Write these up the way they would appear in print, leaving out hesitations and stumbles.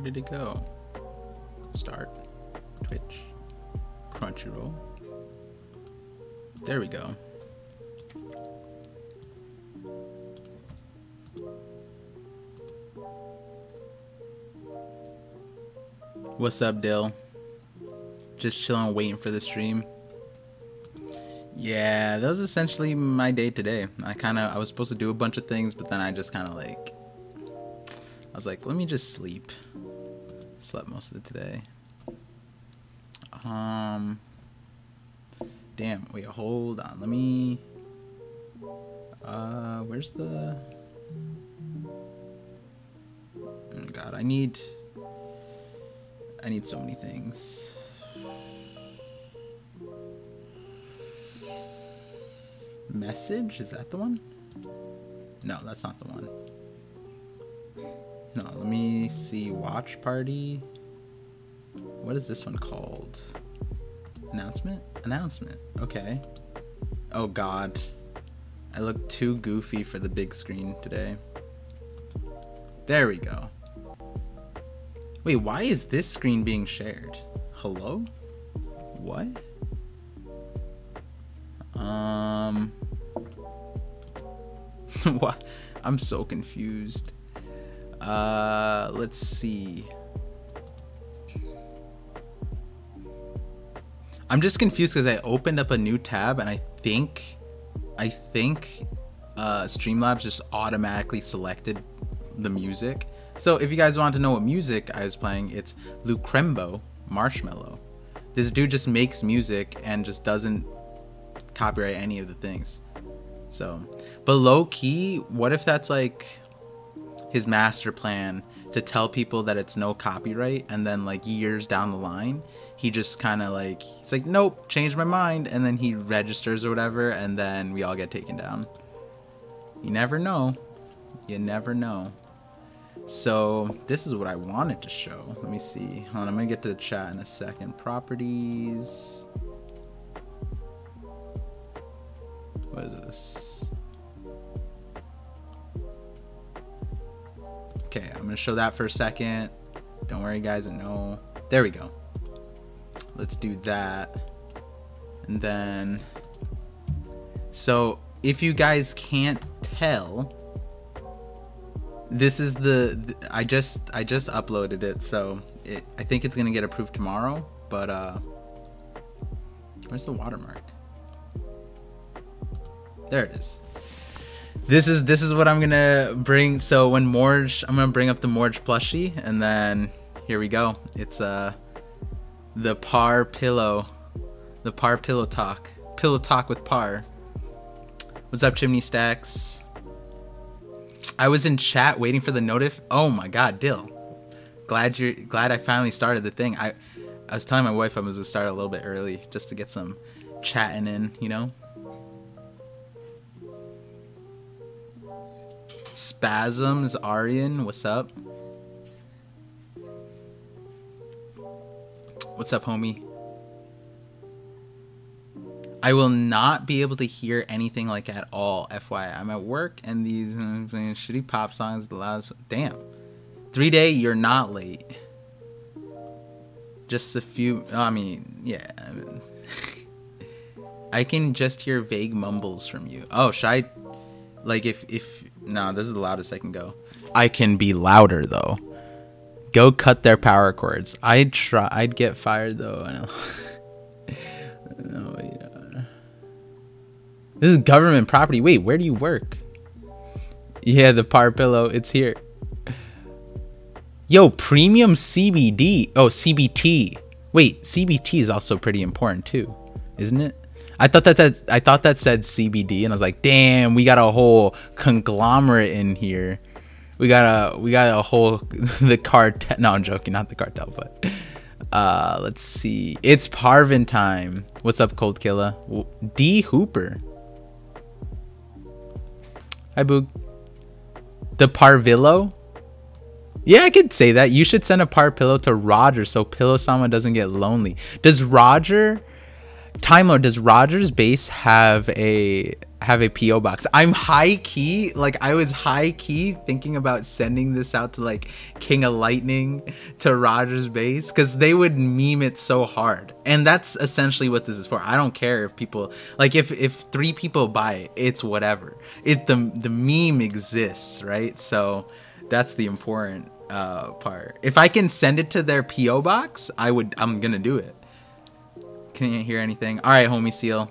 Where did it go? Start. Twitch. Crunchyroll. There we go. What's up, Dill? Just chilling, waiting for the stream. Yeah, that was essentially my day today. I was supposed to do a bunch of things, but then I just kind of like, I was like, let me just sleep. Slept most of today. Damn, wait, hold on. Let me, where's the, oh God, I need so many things. Message? Is that the one? No, that's not the one. No, let me see. Watch party. What is this one called? Announcement? Announcement. Okay. Oh God. I look too goofy for the big screen today. There we go. Wait, why is this screen being shared? Hello? What? What? I'm so confused. Let's see. I'm just confused because I opened up a new tab and I think Streamlabs just automatically selected the music. So if you guys want to know what music I was playing, it's Lucrembo Marshmallow. This dude just makes music and just doesn't copyright any of the things. So, but low key, what if that's like his master plan to tell people that it's no copyright, and then like years down the line, he just kind of like, he's like, nope, changed my mind, and then he registers or whatever, and then we all get taken down. You never know. You never know. So this is what I wanted to show. Let me see. Hold on, I'm gonna get to the chat in a second. Properties. What is this? Okay, I'm gonna show that for a second. Don't worry, guys. No. There we go. Let's do that. And then, so if you guys can't tell, this is I just uploaded it, so I think it's gonna get approved tomorrow. But where's the watermark? There it is. This is what I'm gonna bring. So when Morge, I'm gonna bring up the Morge plushie, and then here we go. It's the Par pillow, the Par pillow talk with Par. What's up, Chimney Stacks? I was in chat waiting for the notif. Oh my God, Dill. Glad I finally started the thing. I was telling my wife I was gonna start a little bit early just to get some chatting in, you know. Spasms, Aryan, what's up? What's up, homie? I will not be able to hear anything like at all, FYI. I'm at work and these shitty pop songs, the loudest. Damn. 3 day, you're not late. Just a few, I mean, yeah. I can just hear vague mumbles from you. Oh, should I, like if no, this is the loudest I can go. I can be louder though. Go cut their power cords. I'd get fired though. I know. No, yeah. This is government property. Wait, where do you work? Yeah, the Par pillow. It's here. Yo, premium CBD. Oh, CBT. Wait, CBT is also pretty important too, isn't it? I thought that said CBD, and I was like, damn, we got a whole conglomerate in here. We got a whole the cartel. No, I'm joking, not the cartel, but let's see. It's Parvin time. What's up, Cold Killer? D Hooper. Hi, Boog. The Parvillo? Yeah, I could say that. You should send a Par pillow to Roger so Pillow Sama doesn't get lonely. Does Roger Time Lord, does Rogers Base have a PO box? I'm high key, like I was high key thinking about sending this out to like King of Lightning, to Rogers Base, because they would meme it so hard. And that's essentially what this is for. I don't care if people like, if 3 people buy it, it's whatever. The meme exists, right? So that's the important part. If I can send it to their PO box, I'm gonna do it. Can't hear anything. All right, homie Seal.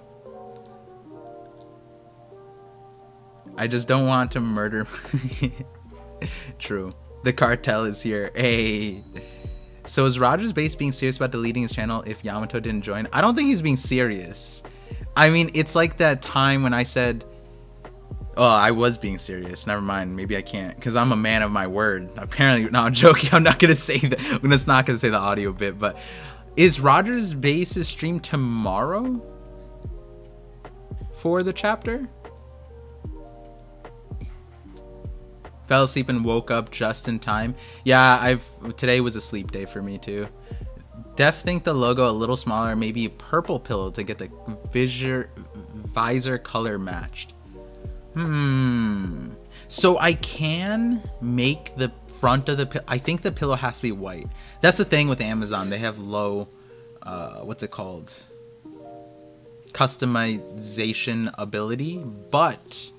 I just don't want to murder. True. The cartel is here. Hey. So is Rogers Base being serious about deleting his channel if Yamato didn't join? I don't think he's being serious. I mean, it's like that time when I said, oh, I was being serious. Never mind. Maybe I can't, because I'm a man of my word. Apparently, no, I'm joking. I'm not going to say that. I'm just not going to say the audio bit, but is Rogers Base's stream tomorrow for the chapter? Fell asleep and woke up just in time. Yeah, today was a sleep day for me too. Def think the logo a little smaller, maybe a purple pillow to get the visor color matched. So I can make the front of the pillow. I think the pillow has to be white. That's the thing with Amazon. They have low, what's it called? Customization ability, but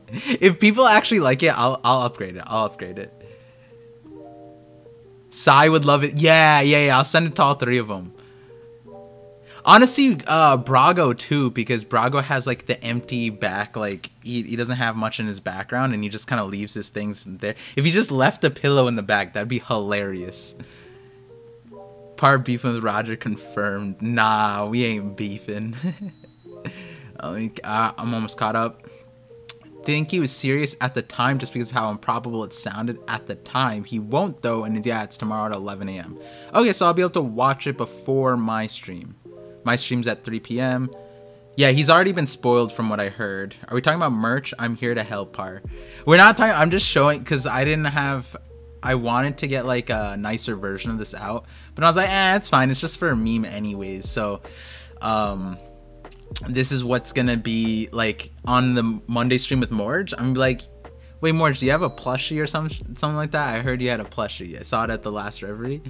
if people actually like it, I'll upgrade it. I'll upgrade it. Sai would love it. Yeah. I'll send it to all 3 of them. Honestly, Brago too, because Brago has like the empty back, like he doesn't have much in his background, and he just kind of leaves his things there. If he just left a pillow in the back, that'd be hilarious. Part beefing with Roger confirmed. Nah, we ain't beefing. I'm almost caught up. Think he was serious at the time just because of how improbable it sounded at the time. He won't though, and yeah, it's tomorrow at 11 a.m. Okay, so I'll be able to watch it before my stream. My stream's at 3 p.m. Yeah, he's already been spoiled from what I heard. Are we talking about merch? I'm here to help, Par. We're not talking, I'm just showing, because I wanted to get like a nicer version of this out, but I was like, it's fine. It's just for a meme anyways. So, this is what's gonna be like on the Monday stream with Morge. I'm like, wait, Morge, do you have a plushie or something like that? I heard you had a plushie. I saw it at the last Reverie.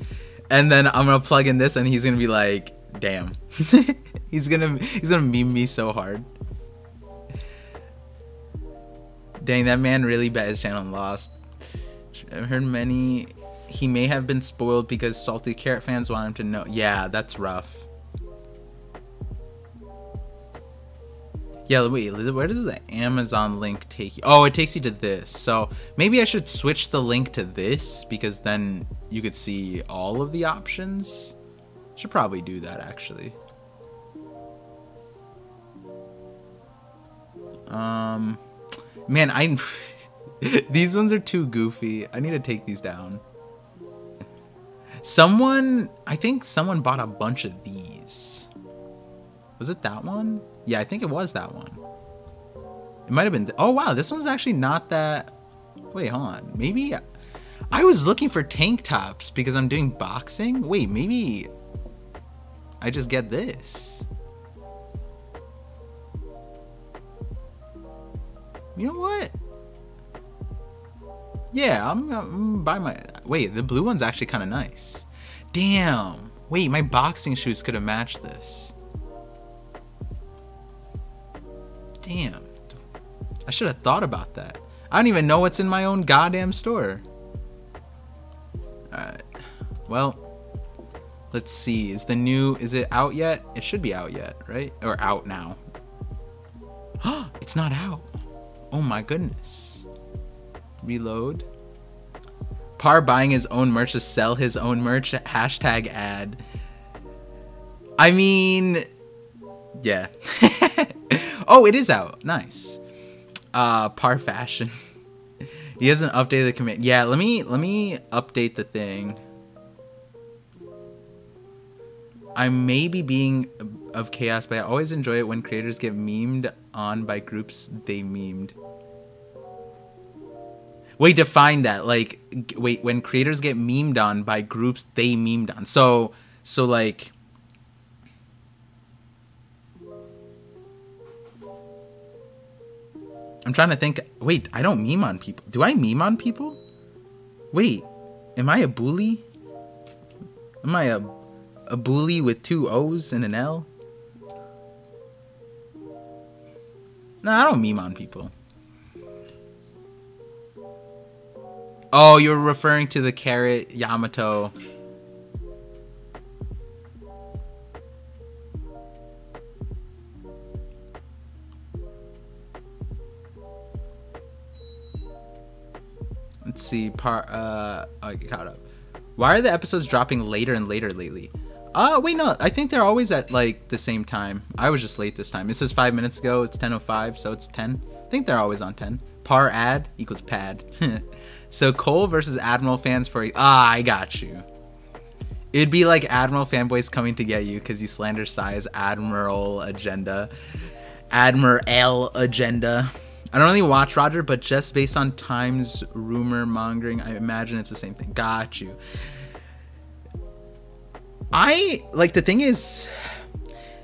And then I'm gonna plug in this, and he's gonna be like, damn. he's gonna meme me so hard. Dang, that man really bet his channel lost. I've heard many. He may have been spoiled because Salty Carrot fans want him to know. Yeah, that's rough. Yeah, wait, where does the Amazon link take you? Oh, it takes you to this. So maybe I should switch the link to this, because then you could see all of the options. Should probably do that, actually. Man, these ones are too goofy. I need to take these down. I think someone bought a bunch of these. Was it that one? Yeah, I think it was that one. It might have been. Oh, wow. This one's actually not that. Wait, hold on. Maybe I was looking for tank tops because I'm doing boxing. Wait, maybe I just get this. You know what? Yeah, I'm gonna buy my. Wait, the blue one's actually kind of nice. Damn. Wait, my boxing shoes could have matched this. Damn. I should have thought about that. I don't even know what's in my own goddamn store. Alright. Well, let's see. Is it out yet? It should be out yet, right? Or out now. It's not out. Oh my goodness. Reload. Par buying his own merch to sell his own merch. Hashtag ad. I mean, yeah. Oh, it is out. Nice. Par fashion. He hasn't updated the command. Yeah, let me update the thing. I may be being of chaos, but I always enjoy it when creators get memed on by groups they memed. Wait, define that. Like, wait, when creators get memed on by groups they memed on. So like, I'm trying to think. Wait, I don't meme on people. Do I meme on people? Wait, am I a bully? Am I a bully with 2 O's and an L? No, I don't meme on people. Oh, you're referring to the carrot Yamato. Let's see. I get caught up. Why are the episodes dropping later and later lately? Wait, no. I think they're always at like the same time. I was just late this time. It says 5 minutes ago. It's 10:05, so it's 10. I think they're always on 10. Par ad equals pad. So Cole versus Admiral fans for I got you. It'd be like Admiral fanboys coming to get you because you slander Sai's Admiral agenda. Admiral agenda. I don't really watch Roger, but just based on Times rumor mongering, I imagine it's the same thing. Got you. The thing is,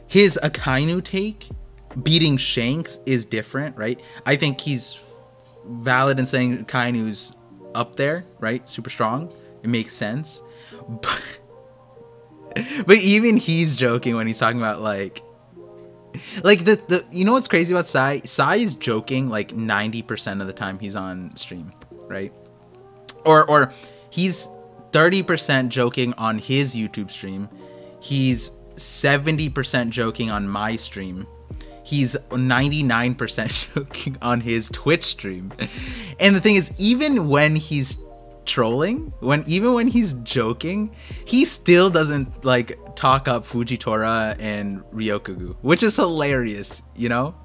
his Akainu take beating Shanks is different, right? I think he's valid in saying Akainu's up there, right? Super strong. It makes sense. But even he's joking when he's talking about like the you know what's crazy about Sai? Sai is joking like 90% of the time he's on stream, right? Or he's 30% joking on his YouTube stream. He's 70% joking on my stream. He's 99% joking on his Twitch stream. And the thing is, even when he's trolling, even when he's joking, he still doesn't like talk up Fujitora and Ryokugu, which is hilarious, you know?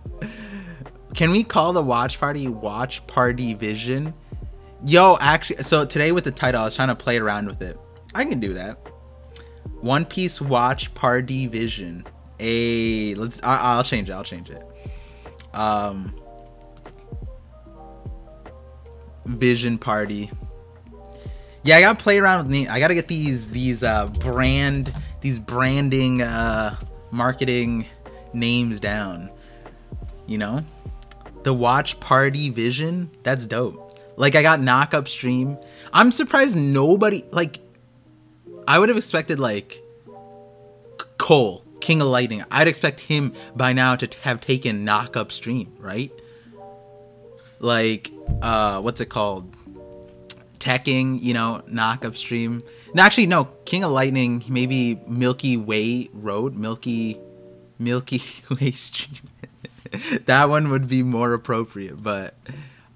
Can we call the watch party Vision? Yo, actually, so today with the title, I was trying to play around with it. I can do that. One Piece watch party Vision. I'll change it. Vision party. Yeah, I gotta play around with I gotta get these branding marketing names down. You know, the watch party Vision. That's dope. Like, I got knock up stream. I'm surprised nobody, like, I would have expected like Cole, King of Lightning. I'd expect him by now to have taken knock up stream, right? Like, what's it called? Teching, you know, knock up stream. No, actually, no. King of Lightning, maybe Milky Way Road, Milky Way stream. That one would be more appropriate. But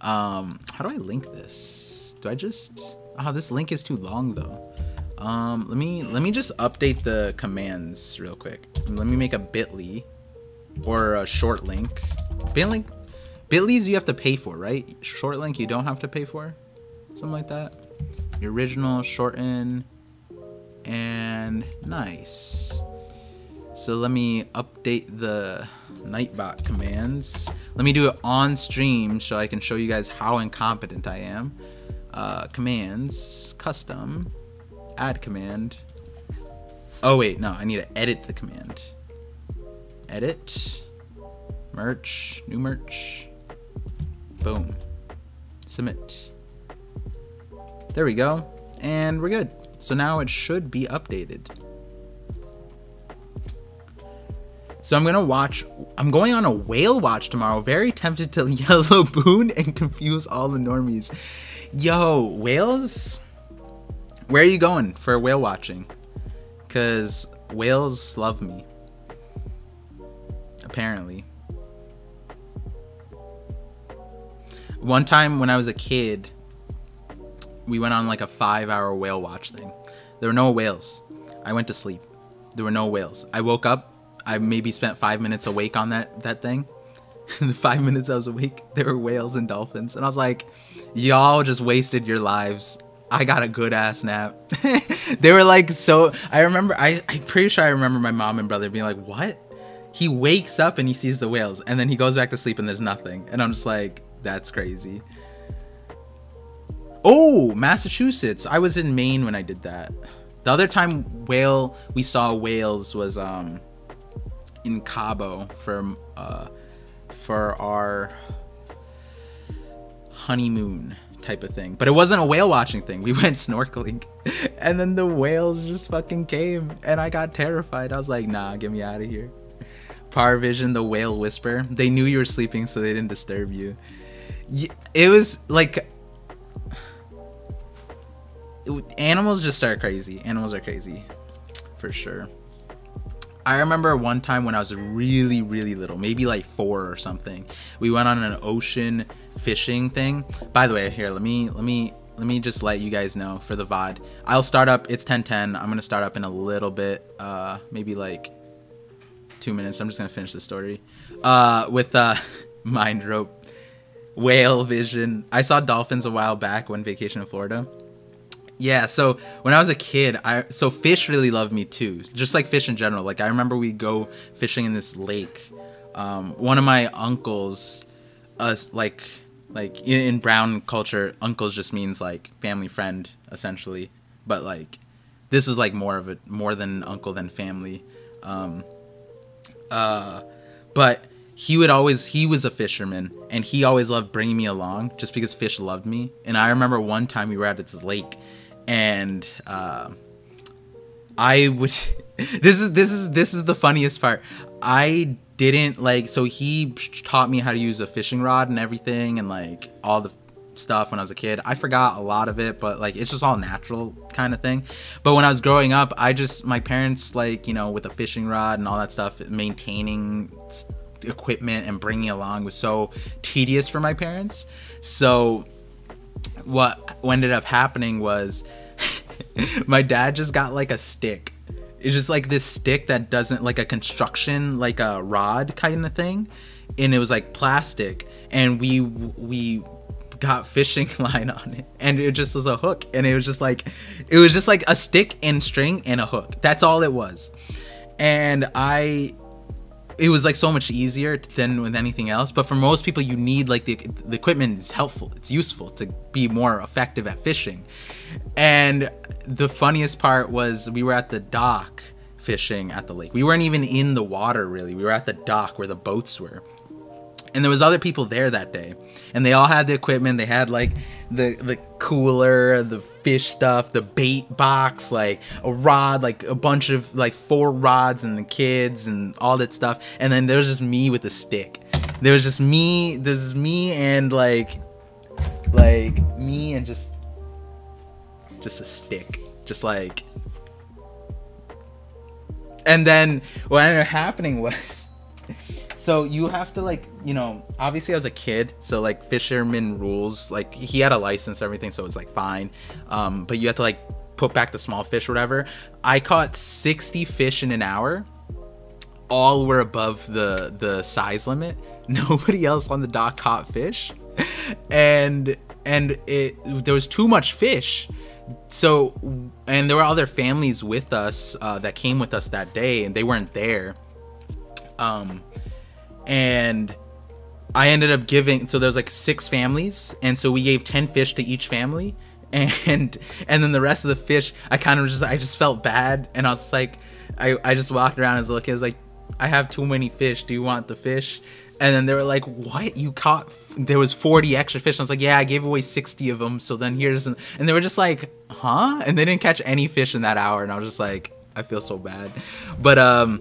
how do I link this? Do I just? Oh, this link is too long though. Let me just update the commands real quick. Let me make a bit.ly or a short link. Bit.lys you have to pay for, right? Short link you don't have to pay for. Something like that. The original, shorten, and nice. So let me update the Nightbot commands. Let me do it on stream so I can show you guys how incompetent I am. Commands, custom, add command. Oh wait, no, I need to edit the command. Edit, merch, new merch, boom, submit. There we go, and we're good. So now it should be updated. So I'm going on a whale watch tomorrow. Very tempted to yellow boon and confuse all the normies. Yo, whales? Where are you going for whale watching? Because whales love me. Apparently. One time when I was a kid, we went on like a 5-hour whale watch thing. There were no whales. I went to sleep. There were no whales. I woke up. I maybe spent 5 minutes awake on that thing. In the 5 minutes I was awake, there were whales and dolphins. And I was like, y'all just wasted your lives. I got a good ass nap. They were like, so I remember, I'm pretty sure I remember my mom and brother being like, what? He wakes up and he sees the whales and then he goes back to sleep and there's nothing. And I'm just like, that's crazy. Oh, Massachusetts. I was in Maine when I did that. The other time we saw whales was in Cabo for our honeymoon type of thing. But it wasn't a whale watching thing. We went snorkeling and then the whales just fucking came and I got terrified. I was like, nah, get me out of here. Parvision, the whale whisper. They knew you were sleeping, so they didn't disturb you. It was like... Animals just are crazy. Animals are crazy. For sure. I remember one time when I was really, really little, maybe like 4 or something. We went on an ocean fishing thing. By the way, here, let me just let you guys know for the VOD. I'll start up, it's 10:10. I'm gonna start up in a little bit, maybe like 2 minutes. I'm just gonna finish the story. With mind rope, whale vision. I saw dolphins a while back when vacation in Florida. Yeah, so when I was a kid, so fish really loved me too, just like fish in general. Like I remember we'd go fishing in this lake. One of my uncles, like in brown culture, uncles just means like family friend essentially. But like this was like more than uncle than family. But he was a fisherman and he always loved bringing me along just because fish loved me. And I remember one time we were at this lake. And I would this is the funniest part. I didn't like, so he taught me how to use a fishing rod and everything and like all the stuff when I was a kid. I forgot a lot of it, but like it's just all natural kind of thing. But when I was growing up, my parents, like, you know, with a fishing rod and all that stuff, maintaining equipment and bringing along was so tedious for my parents. So what ended up happening was my dad just got like a stick. It's just like this stick that doesn't, like a construction, like a rod kind of thing, and it was like plastic, and we got fishing line on it, and it just was a hook, and it was just like a stick and string and a hook. That's all it was. And it was like so much easier than with anything else. But for most people, you need like the equipment is helpful. It's useful to be more effective at fishing. And the funniest part was we were at the dock fishing at the lake. We weren't even in the water really. We were at the dock where the boats were. And there was other people there that day, and they all had the equipment. They had like the cooler, the fish stuff, the bait box, like a rod, like a bunch of like 4 rods and the kids and all that stuff. And then there was just me with a stick. There was just me. There's me and like me and just a stick, just like. And then what ended up happening was. So you have to, like, you know, obviously I was a kid, so like fisherman rules, like he had a license and everything, so it's like fine. But you have to like put back the small fish or whatever. I caught 60 fish in an hour. All were above the size limit. Nobody else on the dock caught fish. And there was too much fish. So, and there were other families with us that came with us that day, and they weren't there. And I ended up giving, so there's like 6 families, and so we gave 10 fish to each family, and then the rest of the fish, I just felt bad, and I was like, I just walked around as a little kid. I was like, I have too many fish, do you want the fish? And then they were like, what, you caught, there was 40 extra fish. And I was like, yeah, I gave away 60 of them, so then here's, and they were just like, huh? And they didn't catch any fish in that hour, and I was just like, I feel so bad. But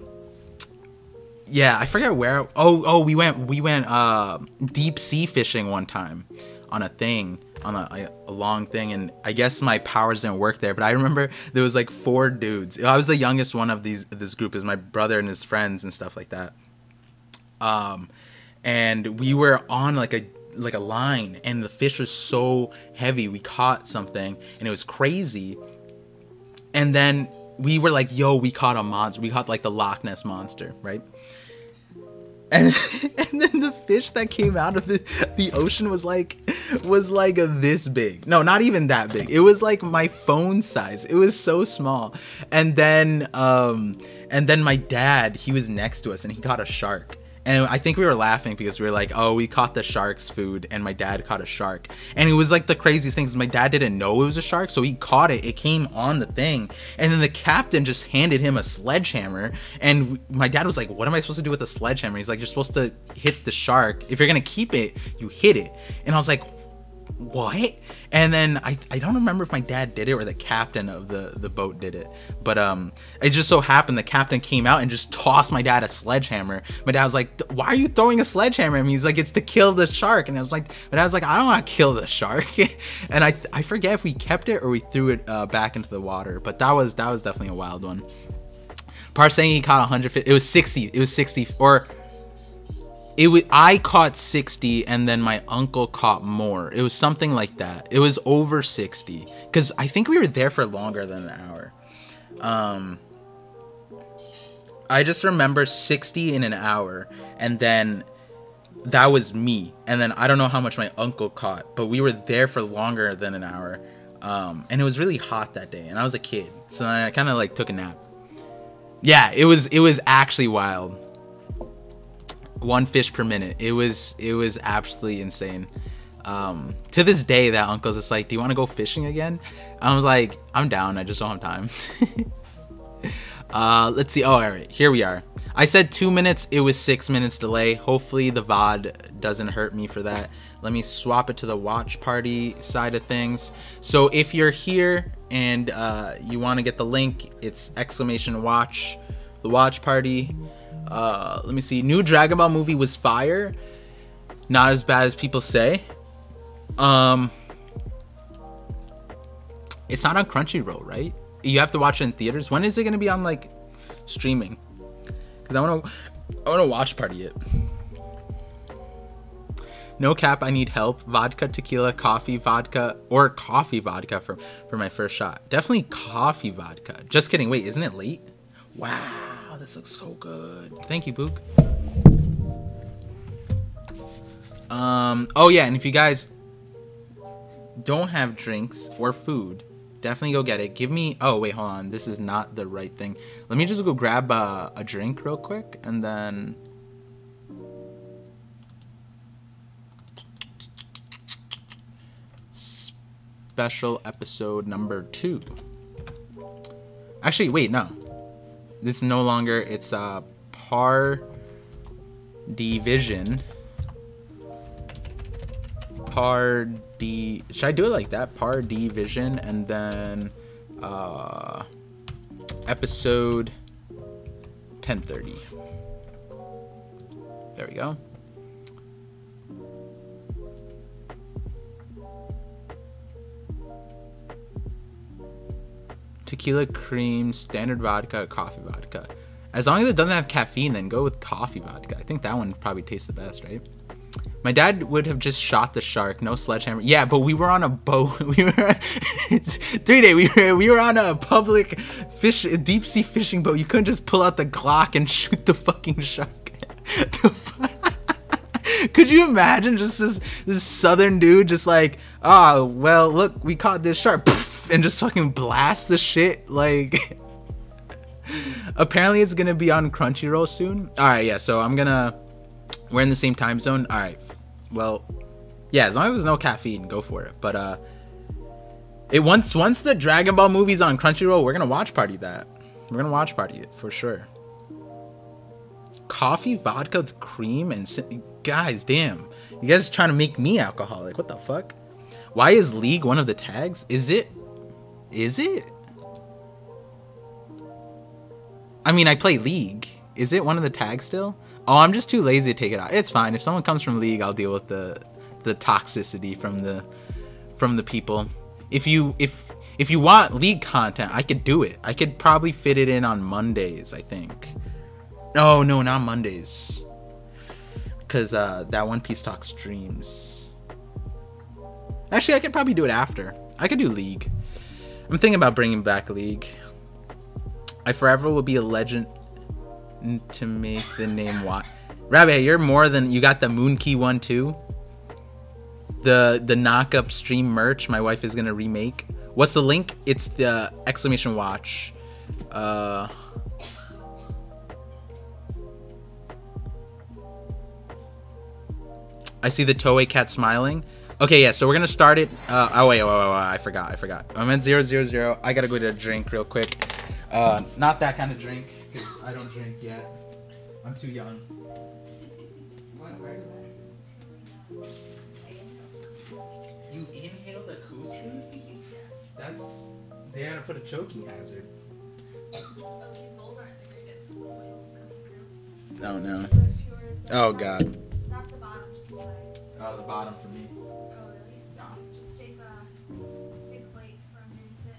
yeah, I forget where. We went deep sea fishing one time on a thing, on a long thing, and I guess my powers didn't work there. But I remember there was like 4 dudes. I was the youngest one of this group. Is my brother and his friends and stuff like that. And we were on like a line, and the fish was so heavy. We caught something, and it was crazy. And then we were like, yo, we caught a monster. We caught like the Loch Ness monster, right? And then the fish that came out of the ocean was like this big. No, not even that big. It was like my phone size. It was so small. And then my dad, he was next to us, and he caught a shark. And I think we were laughing because we were like, oh, we caught the shark's food and my dad caught a shark. And it was like the craziest thing is my dad didn't know it was a shark, so he caught it. It came on the thing. And then the captain just handed him a sledgehammer. And my dad was like, what am I supposed to do with a sledgehammer? He's like, you're supposed to hit the shark. If you're going to keep it, you hit it. And I was like, what? And then I don't remember if my dad did it or the captain of the boat did it, but it just so happened the captain came out and just tossed my dad a sledgehammer. My dad was like, why are you throwing a sledgehammer at me? He's like, it's to kill the shark. And I was like, my dad was like, I don't want to kill the shark. And I forget if we kept it or we threw it back into the water, but that was definitely a wild one. Par saying he caught 150. It was 60 or I caught 60 and then my uncle caught more. It was something like that. It was over 60 because I think we were there for longer than an hour. I just remember 60 in an hour, and then that was me. And then I don't know how much my uncle caught, but we were there for longer than an hour. And it was really hot that day and I was a kid, so I kind of like took a nap. Yeah, it was actually wild. 1 fish per minute. It was absolutely insane. To this day, that uncle's just like, do you want to go fishing again? I was like, I'm down, I just don't have time. Let's see. Oh, all right, here we are. I said 2 minutes, it was 6 minutes delay. Hopefully the VOD doesn't hurt me for that. Let me swap it to the watch party side of things. So if you're here and you want to get the link, it's !watch the watch party. Let me see. New Dragon Ball movie was fire. Not as bad as people say. It's not on Crunchyroll, right? You have to watch it in theaters. When is it gonna be on like streaming? Because I wanna watch party it. No cap, I need help. Vodka, tequila, coffee, vodka, or coffee vodka for my first shot. Definitely coffee vodka. Just kidding. Wait, isn't it late? Wow, this looks so good. Thank you, Book. Oh yeah, and if you guys don't have drinks or food, definitely go get it. Give me, oh wait, hold on, this is not the right thing. Let me just go grab a drink real quick, and then special episode number 2. Actually, wait, no, this is no longer, it's par division. Should I do it like that? Par division, and then episode 10:30. There we go. Tequila, cream, standard vodka, coffee vodka. As long as it doesn't have caffeine, then go with coffee vodka. I think that one probably tastes the best, right? My dad would have just shot the shark, no sledgehammer. Yeah, but we were on a boat. We were 3 day. We were on a public deep sea fishing boat. You couldn't just pull out the Glock and shoot the fucking shark. Could you imagine just this southern dude just like, oh well, look, we caught this shark, and just fucking blast the shit like. Apparently it's gonna be on Crunchyroll soon. All right, yeah. So we're in the same time zone. All right. Well, yeah, as long as there's no caffeine, go for it. But once the Dragon Ball movie's on Crunchyroll, we're gonna watch party that. We're gonna watch party it for sure. Coffee, vodka with cream, and guys, damn, you guys are trying to make me alcoholic. What the fuck? Why is League one of the tags? Is it? I mean, I play League. Is it one of the tags still? Oh, I'm just too lazy to take it out. It's fine. If someone comes from League, I'll deal with the toxicity from the people. If you want League content, I could do it. I could probably fit it in on Mondays, I think. No, not Mondays. Because that One Piece Talk streams. Actually, I could probably do it after. I could do League. I'm thinking about bringing back League. I forever will be a legend to make the name what. Rabbit, you're more than, you got the Moon Key one too. The knock up stream merch my wife is gonna remake. What's the link? It's the !watch. I see the Toei cat smiling. Okay, yeah, so we're gonna start it. Oh wait, I forgot. I'm at 000. I gotta go get a drink real quick. Not that kind of drink, because I don't drink yet. I'm too young. You inhaled a couscous? That's... They had to put a choking hazard. Oh no. Oh god. Not the bottom, just the sides. Oh, the bottom for me. Oh, really? No. Just take a big plate from underneath it.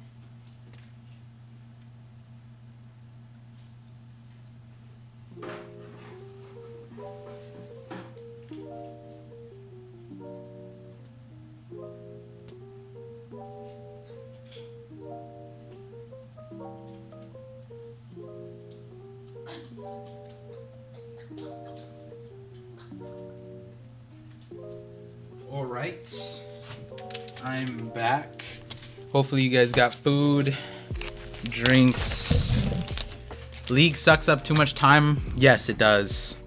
Alright. I'm back. Hopefully you guys got food, drinks. League sucks up too much time. Yes, it does.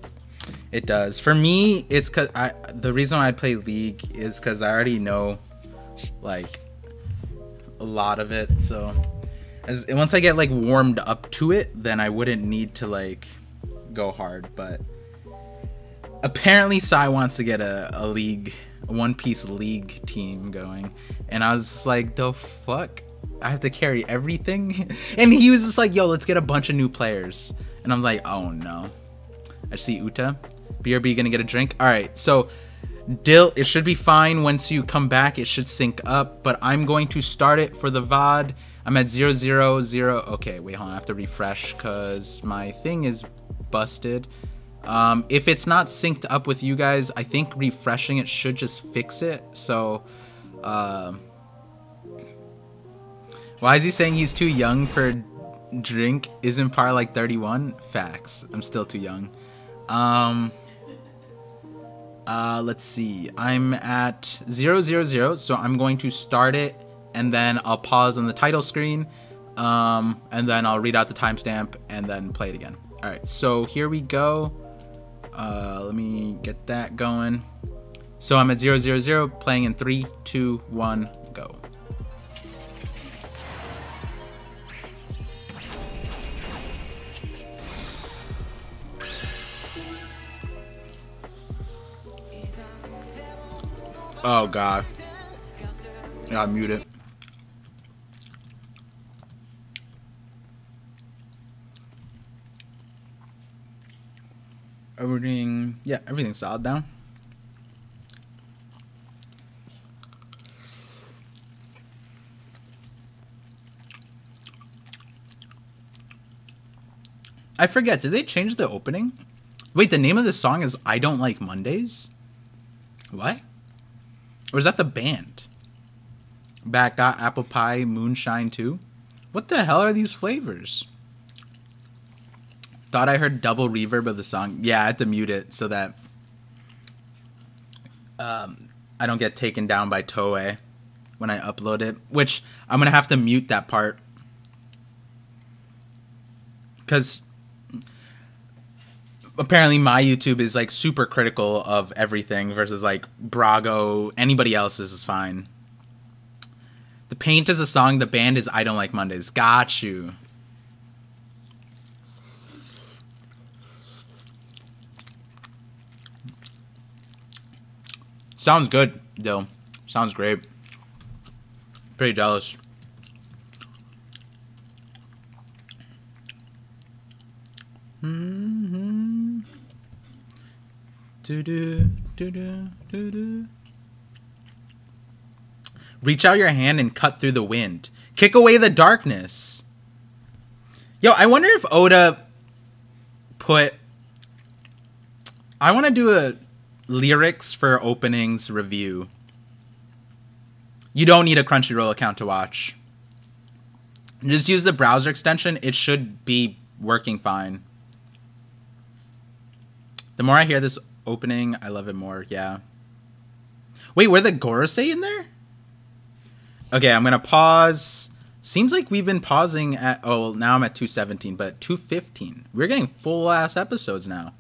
It does. For me, it's cause the reason why I play League is because I already know like a lot of it. So once I get like warmed up to it, then I wouldn't need to like go hard. But apparently Sai wants to get a League, a One Piece League team going, and I was just like, the fuck? I have to carry everything? And he was just like, yo, let's get a bunch of new players. And I was like, oh no. I see Uta. BRB gonna get a drink. Alright, so Dill, it should be fine once you come back. It should sync up, but I'm going to start it for the VOD. I'm at 000. Okay, wait, hold on. I have to refresh because my thing is busted. If it's not synced up with you guys, I think refreshing it should just fix it. So, why is he saying he's too young for drink? Isn't Par like 31? Facts. I'm still too young. Let's see. I'm at 000, so I'm going to start it, and then I'll pause on the title screen, and then I'll read out the timestamp, and then play it again. Alright, so here we go. Let me get that going. So I'm at 000, playing in 3, 2, 1, go. Oh god. I gotta mute it. Everything, yeah, everything's solid now. I forget, did they change the opening? Wait, the name of the song is I Don't Like Mondays? What? Or is that the band? Back got apple pie, moonshine too? What the hell are these flavors? Thought I heard double reverb of the song. Yeah, I had to mute it so that I don't get taken down by Toei when I upload it. Which, I'm going to have to mute that part. Because apparently my YouTube is like super critical of everything versus like Brago. Anybody else's is fine. The Paint is a song. The band is I Don't Like Mondays. Got you. Sounds good, though. Sounds great. Pretty jealous. Mm-hmm. Reach out your hand and cut through the wind. Kick away the darkness. Yo, I wonder if Oda put... I want to do a lyrics for openings review. You don't need a Crunchyroll account to watch. Just use the browser extension. It should be working fine. The more I hear this opening, I love it more. Yeah. Wait, were the Gorosei in there? Okay, I'm gonna pause. Seems like we've been pausing at... Oh, now I'm at 217, but 215. We're getting full-ass episodes now.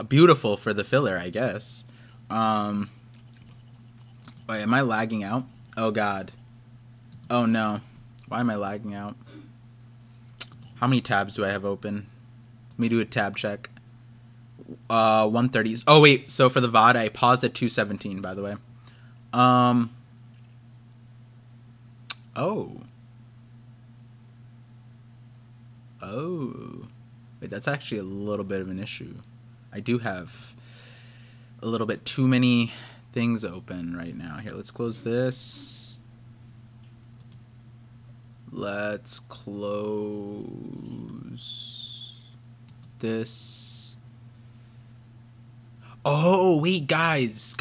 Beautiful for the filler, I guess. Wait, am I lagging out? Oh god. Oh no. Why am I lagging out? How many tabs do I have open? Let me do a tab check. 130s. Oh wait, so for the VOD I paused at 217, by the way. Oh. Wait, that's actually a little bit of an issue. I do have a little bit too many things open right now. Here, let's close this. Let's close this. Oh, wait, guys.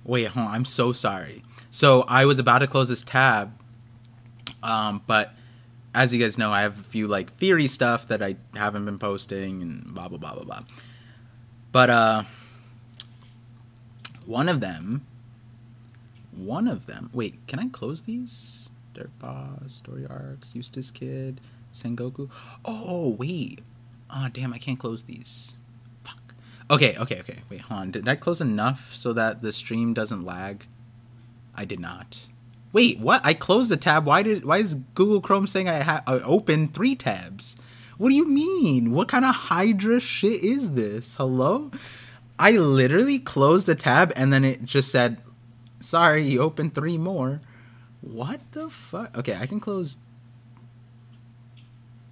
Wait, hold on. I'm so sorry. So I was about to close this tab, but as you guys know, I have a few like theory stuff that I haven't been posting and blah blah blah blah blah. But one of them. Wait, can I close these? Dirt Boss, Story Arcs, Eustace Kid, Sengoku. Oh wait. Oh damn, I can't close these. Fuck. Okay. Wait, hold on. Did I close enough so that the stream doesn't lag? I did not. Wait, what? I closed the tab. Why is Google Chrome saying I opened 3 tabs? What do you mean? What kind of Hydra shit is this? Hello? I literally closed the tab and then it just said, sorry, you opened 3 more. What the fuck? Okay, I can close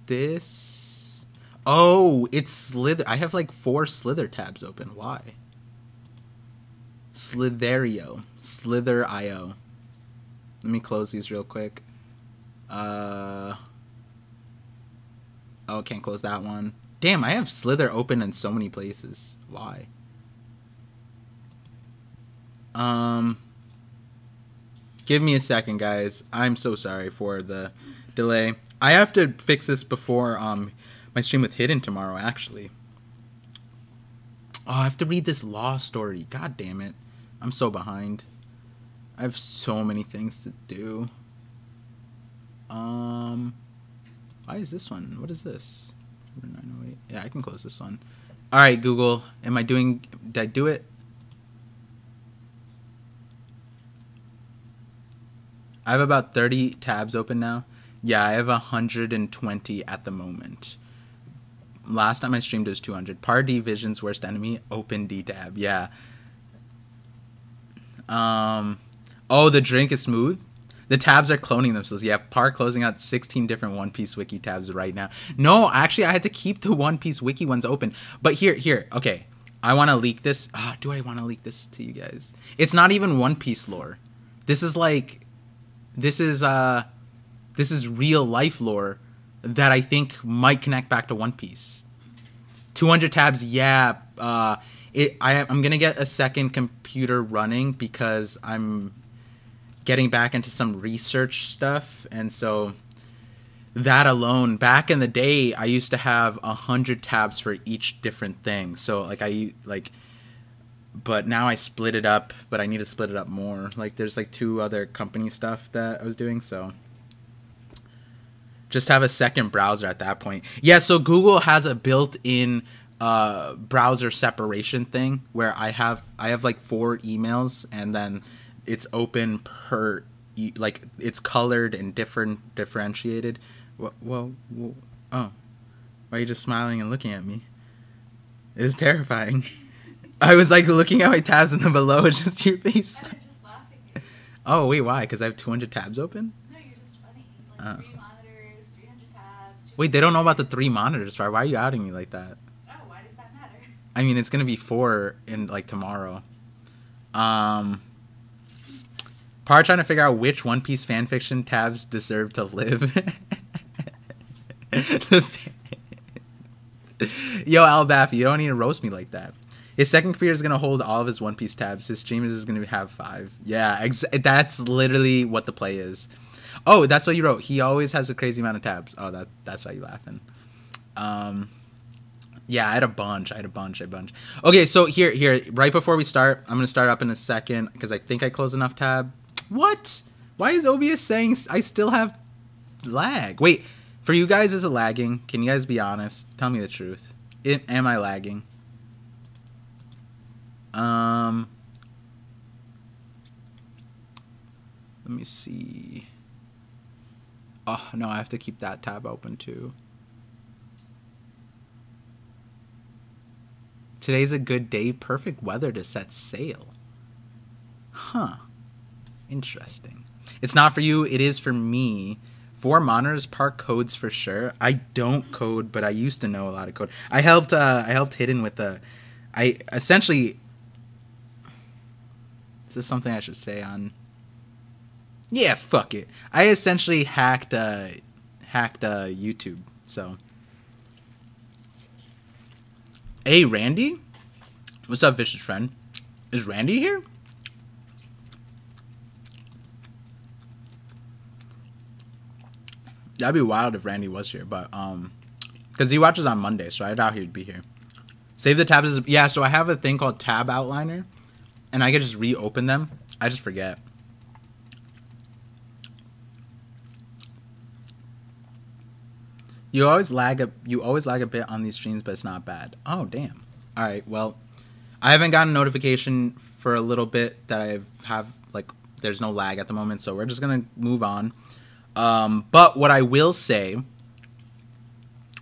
this. Oh, it's Slither. I have like 4 Slither tabs open. Why? Slitherio. Slither.io. Let me close these real quick. Oh, can't close that one. Damn, I have Slither open in so many places. Why? Give me a second, guys. I'm so sorry for the delay. I have to fix this before my stream with Hidden tomorrow, actually. Oh, I have to read this law story. God damn it. I'm so behind. I have so many things to do. Why is this one? What is this? 908. Yeah, I can close this one. All right, Google. Did I do it? I have about 30 tabs open now. Yeah, I have 120 at the moment. Last time I streamed it was 200. Par D Vision's worst enemy. Open D tab. Yeah. Oh, the drink is smooth. The tabs are cloning themselves. Yeah, Par closing out 16 different One Piece wiki tabs right now. No, actually, I had to keep the One Piece wiki ones open. But here. Okay, I want to leak this. Do I want to leak this to you guys? It's not even One Piece lore. This is real life lore that I think might connect back to One Piece. 200 tabs. Yeah. I'm gonna get a second computer running because I'm getting back into some research stuff, and so that alone, back in the day, I used to have 100 tabs for each different thing. So but now I split it up, but I need to split it up more. Like there's like 2 other company stuff that I was doing, so just have a second browser at that point. Yeah, so Google has a built-in browser separation thing where I have like 4 emails and then it's open per like it's colored and differentiated. Well, oh, why are you just smiling and looking at me? It was terrifying. I was like looking at my tabs and then below it's just your face. I was just laughing at you. Oh wait, why? Because I have 200 tabs open? No, you're just funny. Like 3 monitors, 300 tabs. Wait, they don't know about the 3 monitors part. Why are you outing me like that? Oh, why does that matter? I mean, it's gonna be 4 in like tomorrow. Par trying to figure out which One Piece fanfiction tabs deserve to live. Yo, Albafi, you don't need to roast me like that. His second computer is gonna hold all of his One Piece tabs. His stream is gonna have 5. Yeah, that's literally what the play is. Oh, that's what you wrote. He always has a crazy amount of tabs. Oh, that's why you laughing. Yeah, I had a bunch. Okay, so here, right before we start, I'm gonna start up in a second because I think I closed enough tab. What? Why is OBS saying I still have lag. Wait, for you guys, is it lagging? Can you guys be honest? Tell me the truth. Am I lagging? Let me see. Oh, no, I have to keep that tab open too. Today's a good day. Perfect weather to set sail. Huh. Interesting. It's not for you. It is for me. 4 monitors, park codes for sure. I don't code, but I used to know a lot of code. I helped Hidden with the... I essentially... Is this something I should say on... Yeah, fuck it. I essentially hacked YouTube. So... Hey, Randy? What's up, vicious friend? Is Randy here? That'd be wild if Randy was here, but because he watches on Monday, so I doubt he'd be here. Save the tabs. Yeah, so I have a thing called Tab Outliner, and I can just reopen them. I just forget. You always lag a bit on these streams, but it's not bad. Oh, damn. All right, well, I haven't gotten a notification for a little bit that I have, like, there's no lag at the moment, so we're just going to move on. But what I will say,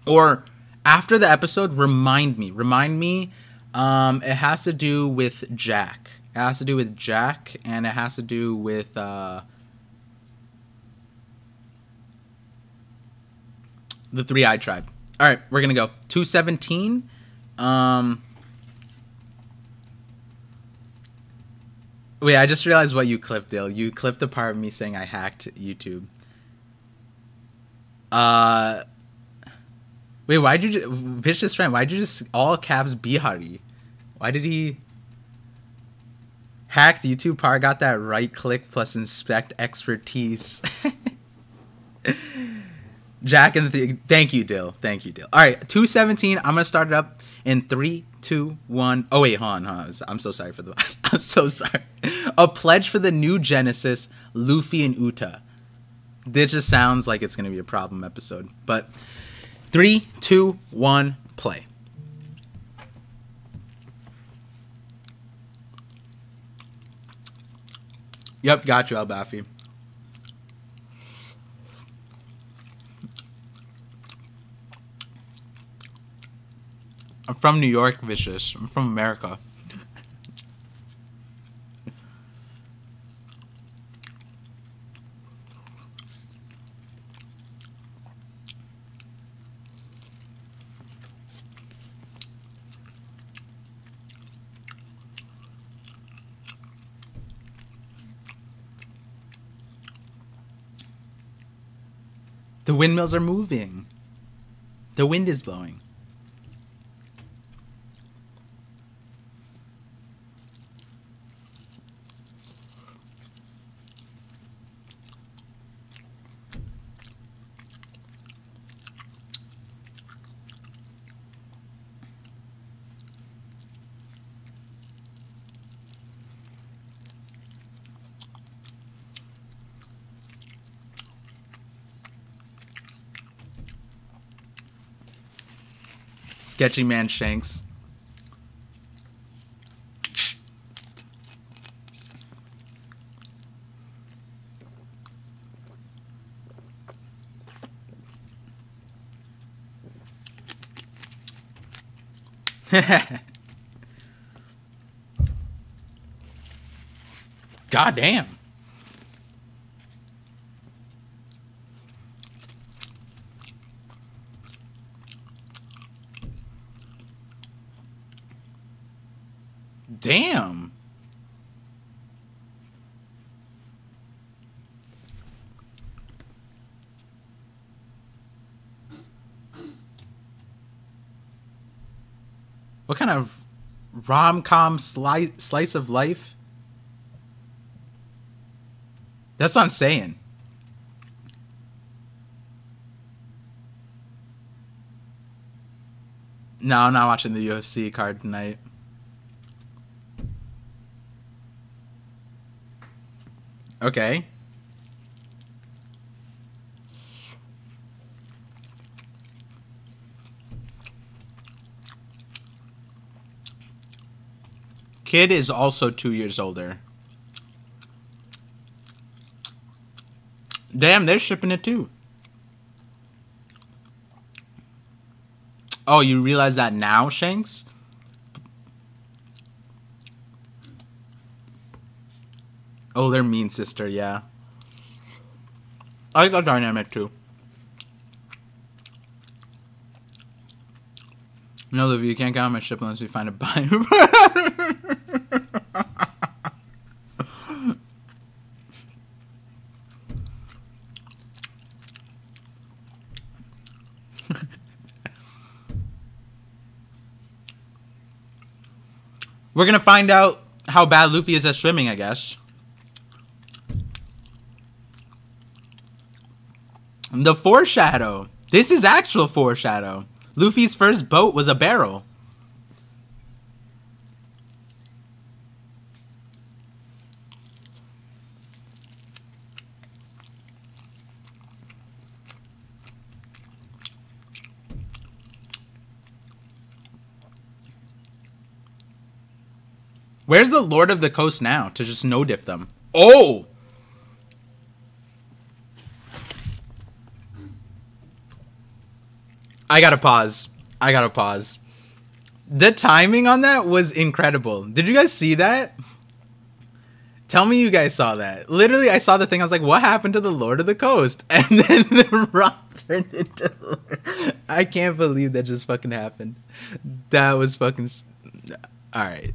or after the episode, remind me, it has to do with Jack. It has to do with Jack, and it has to do with, the Three-Eyed Tribe. All right, we're gonna go 217. Wait, I just realized what you clipped, Dill. You clipped the part of me saying I hacked YouTube. Wait, why'd you vicious friend? Why'd you just all caps Bihari? Why did he hacked YouTube part? Got that right click plus inspect expertise. Jack and the thank you, Dill. Thank you, Dill. All right, 217. I'm gonna start it up in 3, 2, 1. Oh wait, hold on. I'm so sorry for the. I'm so sorry. A pledge for the new Genesis, Luffy and Uta. This just sounds like it's gonna be a problem episode. But 3, 2, 1, play. Yep, got you, Al-Bafi. I'm from New York, vicious. I'm from America. The windmills are moving. The wind is blowing. Sketchy Man Shanks. God damn. Damn. What kind of rom-com slice of life? That's what I'm saying. No, I'm not watching the UFC card tonight. Okay. Kid is also 2 years older. Damn, they're shipping it too. Oh, you realize that now, Shanks? Oh, they're mean sister, yeah. I like that dynamic too. No, Livy, you can't count on my ship unless we find a buyer. We're gonna find out how bad Luffy is at swimming, I guess. The foreshadow. This is actual foreshadow. Luffy's first boat was a barrel. Where's the Lord of the Coast now to just no-diff them? Oh! I gotta pause. The timing on that was incredible. Did you guys see that? Tell me you guys saw that. Literally, I saw the thing. I was like, what happened to the Lord of the Coast? And then the rock turned into... I can't believe that just fucking happened. That was fucking... Alright.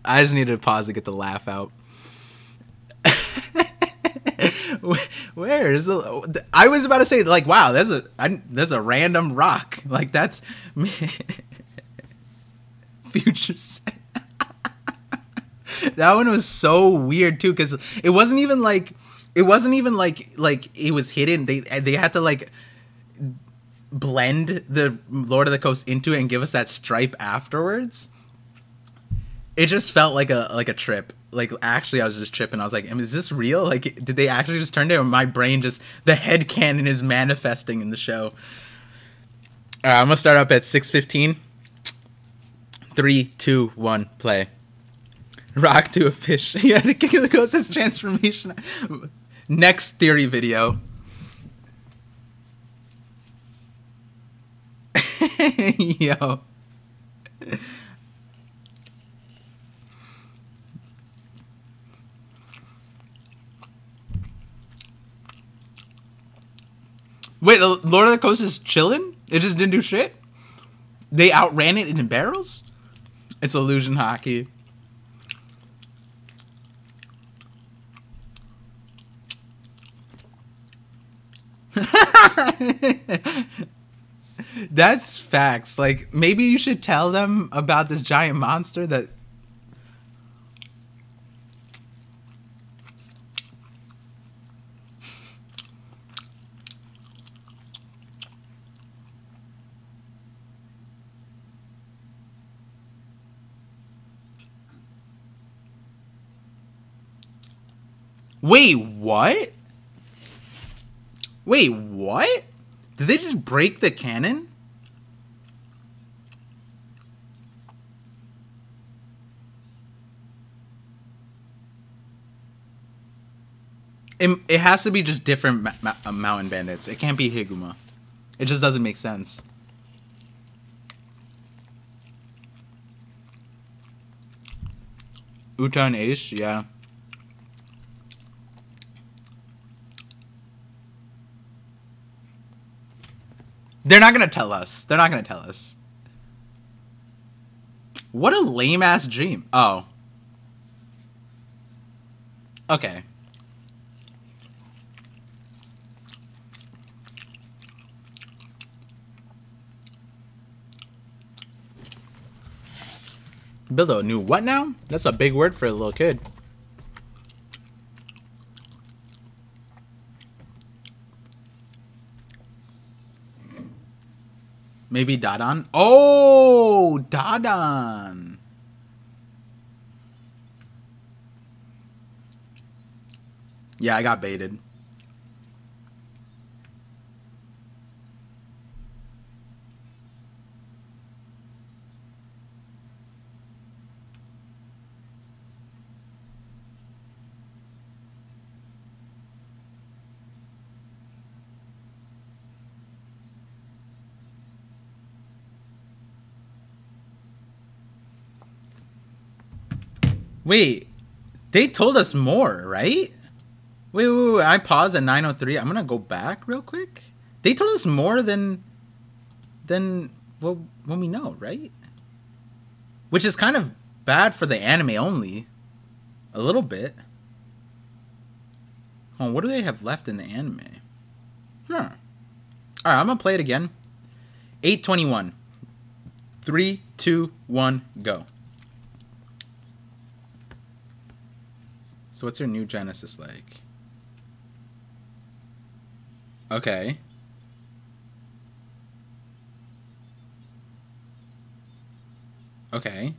I just needed to pause to get the laugh out. Where is the... I was about to say, like, wow, there's a random rock. Like, that's... Future set. That one was so weird, too, because it wasn't even like it was hidden. They had to, like, blend the Lord of the Coast into it and give us that stripe afterwards. It just felt like a trip. Like, actually, I was just tripping. I was like, is this real? Like, did they actually just turn it? Or my brain just... The headcanon is manifesting in the show. All right, I'm going to start up at 6:15. 3, 2, 1, play. Rock to a fish. Yeah, the King of the Coast has transformation. Next theory video. Yo. Wait, the Lord of the Coast is chilling? It just didn't do shit? They outran it in barrels? It's illusion hockey. That's facts. Like, maybe you should tell them about this giant monster that... Wait, what? Wait, what? Did they just break the canon? It has to be just different mountain bandits. It can't be Higuma. It just doesn't make sense. Uta and Ace, yeah. They're not gonna tell us. They're not gonna tell us. What a lame-ass dream. Oh. Okay. Build a new what now? That's a big word for a little kid. Maybe Dadan? Oh, Dadan. Yeah, I got baited. Wait, they told us more, right? Wait. I paused at 9:03. I'm gonna go back real quick. They told us more than what we know, right? Which is kind of bad for the anime only. A little bit. Oh, what do they have left in the anime? Huh. Alright, I'm gonna play it again. 8:21. 3, 2, 1, go. So what's your new Genesis like? Okay. Okay.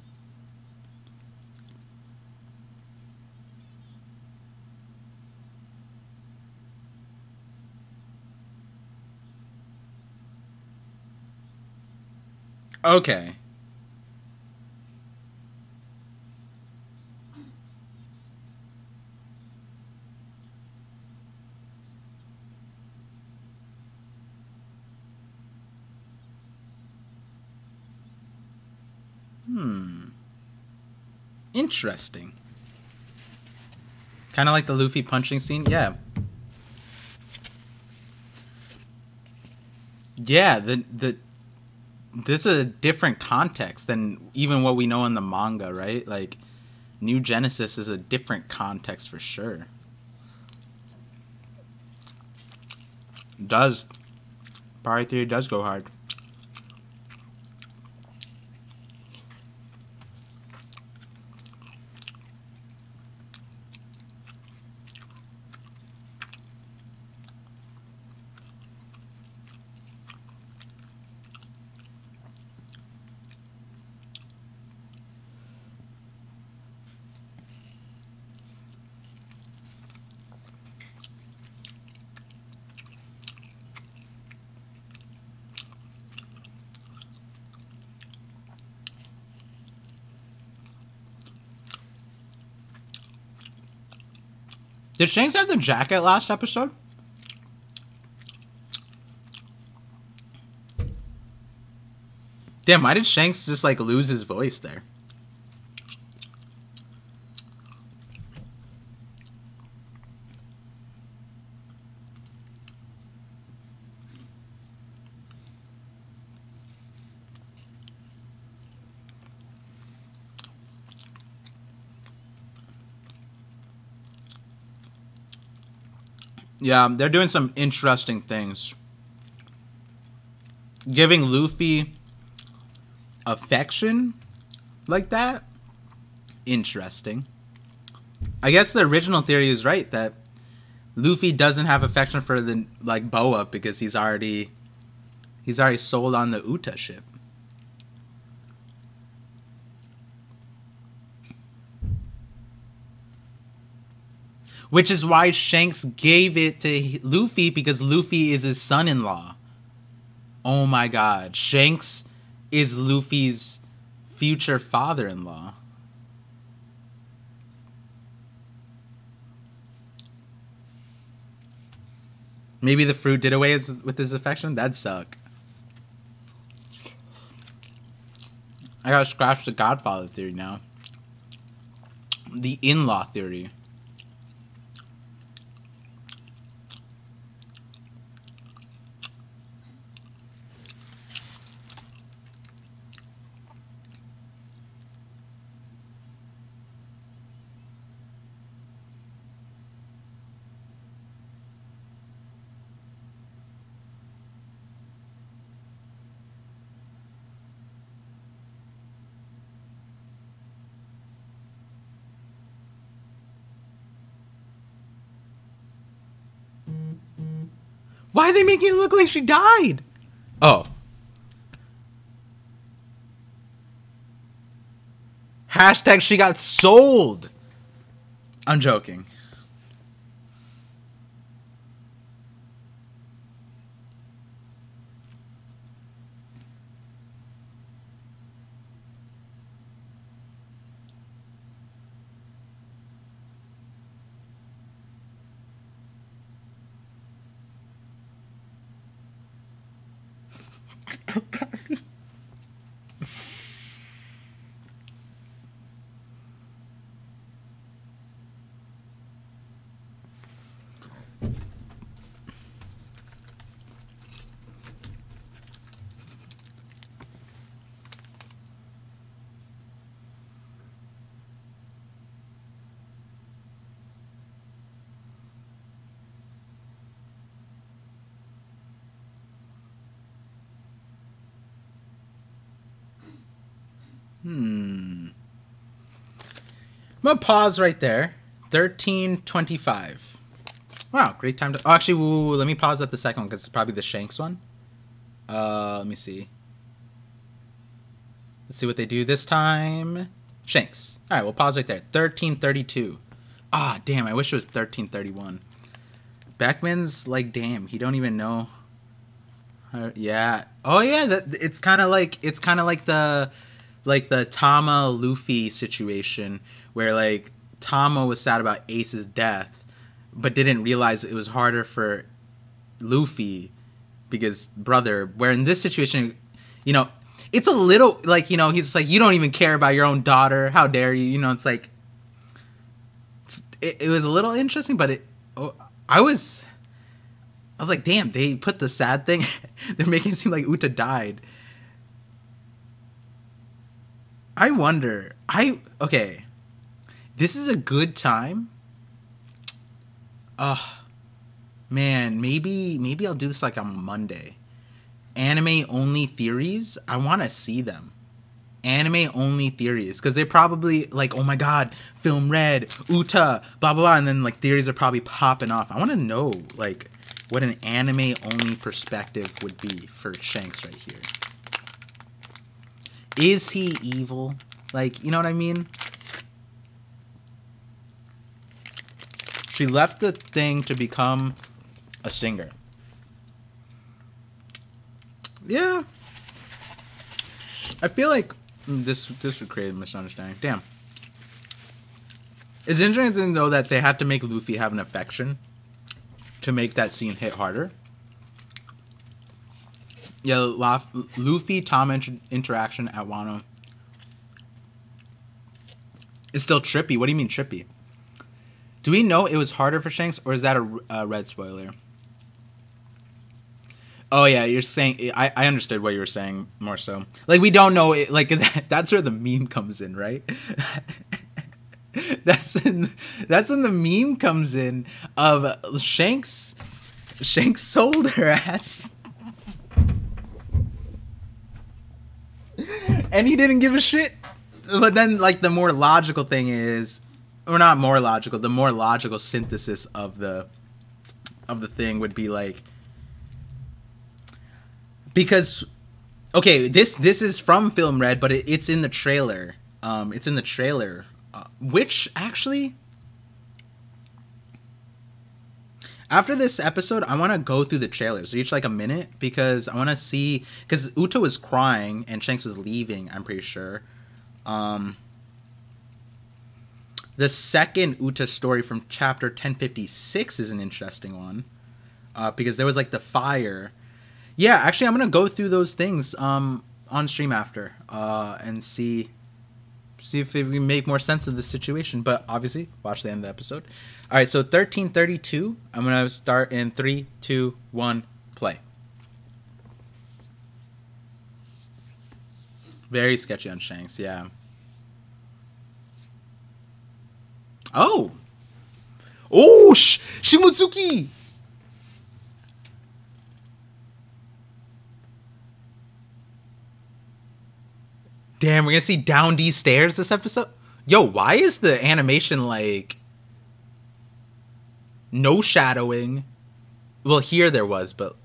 Okay. Interesting. Kind of like the Luffy punching scene. Yeah. Yeah, this is a different context than even what we know in the manga, right? Like New Genesis is a different context for sure. Does Power Theory does go hard. Did Shanks have the jacket last episode? Damn, why did Shanks just like lose his voice there? Yeah, they're doing some interesting things. Giving Luffy affection like that? Interesting. I guess the original theory is right that Luffy doesn't have affection for the like Boa because he's already sold on the Uta ship. Which is why Shanks gave it to Luffy, because Luffy is his son-in-law. Oh my god. Shanks is Luffy's future father-in-law. Maybe the fruit did away with his affection? That'd suck. I gotta scratch the Godfather theory now. The in-law theory. Why are they making it look like she died? Oh. Hashtag she got sold. I'm joking. I'm gonna pause right there. 1325. Wow, great time to. Oh, actually, let me pause at the second one because it's probably the Shanks one. Let me see. Let's see what they do this time. Shanks. All right, we'll pause right there. 1332. Ah, damn, I wish it was 1331. Beckman's like, damn, he don't even know. Yeah. Oh yeah, it's kind of like the Tama Luffy situation where like Tama was sad about Ace's death, but didn't realize it was harder for Luffy because brother. Where in this situation, you know, it's a little like, you know, he's like, you don't even care about your own daughter. How dare you? You know, it's like it was a little interesting, but I was like, damn, they put the sad thing. They're making it seem like Uta died. I wonder. Okay. This is a good time. Man, maybe I'll do this like on Monday. Anime only theories. I want to see them. Anime only theories, because they're probably like, oh my god, Film Red, Uta, blah blah blah, and then like theories are probably popping off. I want to know like what an anime only perspective would be for Shanks right here. Is he evil? Like, you know what I mean? She left the thing to become a singer. Yeah. I feel like this would create a misunderstanding. Damn. It's interesting though that they had to make Luffy have an affection to make that scene hit harder. Yeah, Luffy Tom interaction at Wano is still trippy. What do you mean trippy? Do we know it was harder for Shanks, or is that a red spoiler? Oh yeah, you're saying, I understood what you were saying more so. Like, we don't know it, like that's where the meme comes in, right? that's when the meme comes in of Shanks sold her ass. And he didn't give a shit. But then like the more logical thing is, or not more logical, the more logical synthesis of the thing would be like, because, okay, this is from Film Red, but it's in the trailer. It's in the trailer, which actually, after this episode, I want to go through the trailers, each like a minute, because I want to see, because Uta was crying and Shanks was leaving, I'm pretty sure. The second Uta story from chapter 1056 is an interesting one, because there was like the fire. Yeah, actually, I'm gonna go through those things on stream after, and see if we can make more sense of the situation. But obviously, watch the end of the episode. All right, so 1332. I'm gonna start in 3, 2, 1, play. Very sketchy on Shanks, yeah. Oh, Shimotsuki. Damn, we're gonna see down these stairs this episode? Yo, why is the animation like no shadowing? Well, here there was, but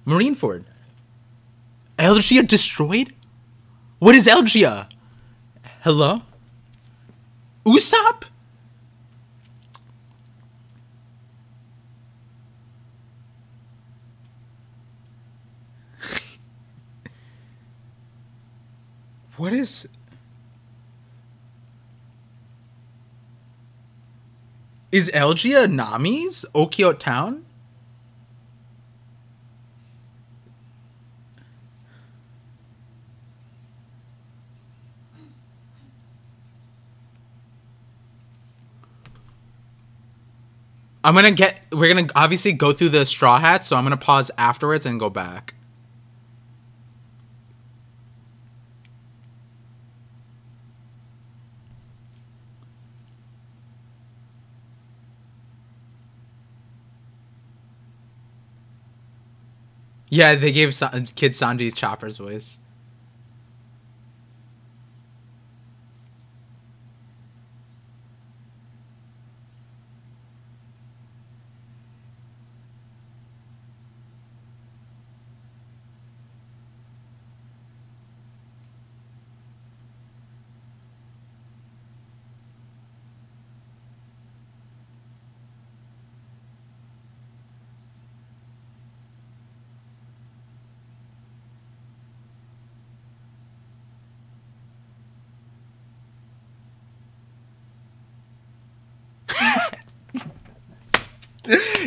Marineford. Elgia destroyed? What is Elgia? Hello? Usopp? What is... Is Elgia Nami's Okio town? We're gonna obviously go through the Straw Hats, so I'm gonna pause afterwards and go back. Yeah, they gave Kid Sanji Chopper's voice.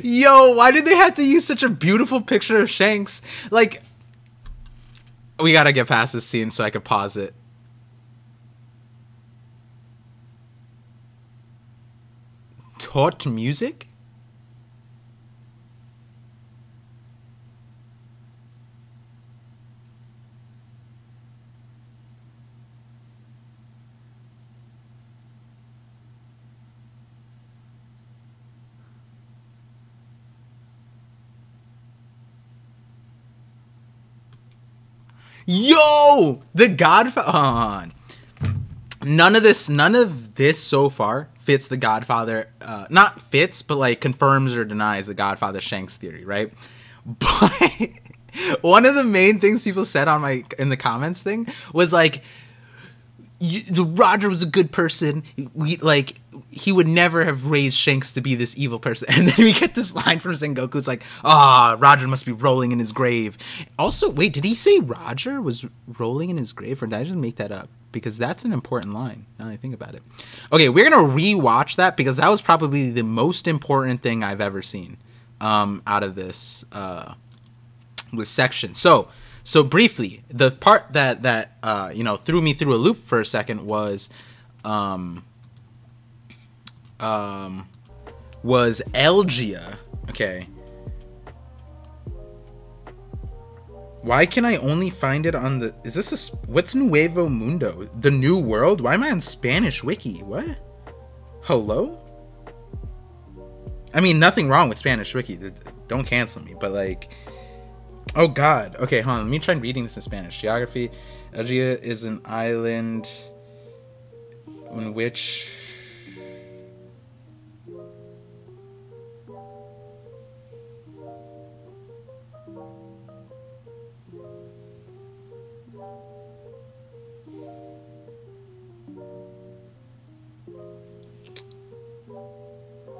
Yo, why did they have to use such a beautiful picture of Shanks? Like, we gotta get past this scene so I could pause it. Taught music? Yo, the Godfather. None of this so far fits the Godfather. Not fits, but like confirms or denies the Godfather Shanks theory, right? But one of the main things people said on in the comments thing was like, Roger was a good person. He would never have raised Shanks to be this evil person. And then we get this line from Sengoku's like, Roger must be rolling in his grave. Also, wait, did he say Roger was rolling in his grave, or did I just make that up? Because that's an important line, now that I think about it. Okay, we're going to rewatch that, because that was probably the most important thing I've ever seen out of this section. So briefly, the part that threw me through a loop for a second was Elgia. Okay. Why can I only find it on the... Is this what's Nuevo Mundo? The New World? Why am I on Spanish Wiki? What? Hello? I mean, nothing wrong with Spanish Wiki. Don't cancel me, but like... Oh god. Okay, hold on. Let me try reading this in Spanish. Geography. Elgia is an island in which...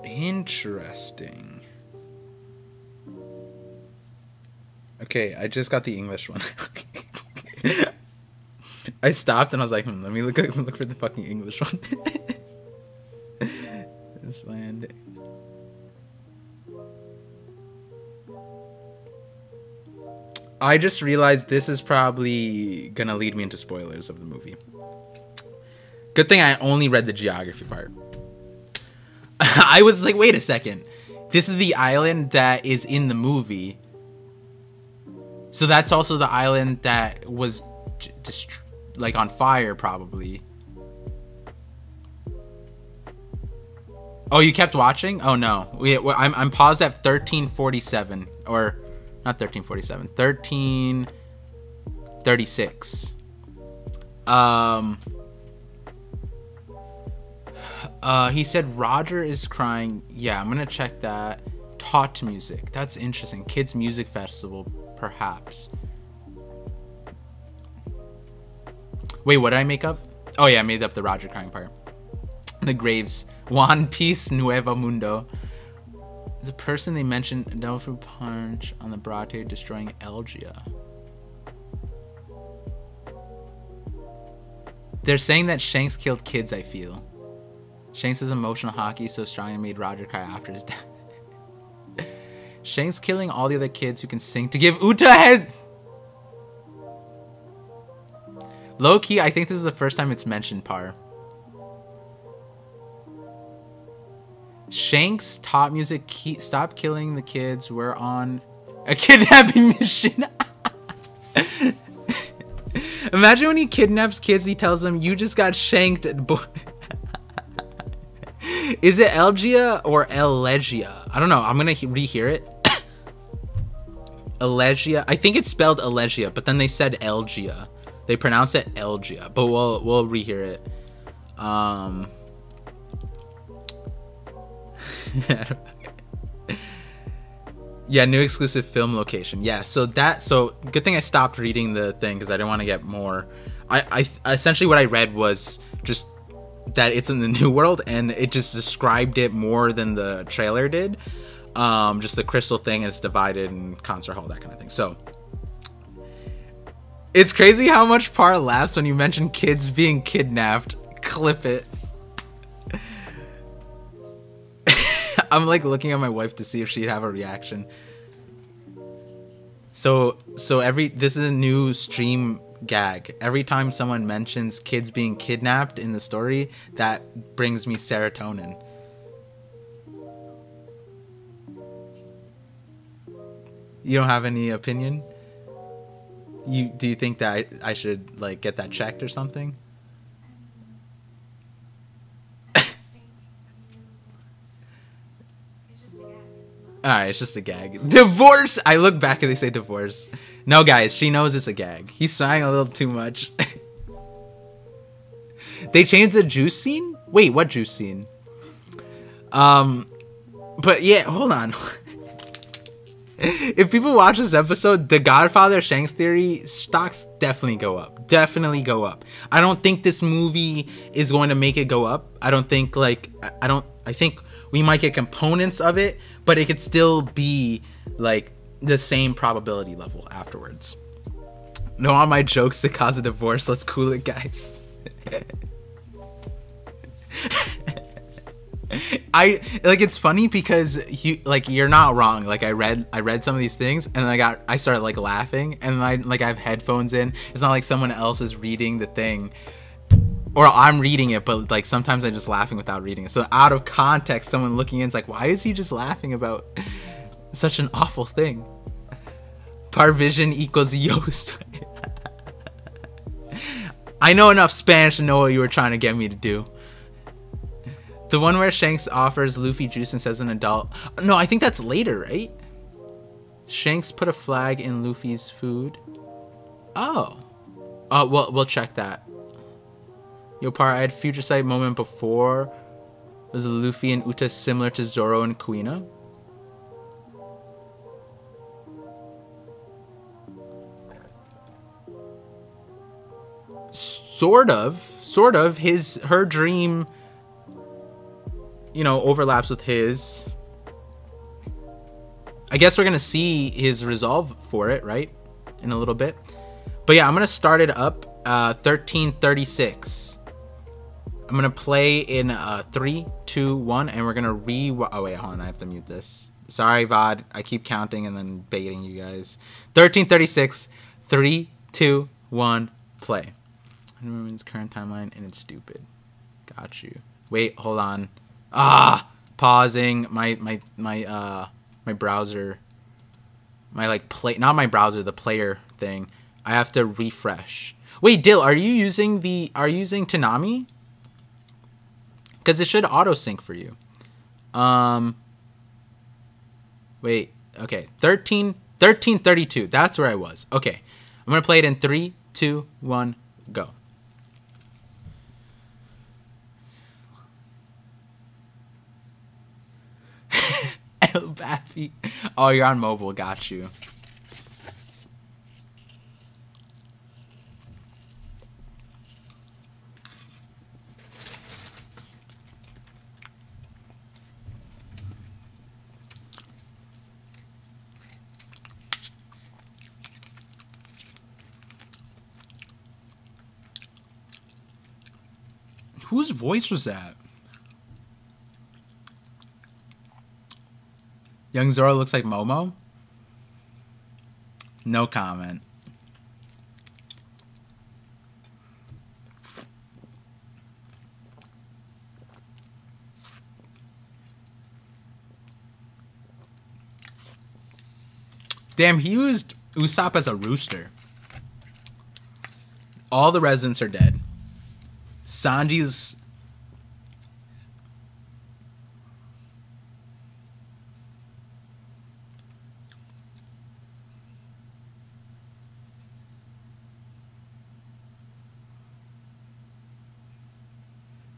Interesting. Okay, I just got the English one. I stopped and I was like, let me look for the fucking English one. This land. I just realized this is probably gonna lead me into spoilers of the movie. Good thing I only read the geography part. I was like, wait a second. This is the island that is in the movie. So that's also the island that was just like on fire, probably. Oh, you kept watching? Oh no. I'm paused at 1347, or not 1347. 1336. He said Roger is crying. Yeah, I'm gonna check that. Taught music. That's interesting. Kids music festival, perhaps. Wait, what did I make up? Oh yeah, I made up the Roger crying part. The graves. One Piece Nuevo Mundo. The person they mentioned, Devil Fruit Punch on the Brate destroying Elgia. They're saying that Shanks killed kids, I feel. Shanks' emotional hockey is so strong it made Roger cry after his death. Shanks killing all the other kids who can sing to give Uta heads. Low key, I think this is the first time it's mentioned, Par. Shanks taught music. Stop killing the kids. We're on a kidnapping mission. Imagine when he kidnaps kids, he tells them, you just got shanked. Is it Elgia or Elegia? I don't know. I'm going to rehear it. Elegia. I think it's spelled Elegia, but then they said Elgia. They pronounced it Elgia, but we'll rehear it. Yeah, new exclusive film location. Yeah, so good thing I stopped reading the thing because I didn't want to get more. I essentially what I read was just that it's in the New World, and it just described it more than the trailer did. Just the crystal thing is divided and concert hall, that kind of thing. So it's crazy how much Par laughs when you mention kids being kidnapped. Clip it. I'm like looking at my wife to see if she'd have a reaction. So this is a new stream gag. Every time someone mentions kids being kidnapped in the story, that brings me serotonin. You don't have any opinion? Do you think that I should like get that checked or something? Alright, it's just a gag. Divorce! I look back and they say divorce. No, guys, she knows it's a gag. He's sighing a little too much. They changed the juice scene? Wait, what juice scene? But yeah, hold on. If people watch this episode, The Godfather Shanks Theory stocks definitely go up. Definitely go up. I don't think this movie is going to make it go up. I don't think like I think we might get components of it, but it could still be like the same probability level afterwards. No on my jokes to cause a divorce. Let's cool it, guys. I like it's funny because you're not wrong. Like I read some of these things and I started like laughing, and I have headphones in. It's not like someone else is reading the thing or I'm reading it, but like sometimes I'm just laughing without reading it. So out of context, someone looking in is like, why is he just laughing about such an awful thing? Parvision equals Yoast. I know enough Spanish to know what you were trying to get me to do. The one where Shanks offers Luffy juice and says an adult. No, I think that's later, right? Shanks put a flag in Luffy's food. Oh. Well, we'll check that. Yo, Par, I had Future Sight moment before. Was Luffy and Uta similar to Zoro and Kuina? Sort of. Her dream, you know, overlaps with his. I guess we're gonna see his resolve for it, right? In a little bit. But yeah, I'm gonna start it up. 1336. I'm gonna play in 3, 2, 1, and we're gonna oh wait, hold on, I have to mute this. Sorry, VOD. I keep counting and then baiting you guys. 1336. 3, 2, 1, play. Its current timeline, and it's stupid. Got you. Wait, hold on. Pausing my browser. My like not my browser, the player thing. I have to refresh. Wait, Dill, are you using Toonami? Because it should auto sync for you. Wait, okay. 1332. That's where I was. Okay. I'm gonna play it in 3, 2, 1, go. El Baffy. Oh, you're on mobile. Got you. Whose voice was that? Young Zoro looks like Momo? No comment. Damn, he used Usopp as a rooster. All the residents are dead. Sanji's...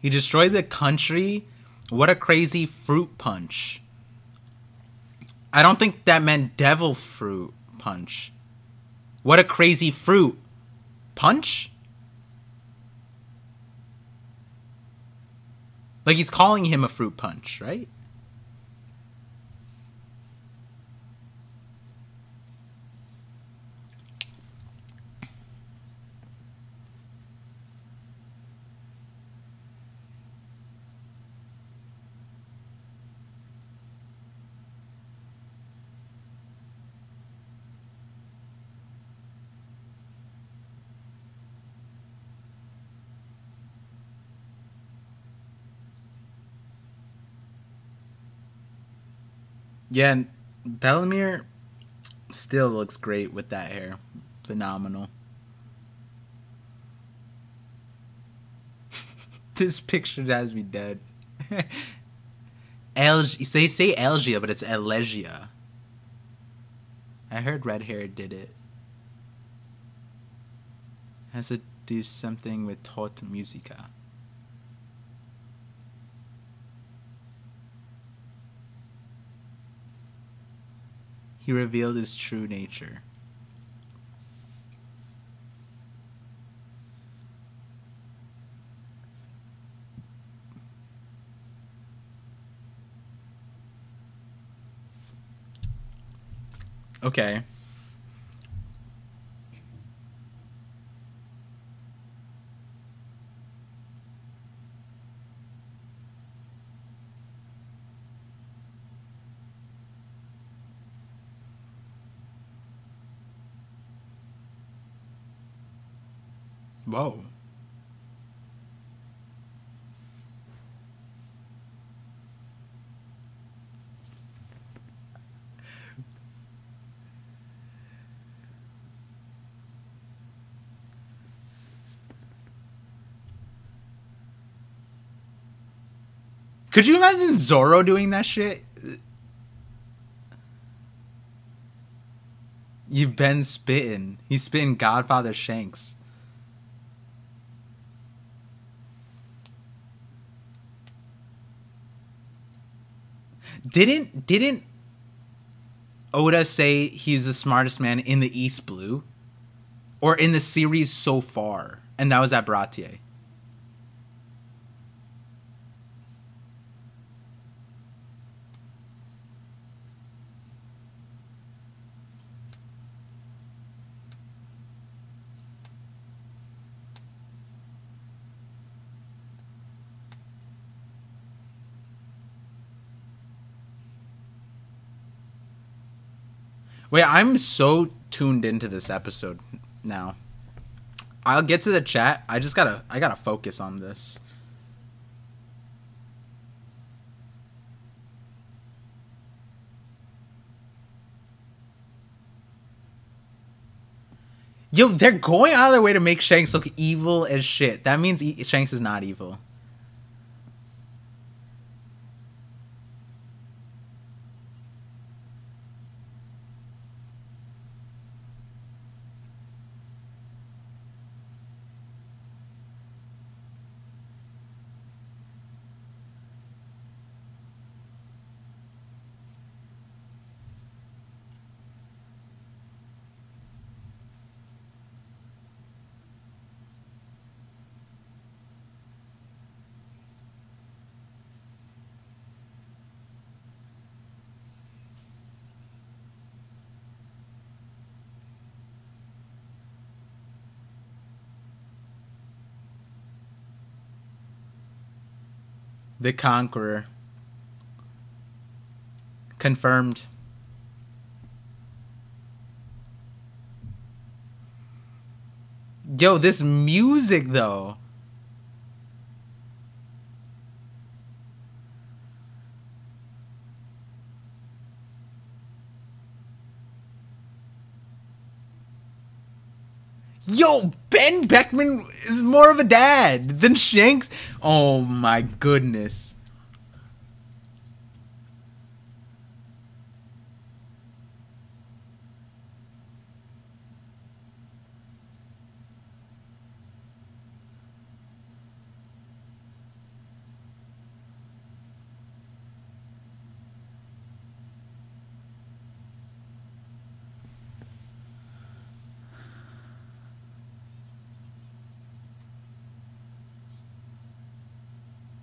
He destroyed the country. What a crazy fruit punch. I don't think that meant devil fruit punch. What a crazy fruit punch? Like he's calling him a fruit punch, right? Yeah, and Bellemere still looks great with that hair. Phenomenal. This picture has me dead. They say Elgia, but it's Elegia. I heard red hair did it. Has to do something with Tot Musica. He revealed his true nature. Okay. Whoa. Could you imagine Zoro doing that shit? You've been spitting. He's spitting Godfather Shanks. Didn't Oda say he's the smartest man in the East Blue? Or in the series so far? And that was at Baratier. Wait, I'm so tuned into this episode now. I'll get to the chat. I gotta focus on this. Yo, they're going out of their way to make Shanks look evil as shit. That means Shanks is not evil. The Conqueror. Confirmed. Yo, this music though. Yo, Ben Beckman is more of a dad than Shanks. Oh my goodness.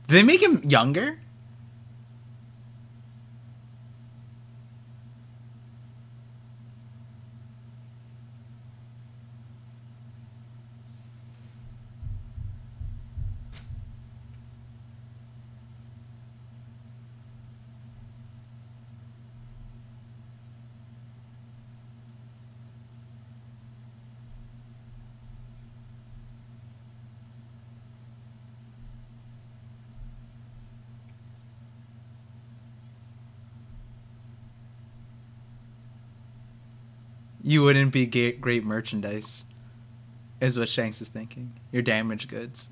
Did they make him younger? You wouldn't be great merchandise, is what Shanks is thinking. You're damaged goods.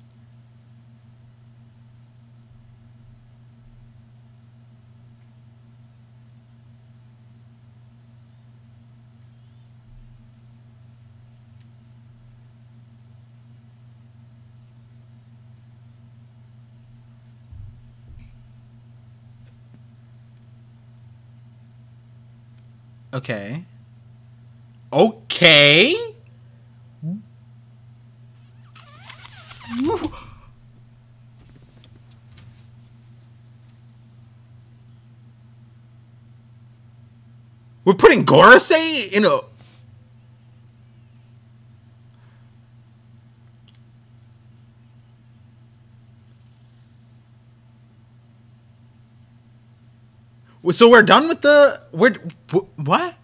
Okay. Okay. We're putting Gorosei in a... So we're done with the... What? What?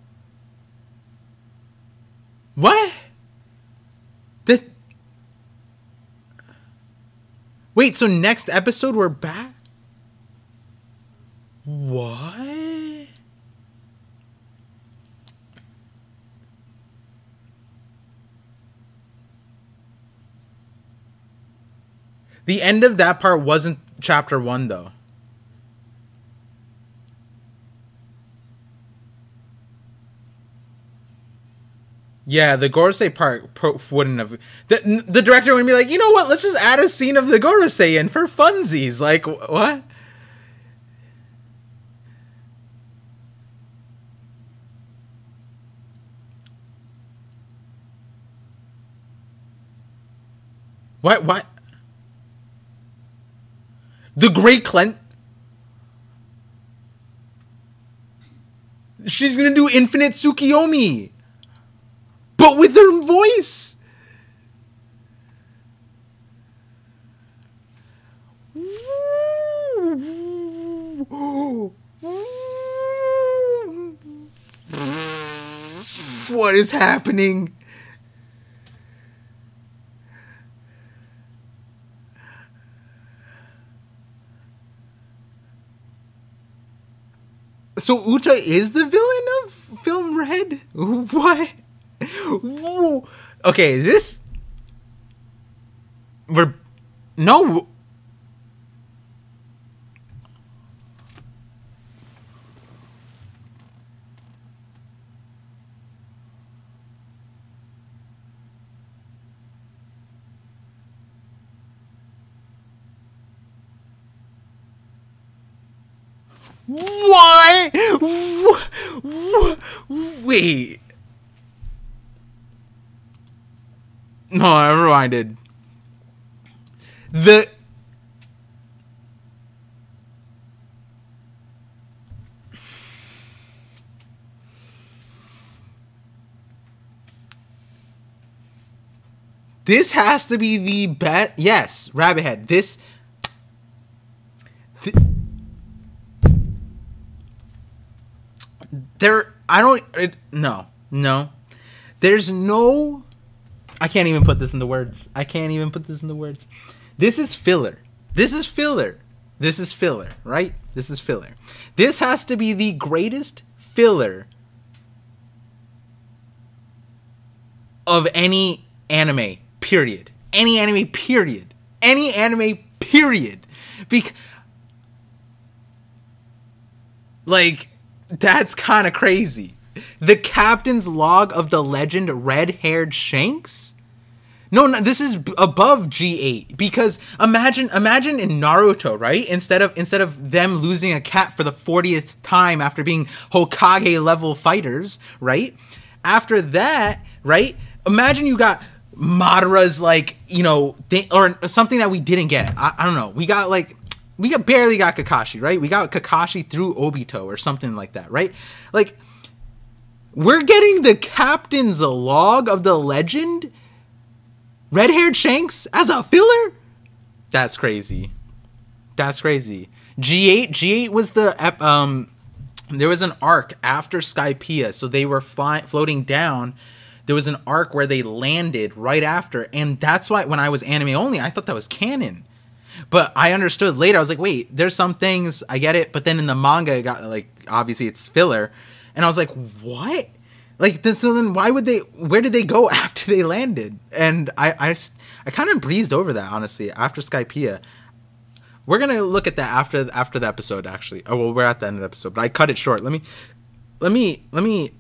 Wait, so next episode we're back? What? The end of that part wasn't chapter 1, though. Yeah, the Gorosei part wouldn't have... The director would be like, you know what? Let's just add a scene of the Gorosei in for funsies. Like, what? What? The Great Cleanse... She's gonna do Infinite Tsukiyomi! But with her voice! What is happening? So Uta is the villain of Film Red? What? Okay, this... We're... No... Why? Wait. No, I rewinded. This has to be the bet. Yes, Rabbit Head. No. There's no... I can't even put this into words. This is filler. Right? This is filler. This has to be the greatest filler of any anime, period. Like, that's kind of crazy. The captain's log of the legend red-haired Shanks? No, this is above G8, because imagine in Naruto, right? Instead of them losing a cat for the 40th time after being Hokage level fighters, right? After that, right? Imagine you got Madara's, like, you know, or something that we didn't get. I don't know. We got, like, barely got Kakashi, right? We got Kakashi through Obito or something like that, right? Like, we're getting the captain's log of the legend, red-haired Shanks, as a filler? That's crazy. That's crazy. G8 was the there was an arc after Skypiea, so they were floating down. There was an arc where they landed right after, and that's why when I was anime only, I thought that was canon. But I understood later. I was like, wait, there's some things, I get it, but then in the manga, it got, like, obviously it's filler, and I was like, what? Like, so then where did they go after they landed? And I kind of breezed over that, honestly, after Skypiea. We're gonna look at that after the episode, actually. Oh, well, we're at the end of the episode, but I cut it short. Let me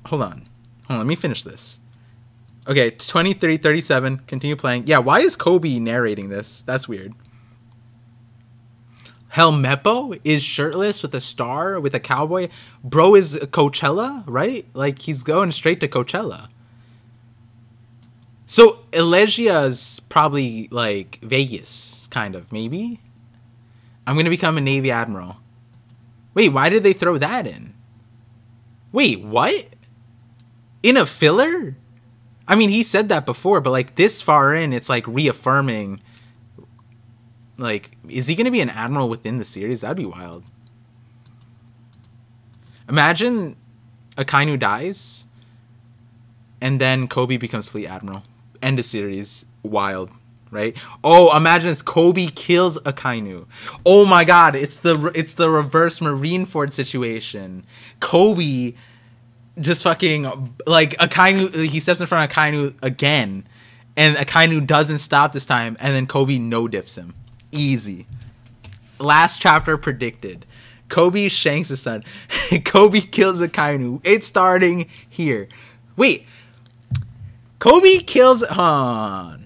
hold on, let me finish this. Okay, 23:37. Continue playing. Yeah, why is Kobe narrating this? That's weird. Helmeppo is shirtless with a star with a cowboy. Bro is Coachella, right? Like, he's going straight to Coachella. So Elegia's probably like Vegas, kind of, maybe. I'm gonna become a Navy admiral. Wait, why did they throw that in? Wait, what? In a filler? I mean, he said that before, but like this far in, it's like reaffirming. Like, is he gonna be an admiral within the series? That'd be wild. Imagine Akainu dies, and then Kobe becomes fleet admiral. End of series. Wild. Right? Oh, imagine it's Kobe kills Akainu. Oh my god, it's the reverse Marineford situation. Kobe just fucking, like, Akainu, he steps in front of Akainu again, and Akainu doesn't stop this time, and then Kobe no-diffs him. Easy. Last chapter predicted. Kobe shanks his son. Kobe kills Akainu. It's starting here. Wait. Kobe kills Han.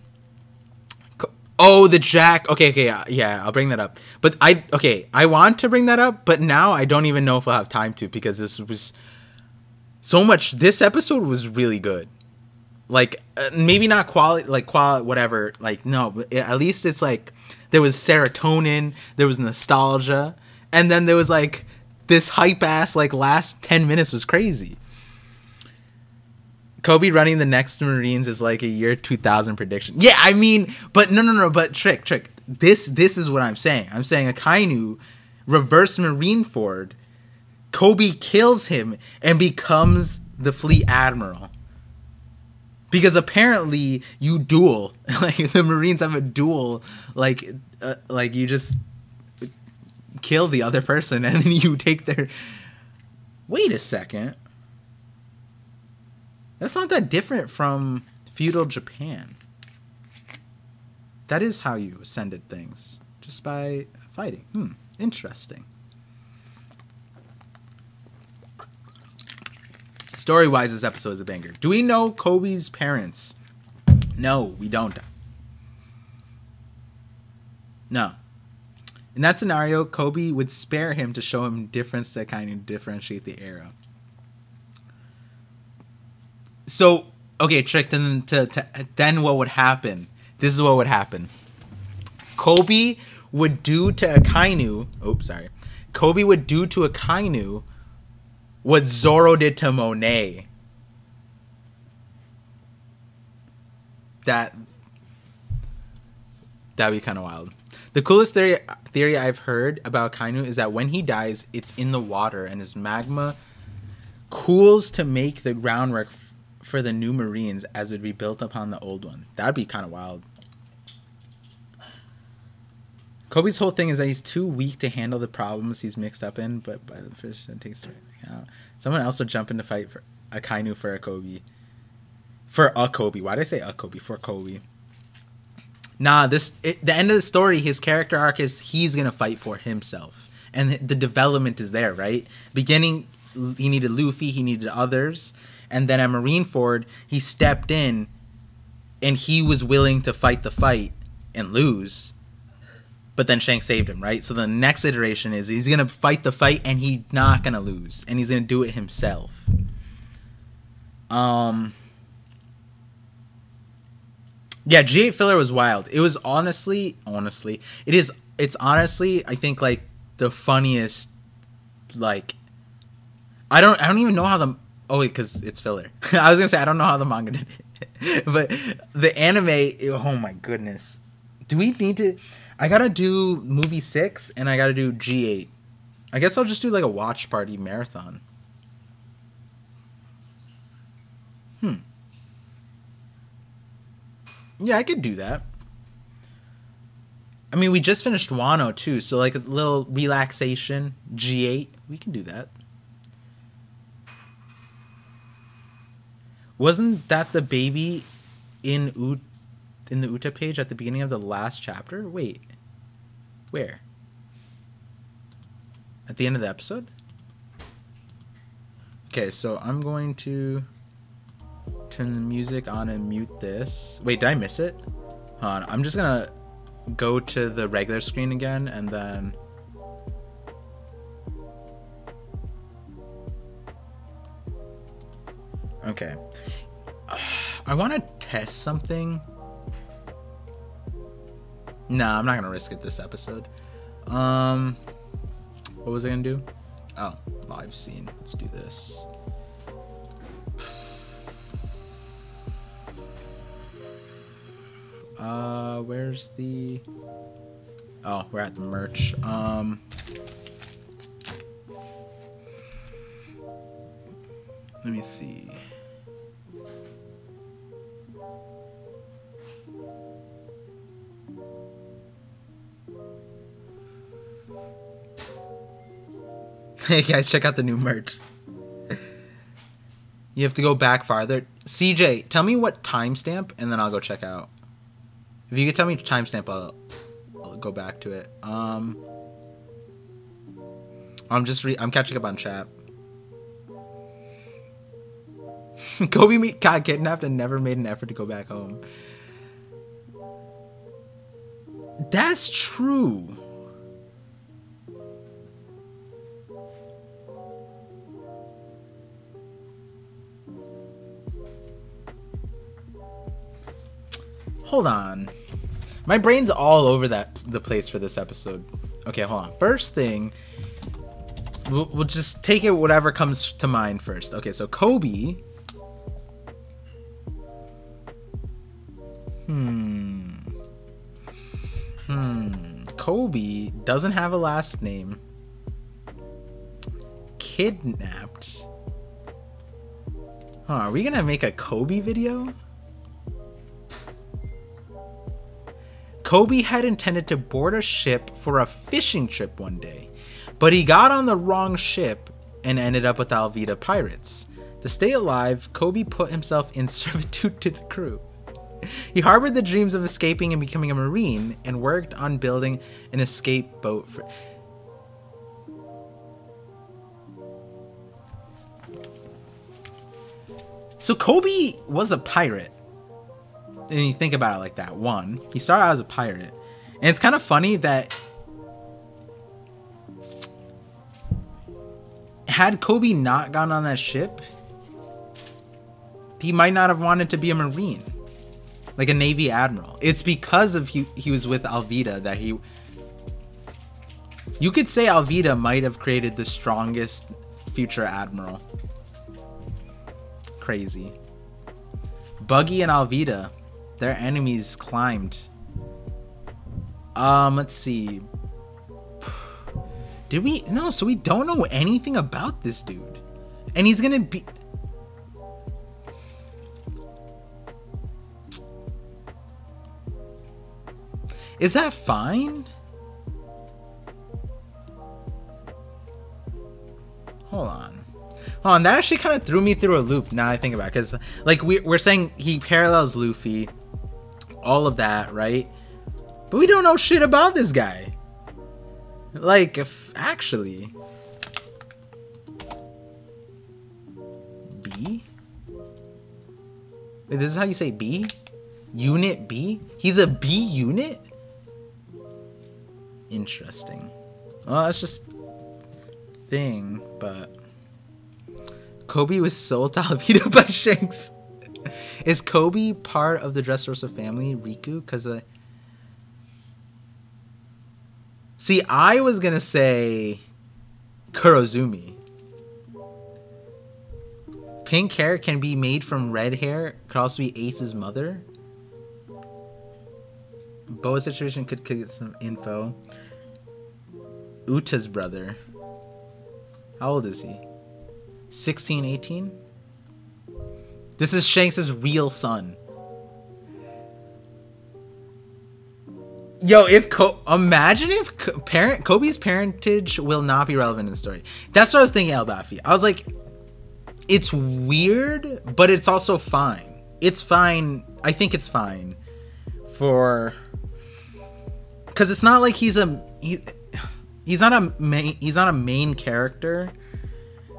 Oh, the Jack. Okay, yeah, I'll bring that up. But I want to bring that up, but now I don't even know if I'll have time to, because this was so much. This episode was really good. Like, maybe not quality, whatever. Like, no, but at least it's like there was serotonin, there was nostalgia, and then there was like this hype ass, like, last 10 minutes was crazy. Kobe running the next Marines is like a year 2000 prediction. Yeah, I mean, but no, but trick. This is what I'm saying. I'm saying Akainu, reverse Marineford, Kobe kills him and becomes the fleet admiral. Because apparently you duel, like the Marines have a duel, like you just kill the other person and then you take their. Wait a second. That's not that different from feudal Japan. That is how you ascended things, just by fighting. Interesting. Story-wise, this episode is a banger. Do we know Kobe's parents? No, we don't. No. In that scenario, Kobe would spare him to show him difference to kind of differentiate the era. So, okay, Trick, then what would happen? This is what would happen. Kobe would do to Akainu... Kobe would do to Akainu what Zoro did to Monet. That'd be kind of wild. The coolest theory I've heard about Akainu is that when he dies, it's in the water and his magma cools to make the groundwork for the new Marines as it would be built upon the old one. That'd be kind of wild. Kobe's whole thing is that he's too weak to handle the problems he's mixed up in, but by the fish it takes out. Someone else would jump in to fight for Akainu for a Kobe. For a Kobe. Why did I say a Kobe? For Kobe. Nah, the end of the story, his character arc is he's gonna fight for himself. And the development is there, right? Beginning, he needed Luffy, he needed others. And then at Marineford, he stepped in and he was willing to fight the fight and lose. But then Shanks saved him, right? So the next iteration is he's going to fight the fight and he's not going to lose. And he's going to do it himself. Yeah, G8 filler was wild. It was honestly, it is it's honestly, I think, like, the funniest, like, I don't even know how the, oh wait, because it's filler. I was gonna say I don't know how the manga did it. But the anime, oh my goodness. Do we need to, I gotta do movie 6 and I gotta do G8. I guess I'll just do like a watch party marathon. Yeah, I could do that. I mean, we just finished Wano too, so like a little relaxation, G8, we can do that. Wasn't that the baby in the Uta page at the beginning of the last chapter? Wait. Where? At the end of the episode? Okay, so I'm going to turn the music on and mute this. Wait, did I miss it? Hold on, I'm just gonna go to the regular screen again and then... Okay. I want to test something. Nah, I'm not gonna risk it this episode. What was I gonna do? Oh, live scene. Let's do this. Where's the... Oh, we're at the merch. Let me see. Hey guys, check out the new merch. You have to go back farther. CJ, tell me what timestamp, and then I'll go check out. If you could tell me timestamp, I'll go back to it. I'm catching up on chat. Kobe got kidnapped and never made an effort to go back home. That's true. Hold on. My brain's all over the place for this episode. Okay, hold on. First thing, we'll just take it whatever comes to mind first. Okay, so Kobe. Kobe doesn't have a last name. Kidnapped. Huh, are we gonna make a Kobe video? Kobe had intended to board a ship for a fishing trip one day, but he got on the wrong ship and ended up with Alvida pirates. To stay alive, Kobe put himself in servitude to the crew. He harbored the dreams of escaping and becoming a Marine and worked on building an escape boat for... So Kobe was a pirate. And you think about it like that. One, he started out as a pirate. And it's kind of funny that had Kobe not gone on that ship, he might not have wanted to be a Marine. Like a Navy admiral. It's because of he was with Alvida that he... You could say Alvida might have created the strongest future admiral. Crazy. Buggy and Alvida, their enemies climbed. Let's see. Did we... No, so we don't know anything about this dude. And he's gonna be... Is that fine? Hold on. Hold on, that actually kind of threw me through a loop now I think about it. Because, like, we're saying he parallels Luffy. All of that, right? But we don't know shit about this guy. Like, if actually... B? Wait, this is how you say B? Unit B? He's a B unit? Interesting. Well, that's just thing, but Kobe was sold to Alvida by Shanks. Is Kobe part of the Dressrosa family, Riku? Because See, I was gonna say Kurozumi. Pink hair can be made from red hair. Could also be Ace's mother. Boa's situation could get some info. Uta's brother. How old is he? 16, 18? This is Shanks' real son. Yo, imagine if Kobe's parentage will not be relevant in the story. That's what I was thinking, Elbafi. I was like, it's weird, but it's also fine. It's fine. I think it's fine for, because it's not like he's not a main character.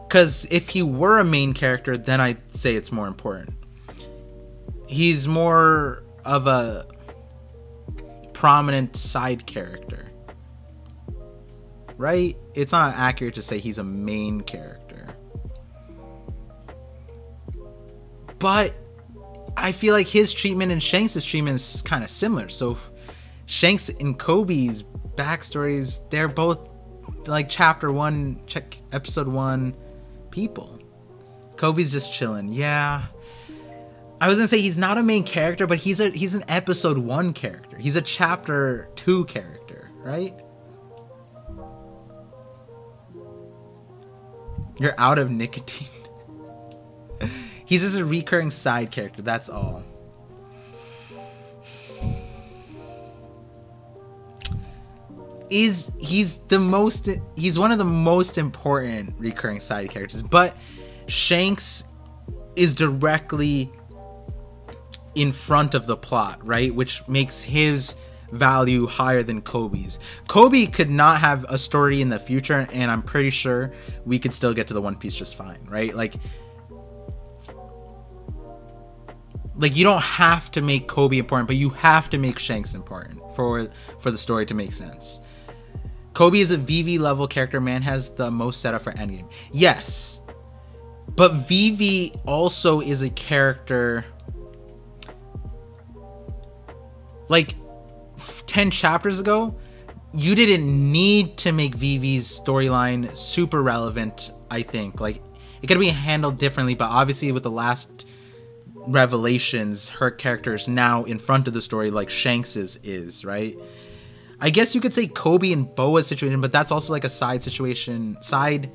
Because if he were a main character, then I'd say it's more important. He's more of a prominent side character, right? It's not accurate to say he's a main character, but I feel like his treatment and Shanks' treatment is kind of similar. So Shanks and Kobe's backstories, they're both like episode 1 people. Kobe's just chilling. Yeah, I was gonna say he's not a main character, but he's an episode 1 character. He's a chapter 2 character, right? You're out of nicotine. He's just a recurring side character, that's all. He's one of the most important recurring side characters, but Shanks is directly in front of the plot, right? Which makes his value higher than Kobe's. Kobe could not have a story in the future, and I'm pretty sure we could still get to the One Piece just fine, right? Like you don't have to make Kobe important, but you have to make Shanks important for the story to make sense. Kobe is a VV level character. Man has the most setup for Endgame. Yes, but VV also is a character. Like 10 chapters ago, you didn't need to make VV's storyline super relevant. I think like it could be handled differently, but obviously with the last revelations, her character is now in front of the story like Shanks's is, right? I guess you could say Kobe and Boa's situation, but that's also like a side situation, side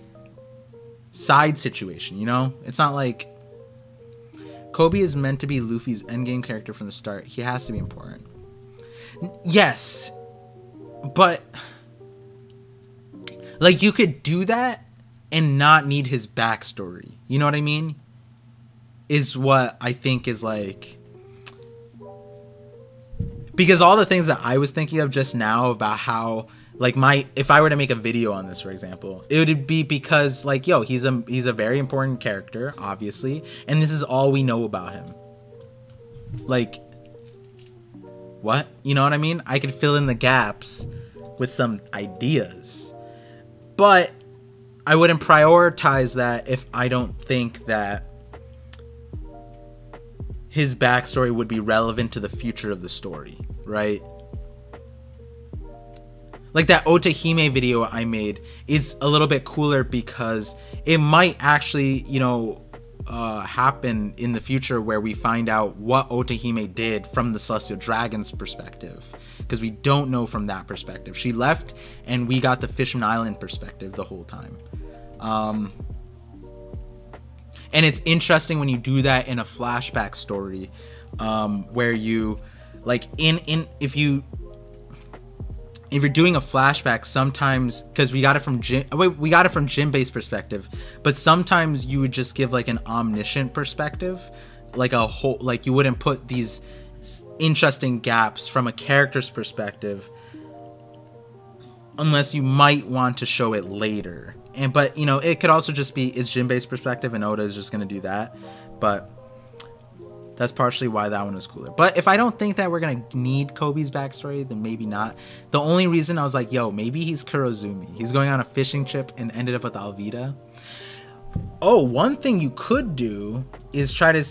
situation, you know? It's not like Kobe is meant to be Luffy's endgame character from the start. He has to be important. Yes, but like you could do that and not need his backstory. You know what I mean? Is what I think is like, because all the things that I was thinking of just now about how like if I were to make a video on this, for example, it would be because like, yo, he's a very important character, obviously, and this is all we know about him. Like, what? You know what I mean? I could fill in the gaps with some ideas, but I wouldn't prioritize that if I don't think that his backstory would be relevant to the future of the story, right? Like that Otahime video I made is a little bit cooler because it might actually, you know, happen in the future where we find out what Otahime did from the Celestial Dragon's perspective, because we don't know from that perspective. She left and we got the Fishman Island perspective the whole time. And it's interesting when you do that in a flashback story, where you like if you're doing a flashback, sometimes, because we got it from Jinbei's perspective, but sometimes you would just give like an omniscient perspective, like a whole, like you wouldn't put these interesting gaps from a character's perspective unless you might want to show it later. But you know, it could also just be is Jinbei's perspective and Oda is just gonna do that. But that's partially why that one was cooler. But if I don't think that we're gonna need Kobe's backstory, then maybe not. The only reason I was like, yo, maybe he's Kurozumi. He's going on a fishing trip and ended up with Alvida. Oh, one thing you could do is try to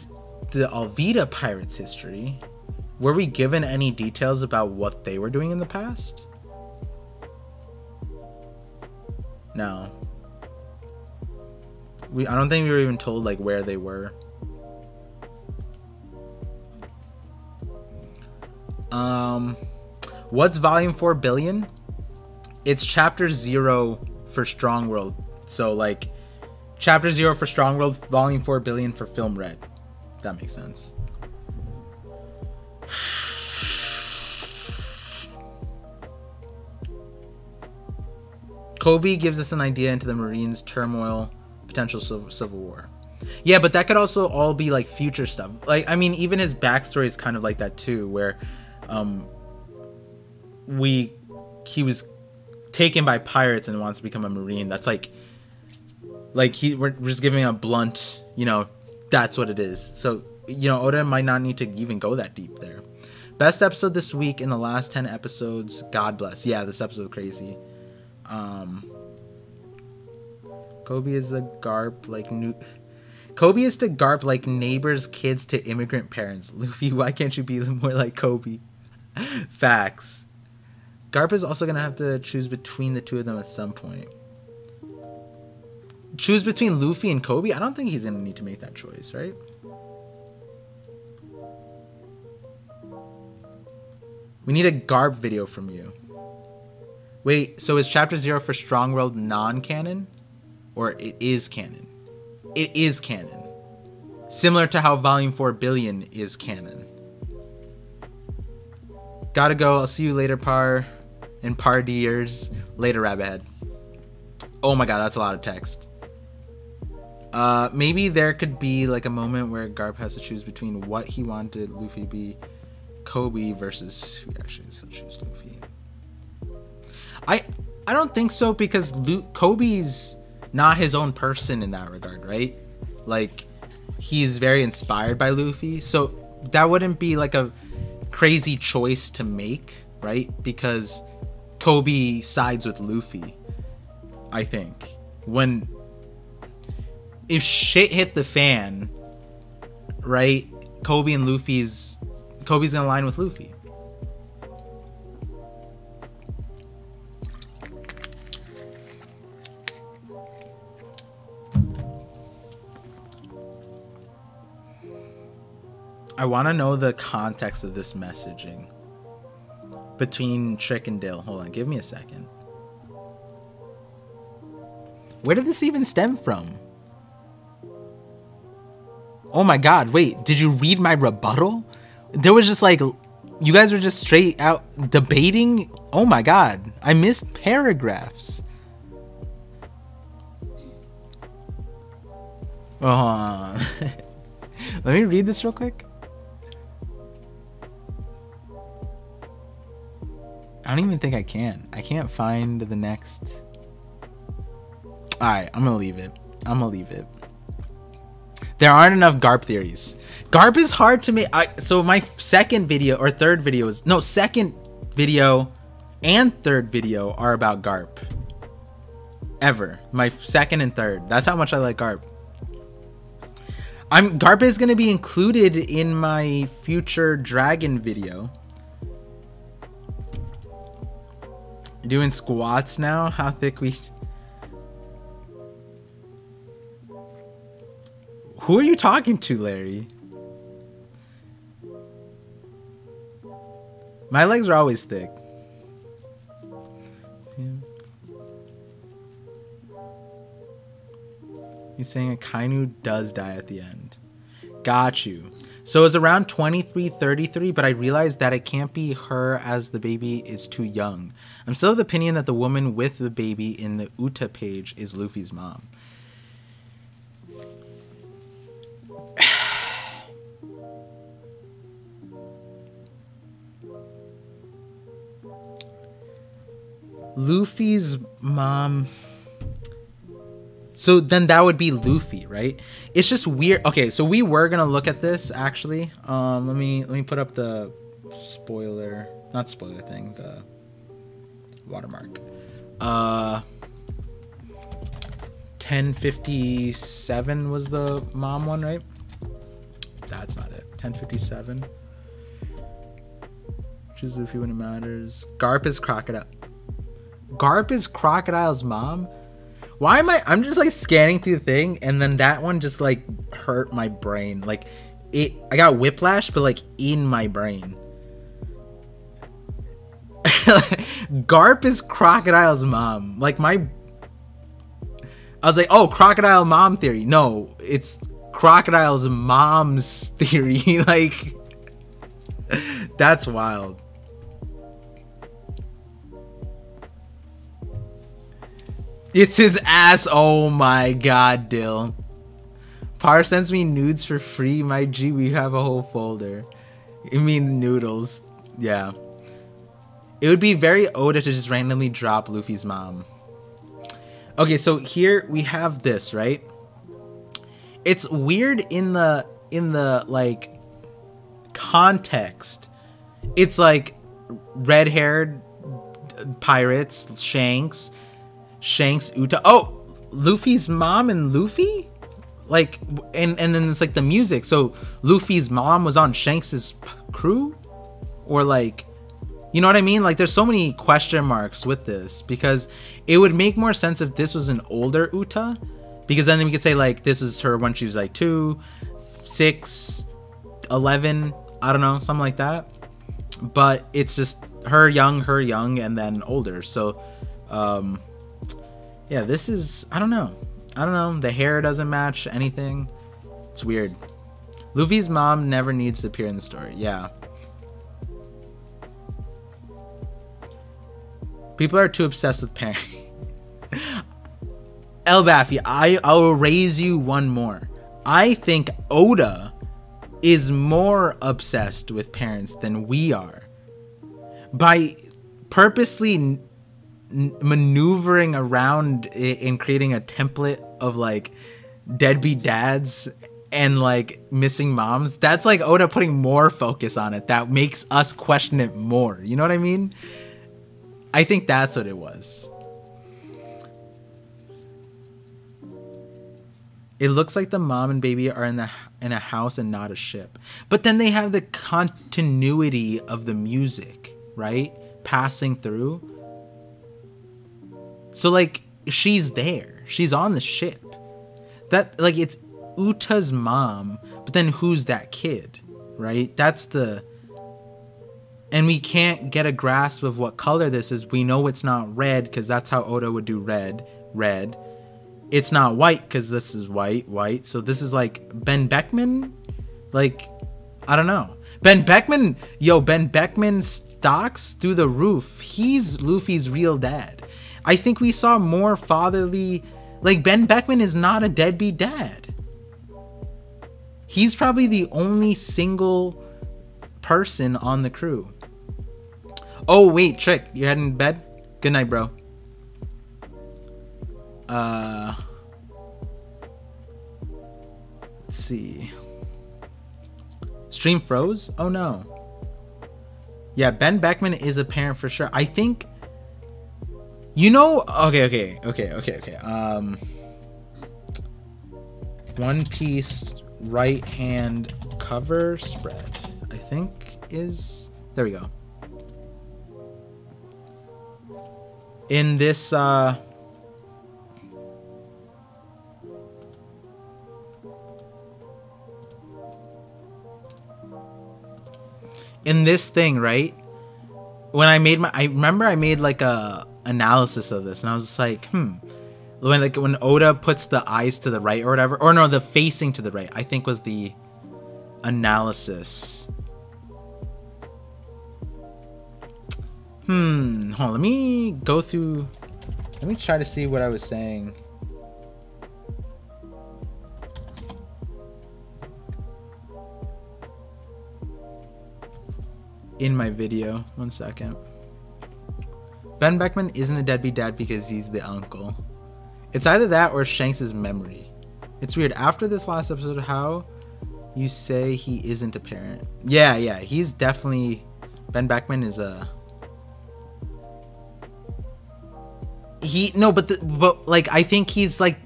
the Alvida pirates history. Were we given any details about what they were doing in the past? No. I don't think we were even told like where they were. What's volume 4 billion? It's chapter 0 for Strong World. So like chapter 0 for Strong World, volume 4 billion for Film Red. That makes sense. Kobe gives us an idea into the Marines' turmoil, potential civil war. Yeah, but that could also all be like future stuff. Like, I mean, even his backstory is kind of like that too, where he was taken by pirates and wants to become a Marine. That's like we're just giving a blunt, you know, that's what it is. So, you know, Oda might not need to even go that deep there. Best episode this week in the last 10 episodes. God bless. Yeah, this episode crazy. Kobe is the Garp like new. Kobe is to Garp like neighbors' kids to immigrant parents. Luffy, why can't you be more like Kobe? Facts. Garp is also gonna have to choose between the two of them at some point. Choose between Luffy and Kobe? I don't think he's gonna need to make that choice, right? We need a Garp video from you. Wait, so is chapter 0 for Strong World non-canon? Or it is canon? It is canon. Similar to how volume 4 billion is canon. Gotta go. I'll see you later, Par. In Pardiers. Later, Rabbit. Oh my god, that's a lot of text. Maybe there could be like a moment where Garp has to choose between what he wanted Luffy be, Kobe versus who actually still choose Luffy. I don't think so, because Kobe's not his own person in that regard, right? Like, he's very inspired by Luffy, so that wouldn't be like a crazy choice to make, right? Because Kobe sides with Luffy, I think. If shit hit the fan, right? Kobe's gonna align with Luffy. I want to know the context of this messaging between Trick and Dill. Hold on, give me a second. Where did this even stem from? Oh my god, wait, did you read my rebuttal? There was just like, you guys were just straight out debating? Oh my god, I missed paragraphs. Oh, let me read this real quick. I don't even think I can. I can't find the next. Alright, I'm gonna leave it. There aren't enough Garp theories. Garp is hard to make. So my second video or third video is... No, second video and third video are about Garp. Ever. My second and third. That's how much I like Garp. Garp is going to be included in my future dragon video. Doing squats now? How thick we... Who are you talking to, Larry? My legs are always thick. He's saying Akainu does die at the end. Got you. So it's around 23:33, but I realized that it can't be her as the baby is too young. I'm still of the opinion that the woman with the baby in the Uta page is Luffy's mom. Luffy's mom. So then that would be Luffy, right? It's just weird. Okay, so we were gonna look at this actually. Let me put up the spoiler, not spoiler thing, the watermark. 1057 was the mom one, right? That's not it. 1057. Choose Luffy when it matters. Garp is Crocodile. Garp is Crocodile's mom? Why am I'm just like scanning through the thing, and then that one just like hurt my brain. Like I got whiplash, but like in my brain. Garp is Crocodile's mom. Like I was like, oh, Crocodile mom theory. No, it's Crocodile's mom's theory. Like, that's wild. It's his ass. Oh my god, Dill. Par sends me nudes for free. My G, we have a whole folder. You mean noodles? Yeah. It would be very Oda to just randomly drop Luffy's mom. Okay, so here we have this, right? It's weird in the like context. It's like red-haired pirates, Shanks, Uta. Oh, Luffy's mom and Luffy? Like, and then it's like the music. So Luffy's mom was on Shanks's crew? Or like, you know what I mean? Like, there's so many question marks with this, because it would make more sense if this was an older Uta, because then we could say like this is her when she was like 2, 6, 11, I don't know, something like that. But it's just her young, and then older. So yeah, this is, I don't know, the hair doesn't match anything. It's weird. Luffy's mom never needs to appear in the story. Yeah, people are too obsessed with parents. El Baffy, I'll raise you one more. I think Oda is more obsessed with parents than we are. By purposely maneuvering around in creating a template of like deadbeat dads and like missing moms, that's like Oda putting more focus on it. That makes us question it more. You know what I mean? I think that's what it was. It looks like the mom and baby are in a house and not a ship. But then they have the continuity of the music, right? Passing through. So like she's there. She's on the ship. That like it's Uta's mom, but then who's that kid, right? That's the... And we can't get a grasp of what color this is. We know it's not red because that's how Oda would do red. It's not white because this is white. So this is like Ben Beckman? Like, I don't know. Ben Beckman stocks through the roof. He's Luffy's real dad. I think we saw more fatherly... Like, Ben Beckman is not a deadbeat dad. He's probably the only single person on the crew. Oh, wait, Trick. You heading to bed? Good night, bro. Let's see. Stream froze? Oh, no. Yeah, Ben Beckman is a parent for sure. I think... You know... Okay. One Piece right hand cover spread, I think is... There we go. In this, in this thing, right? When I made I remember I made like a analysis of this, and I was just like, when Oda puts the eyes to the right or whatever, or no, the facing to the right, I think was the analysis. Hold on, let me go through, let me try to see what I was saying. In my video, 1 second. Ben Beckman isn't a deadbeat dad because he's the uncle. It's either that or Shanks' memory. It's weird. After this last episode, how you say he isn't a parent? Yeah, he's definitely... Ben Beckman is a... But like, I think he's like...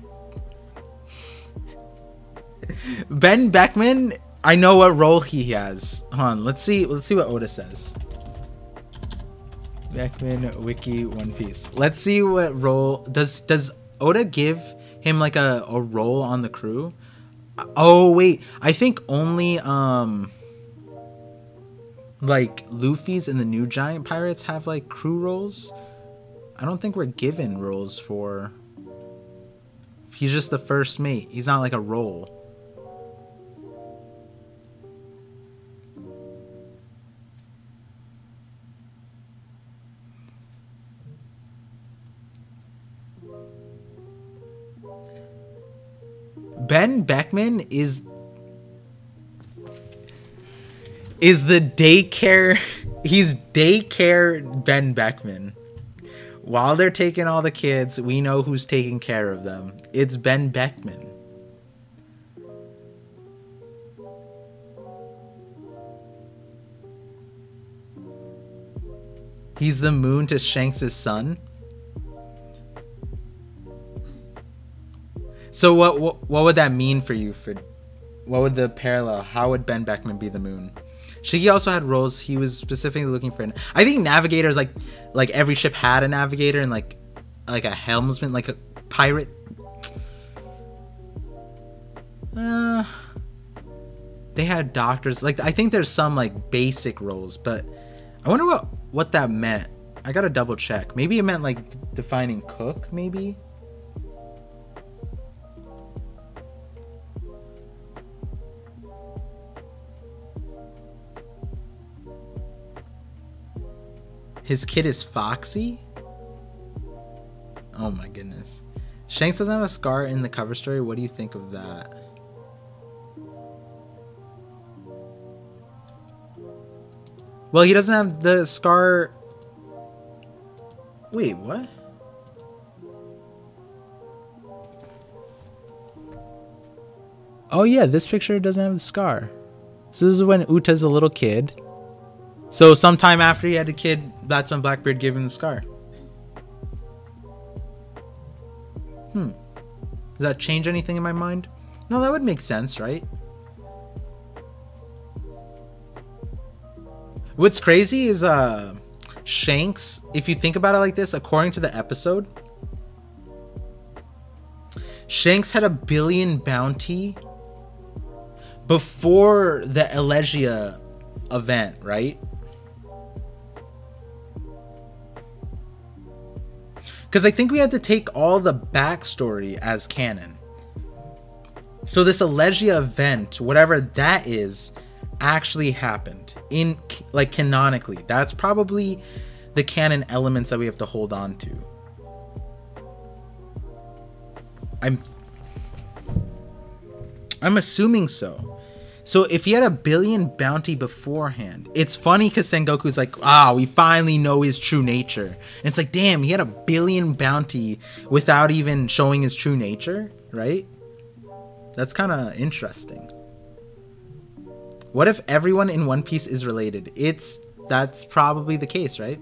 Ben Beckman, I know what role he has. Hold on, let's see what Oda says. Beckman Wiki One Piece. Let's see what role does Oda give him like a role on the crew? Oh wait, I think only like Luffy's and the New Giant Pirates have like crew roles. I don't think we're given roles for. He's just the first mate. He's not like a role. Ben Beckman is the daycare. He's daycare Ben Beckman. While they're taking all the kids, we know who's taking care of them. It's Ben Beckman. He's the moon to Shanks' son. So what would that mean for you? For what would the parallel? How would Ben Beckman be the moon? Shiggy also had roles. He was specifically looking for I think navigators, like every ship had a navigator and like a helmsman, like a pirate. They had doctors. Like I think there's some like basic roles, but I wonder what that meant. I gotta double check. Maybe it meant like defining cook, maybe. His kid is Foxy? Oh my goodness. Shanks doesn't have a scar in the cover story. What do you think of that? Well, he doesn't have the scar. Wait, what? Oh yeah, this picture doesn't have the scar. So this is when Uta's a little kid. So sometime after he had a kid, that's when Blackbeard gave him the scar. Does that change anything in my mind? No, that would make sense, right? What's crazy is Shanks, if you think about it like this, according to the episode, Shanks had $1 billion bounty before the Elegia event, right? Because I think we had to take all the backstory as canon. So this Elegia event, whatever that is, actually happened in like canonically. That's probably the canon elements that we have to hold on to. I'm assuming so. So if he had $1 billion bounty beforehand, it's funny because Sengoku's like, we finally know his true nature. And it's like, damn, he had $1 billion bounty without even showing his true nature, right? That's kind of interesting. What if everyone in One Piece is related? That's probably the case, right?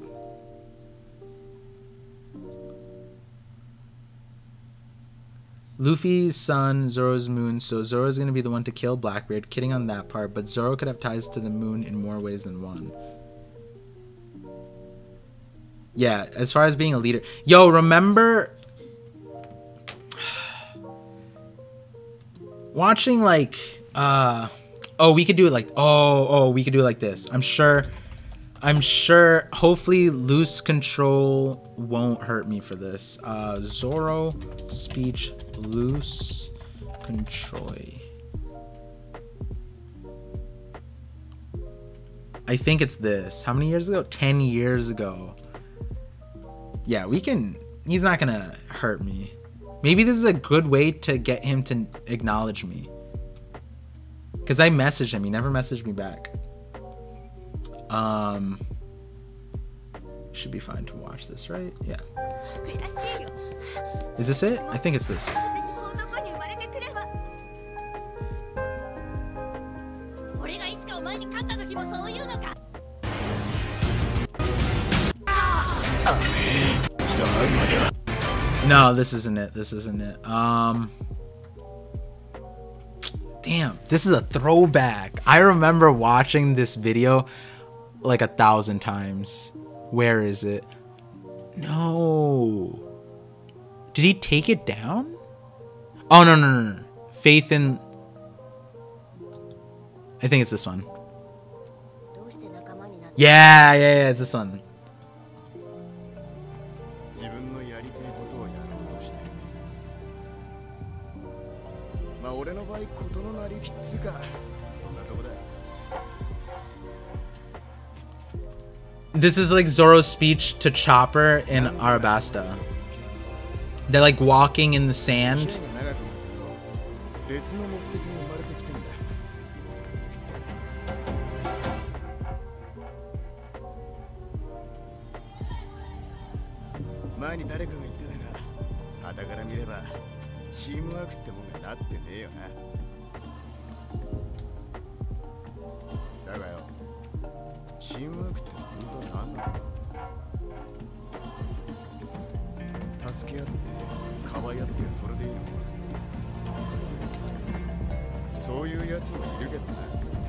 Luffy's son, Zoro's moon, so Zoro's gonna be the one to kill Blackbeard. Kidding on that part, but Zoro could have ties to the moon in more ways than one. Yeah, as far as being a leader. Yo, remember watching like we could do it like we could do it like this. I'm sure hopefully loose control won't hurt me for this. Zoro speech loose control. I think it's this. How many years ago? 10 years ago. Yeah, he's not gonna hurt me. Maybe this is a good way to get him to acknowledge me. Because I messaged him. He never messaged me back. Should be fine to watch this, right? Yeah. Is this it? I think it's this. No, this isn't it. This isn't it. Damn, this is a throwback. I remember watching this video like 1,000 times. Where is it? No. Did he take it down? Oh, no, no, no, no. Faith in... I think it's this one. Yeah, yeah, yeah, it's this one. This is like Zoro's speech to Chopper in Arabasta. They're like walking in the sand.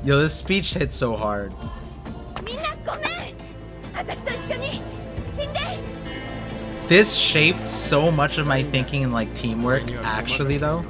Yo, this speech hits so hard. This shaped so much of my thinking in like teamwork, actually, though.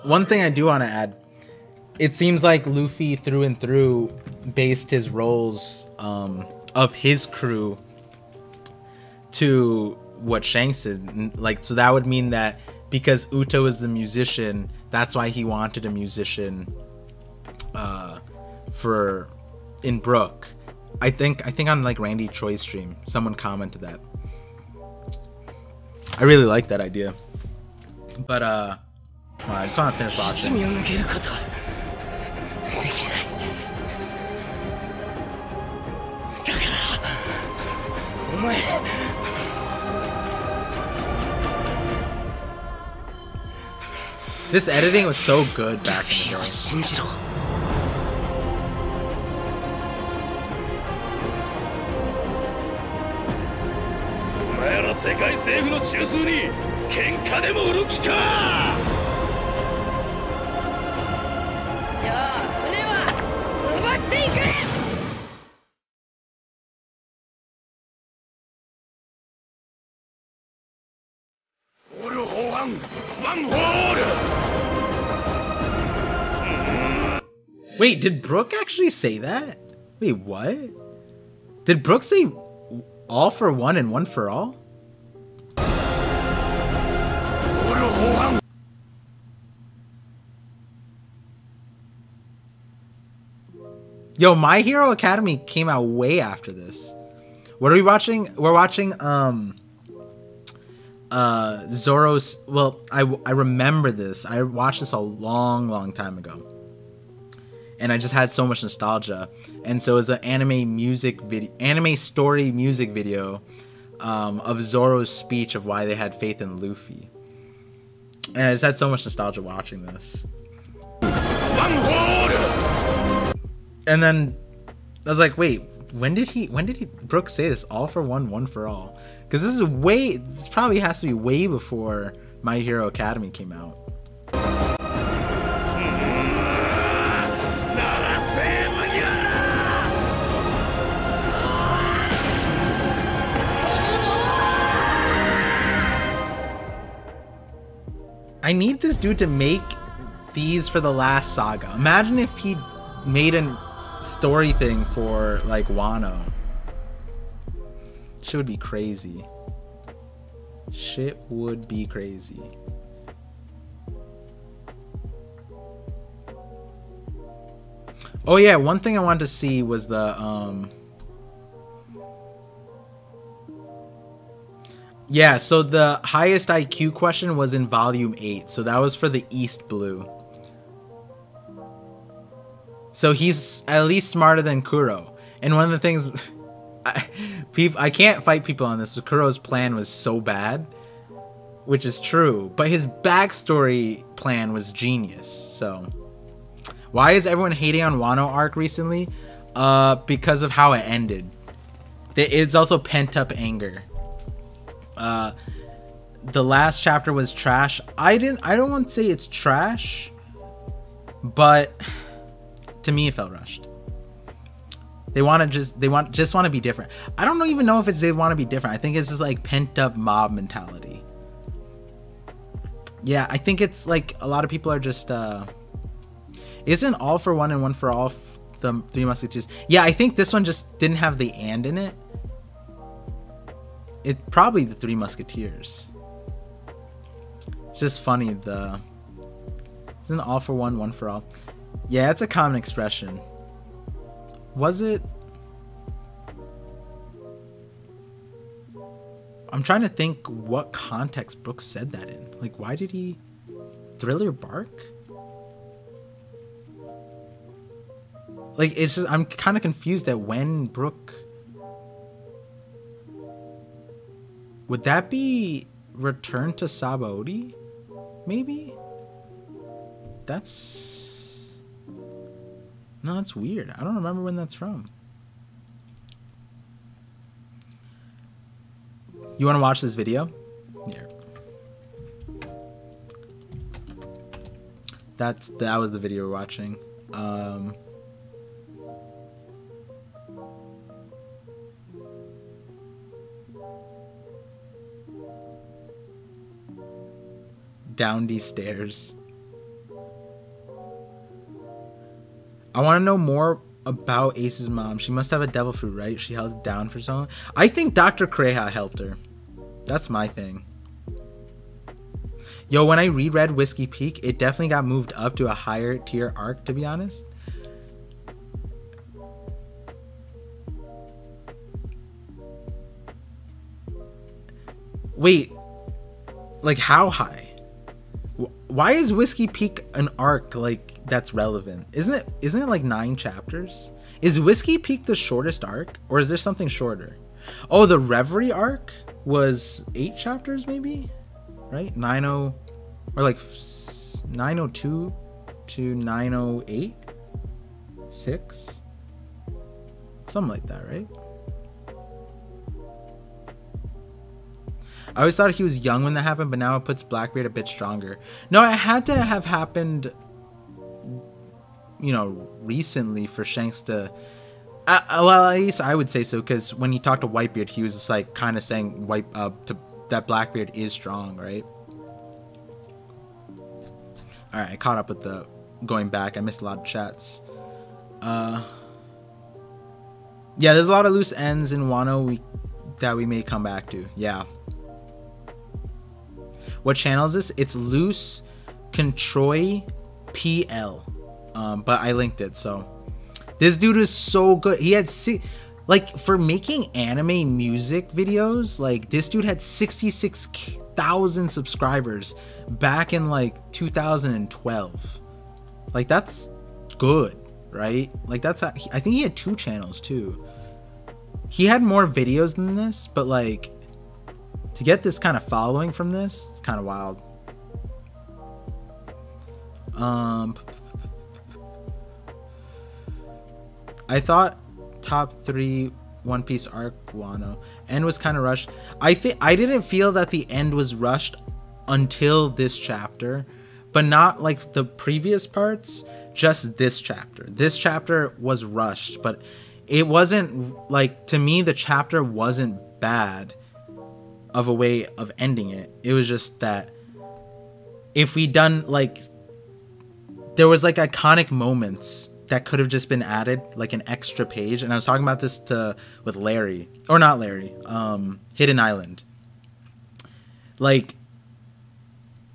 One thing I do want to add, it seems like Luffy through and through based his roles of his crew to what Shanks did. Like, so that would mean that because Uto is the musician, that's why he wanted a musician for in Brook. I think on like Randy Troy's stream, someone commented that. I really like that idea. But well, I just want to finish watching. This editing was so good back in the day. Wait, did Brook actually say that? Wait, what? Did Brook say all for one and one for all? Yo, My Hero Academia came out way after this. What are we watching? We're watching Zoro's, well, I remember this. I watched this a long time ago. And I just had so much nostalgia. And so it was an anime story music video of Zoro's speech of why they had faith in Luffy. And I just had so much nostalgia watching this. And then I was like, wait, when did Brook say this? All for one, one for all. Because this probably has to be way before My Hero Academy came out. I need this dude to make these for the last saga. Imagine if he made a story thing for like Wano. Shit would be crazy. Shit would be crazy. Oh yeah, one thing I wanted to see was the yeah, so the highest IQ question was in volume 8. So that was for the East Blue. So he's at least smarter than Kuro. And one of the things I can't fight people on this. Kuro's plan was so bad, which is true, but his backstory plan was genius. So why is everyone hating on Wano arc recently? Because of how it ended. It's also pent up anger. The last chapter was trash. I don't want to say it's trash, but to me it felt rushed. They just want to be different. I don't even know if it's they want to be different. I think it's just like pent up mob mentality. Yeah, I think it's like a lot of people are just isn't All for One and One for All the Three Musketeers? Yeah, I think this one just didn't have the and in it. It probably the Three Musketeers. It's just funny, isn't All for One, One for All? Yeah, it's a common expression. Was it? I'm trying to think what context Brooks said that in. Like, why did he Thriller bark? Like, it's just, I'm kind of confused at when Brook. Would that be Return to Sabaody? Maybe? That's... No, that's weird. I don't remember when that's from. You want to watch this video? Here. That was the video we're watching. Down these stairs. I want to know more about Ace's mom. She must have a devil fruit, right? She held it down for so long. I think Dr. Kreha helped her. That's my thing. Yo, when I reread Whiskey Peak, it definitely got moved up to a higher tier arc, to be honest. Wait, like how high? Why is Whiskey Peak an arc like that's relevant? Isn't it like 9 chapters? Is Whiskey Peak the shortest arc, or is there something shorter? Oh, the Reverie arc was 8 chapters, maybe, right? 90 or like 902 to 908, 6, something like that, right? I always thought he was young when that happened, but now it puts Blackbeard a bit stronger. No, it had to have happened, you know, recently for Shanks to... well, at least I would say so, because when he talked to Whitebeard, he was just like kind of saying that Blackbeard is strong, right? Alright, I caught up with the going back. I missed a lot of chats. Yeah, there's a lot of loose ends in Wano that we may come back to. Yeah. What channel is this? It's Loose Controy PL. But I linked it, so this dude is so good. He had like for making anime music videos, like this dude had 66 1,000 subscribers back in like 2012. Like that's good, right? Like that's I think he had 2 channels too. He had more videos than this, but like to get this kind of following from this, it's kind of wild. I thought top 3 One Piece arc Wano end was kind of rushed. I didn't feel that the end was rushed until this chapter, but not like the previous parts, just this chapter. This chapter was rushed, but it wasn't like, to me the chapter wasn't bad of a way of ending it. It was just that if we done like, there was like iconic moments that could have just been added, like an extra page. And I was talking about this with Larry, or not Larry, Hidden Island. Like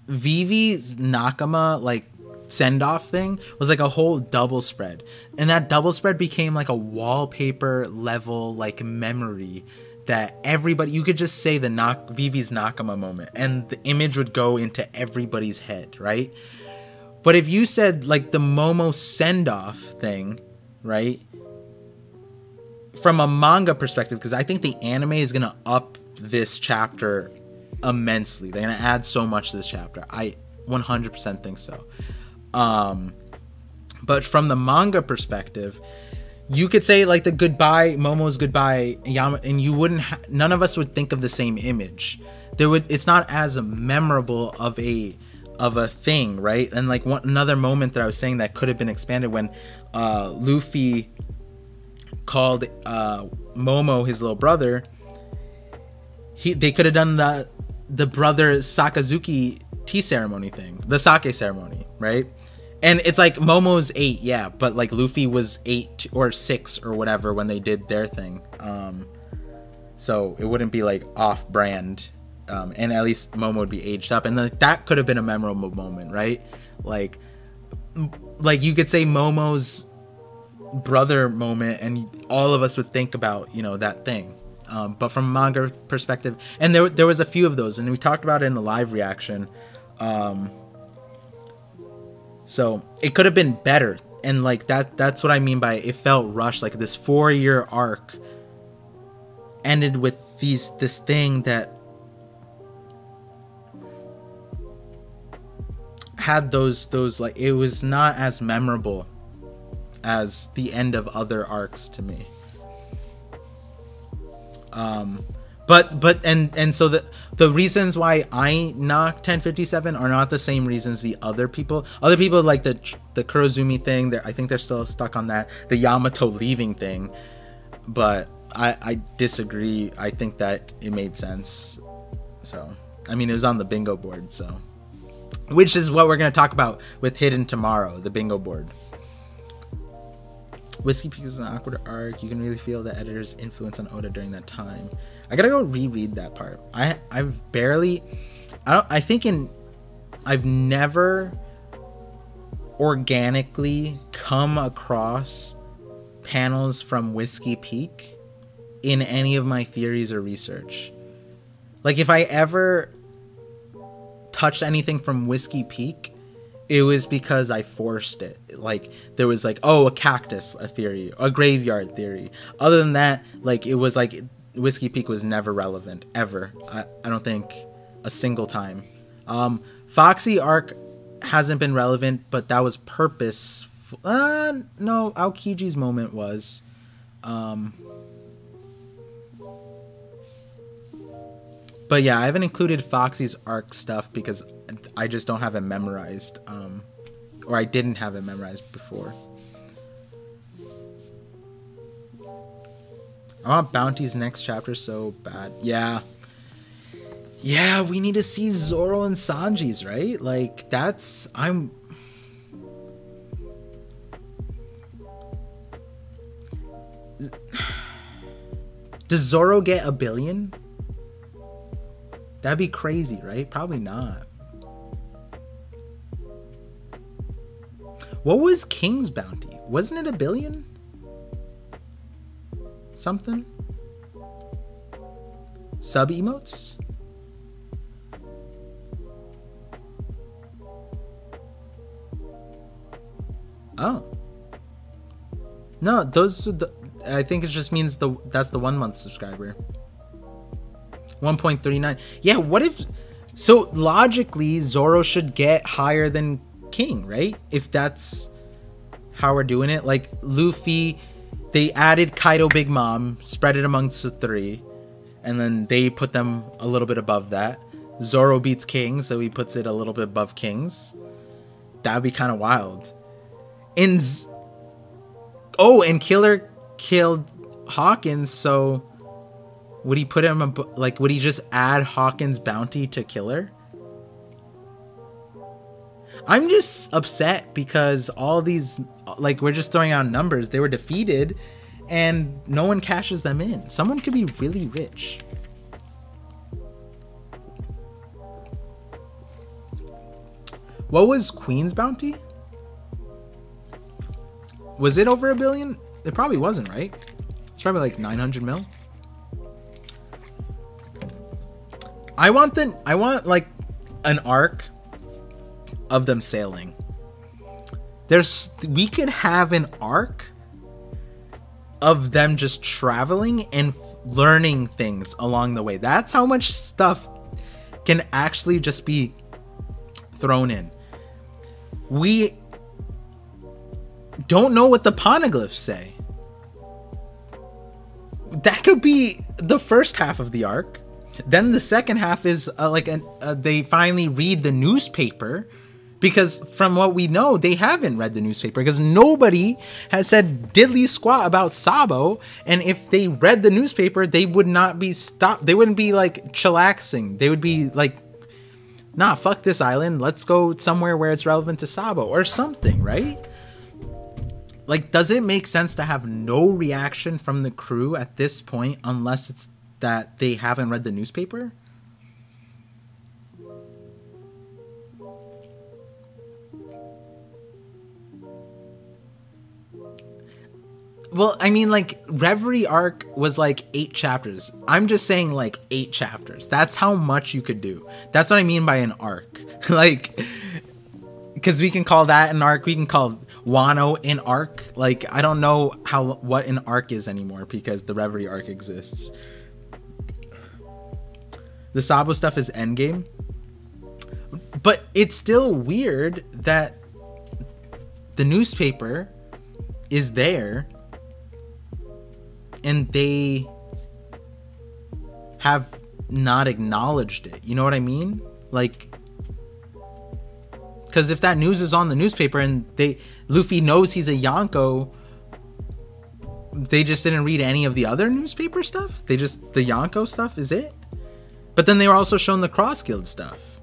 Vivi's Nakama like send-off thing was like a whole double spread, and that double spread became like a wallpaper level like memory that everybody, you could just say the Vivi's Nakama moment and the image would go into everybody's head, right? But if you said like the Momo send-off thing, right, from a manga perspective, because I think the anime is going to up this chapter immensely. They're going to add so much to this chapter. I 100% think so. But from the manga perspective, you could say like the goodbye, Momo's goodbye, and you wouldn't, none of us would think of the same image. It's not as memorable of a thing, right? And like another moment that I was saying that could have been expanded, when Luffy called Momo his little brother, they could have done the brother Sakazuki tea ceremony thing, the sake ceremony, right? And it's like Momo's 8, yeah, but like Luffy was 8 or 6 or whatever when they did their thing, so it wouldn't be like off brand. And at least Momo would be aged up, and that could have been a memorable moment, right? Like you could say Momo's brother moment, and all of us would think about, you know, that thing. But from a manga perspective, and there was a few of those, and we talked about it in the live reaction. So it could have been better, and like that's what I mean by it felt rushed. Like this 4-year arc ended with this thing that had those like, it was not as memorable as the end of other arcs to me. But so the reasons why I knocked 1057 are not the same reasons the other people like the Kurozumi thing. I think they're still stuck on that, the Yamato leaving thing, but I disagree. I think that it made sense. So I mean, it was on the bingo board, so, which is what we're going to talk about with Hidden tomorrow, the bingo board. Whiskey Peak is an awkward arc. You can really feel the editor's influence on Oda during that time. I gotta go reread that part. I've never organically come across panels from Whiskey Peak in any of my theories or research. Like, if I ever touched anything from Whiskey Peak, it was because I forced it. Like, there was like, oh, a cactus, a theory, a graveyard theory. Other than that, like, it was like Whiskey Peak was never relevant, ever. I don't think a single time. Foxy arc hasn't been relevant, but that was purposeful. No, Aokiji's moment was. But yeah, I haven't included Foxy's arc stuff because I just don't have it memorized, or I didn't have it memorized before. I want Bounty's next chapter so bad. Yeah, we need to see Zoro and Sanji's, right? Like, does Zoro get 1 billion? That'd be crazy, right? Probably not. What was King's bounty? Wasn't it 1 billion? Something? Sub emotes? Oh. No, those are the... I think it just means that's the 1 month subscriber. 1.39. Yeah, what if... So, logically, Zoro should get higher than King, right? If that's how we're doing it. Like, Luffy, they added Kaido Big Mom, spread it amongst the 3, and then they put them a little bit above that. Zoro beats King, so he puts it a little bit above King's. That'd be kind of wild. And Killer killed Hawkins, so would he put him like, would he just add Hawkins' bounty to Killer? I'm just upset because all these, like, we're just throwing out numbers. They were defeated and no one cashes them in. Someone could be really rich. What was Queen's bounty? Was it over 1 billion? It probably wasn't, right? It's probably like 900 mil. I want like an arc of them sailing. We could have an arc of them just traveling and learning things along the way. That's how much stuff can actually just be thrown in. We don't know what the poneglyphs say. That could be the first half of the arc. Then the second half is they finally read the newspaper, because from what we know, they haven't read the newspaper because nobody has said diddly squat about Sabo. And if they read the newspaper, they would not be stopped. They wouldn't be like chillaxing. They would be like, nah, fuck this island. Let's go somewhere where it's relevant to Sabo or something, right? Like, does it make sense to have no reaction from the crew at this point unless it's that they haven't read the newspaper? Well, I mean, like, Reverie arc was like 8 chapters. I'm just saying, like, 8 chapters. That's how much you could do. That's what I mean by an arc. Like, because we can call that an arc. We can call Wano an arc. Like, I don't know what an arc is anymore because the Reverie arc exists. The Sabo stuff is endgame. But it's still weird that the newspaper is there and they have not acknowledged it. You know what I mean? Like, because if that news is on the newspaper and Luffy knows he's a Yonko, they just didn't read any of the other newspaper stuff. The Yonko stuff is it. But then they were also shown the Cross Guild stuff.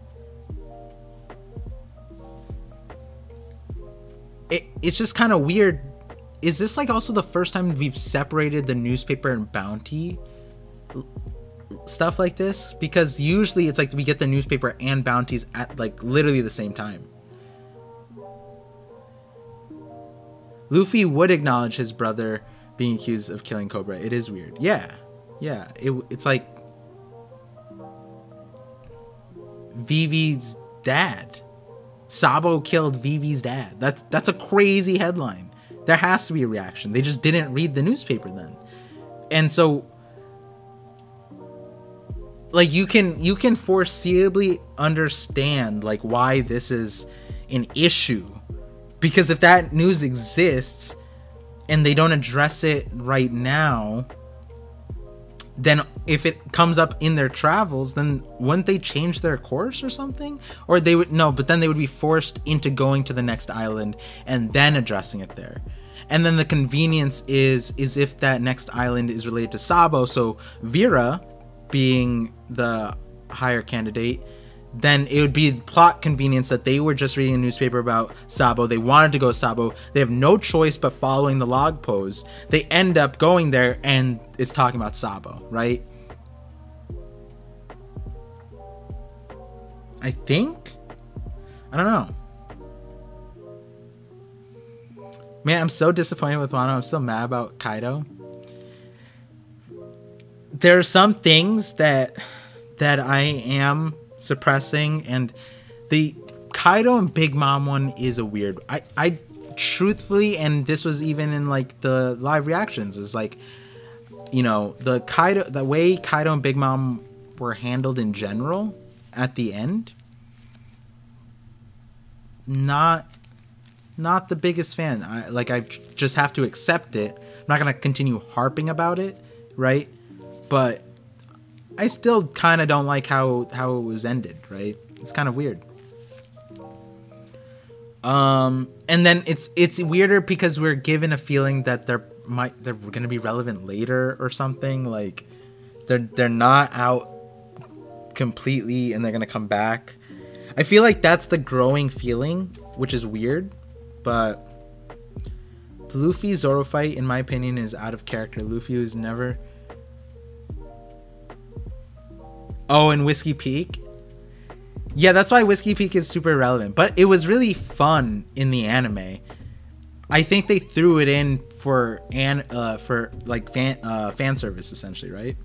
It's just kind of weird. Is this like also the first time we've separated the newspaper and bounty stuff like this? Because usually it's like we get the newspaper and bounties at like literally the same time. Luffy would acknowledge his brother being accused of killing Cobra. It is weird. Yeah. It's like Vivi's dad. Sabo killed Vivi's dad. That's a crazy headline. There has to be a reaction. They just didn't read the newspaper then. And so, like, you can foreseeably understand like why this is an issue. Because if that news exists and they don't address it right now, then if it comes up in their travels, then wouldn't they change their course or something? Or they would, no, but then they would be forced into going to the next island and then addressing it there. And then the convenience is if that next island is related to Sabo, so Vera being the higher candidate, then it would be plot convenience that they were just reading a newspaper about Sabo. They wanted to go Sabo. They have no choice but following the log pose. They end up going there and it's talking about Sabo, right? I think? I don't know. Man, I'm so disappointed with Wano. I'm still mad about Kaido. There are some things that I am suppressing, and the Kaido and Big Mom one is a weird. I truthfully, and this was even in like the live reactions, is like, you know, the way Kaido and Big Mom were handled in general at the end, not the biggest fan. I just have to accept it. I'm not gonna continue harping about it, right? But I still kind of don't like how it was ended, right? It's kind of weird. And then it's weirder because we're given a feeling that they're gonna be relevant later or something. Like they're not out completely and they're gonna come back. I feel like that's the growing feeling, which is weird, but the Luffy Zoro fight, in my opinion, is out of character. Luffy was never. Oh, and Whiskey Peak. Yeah, that's why Whiskey Peak is super relevant. But it was really fun in the anime. I think they threw it in for like fan service, essentially, right?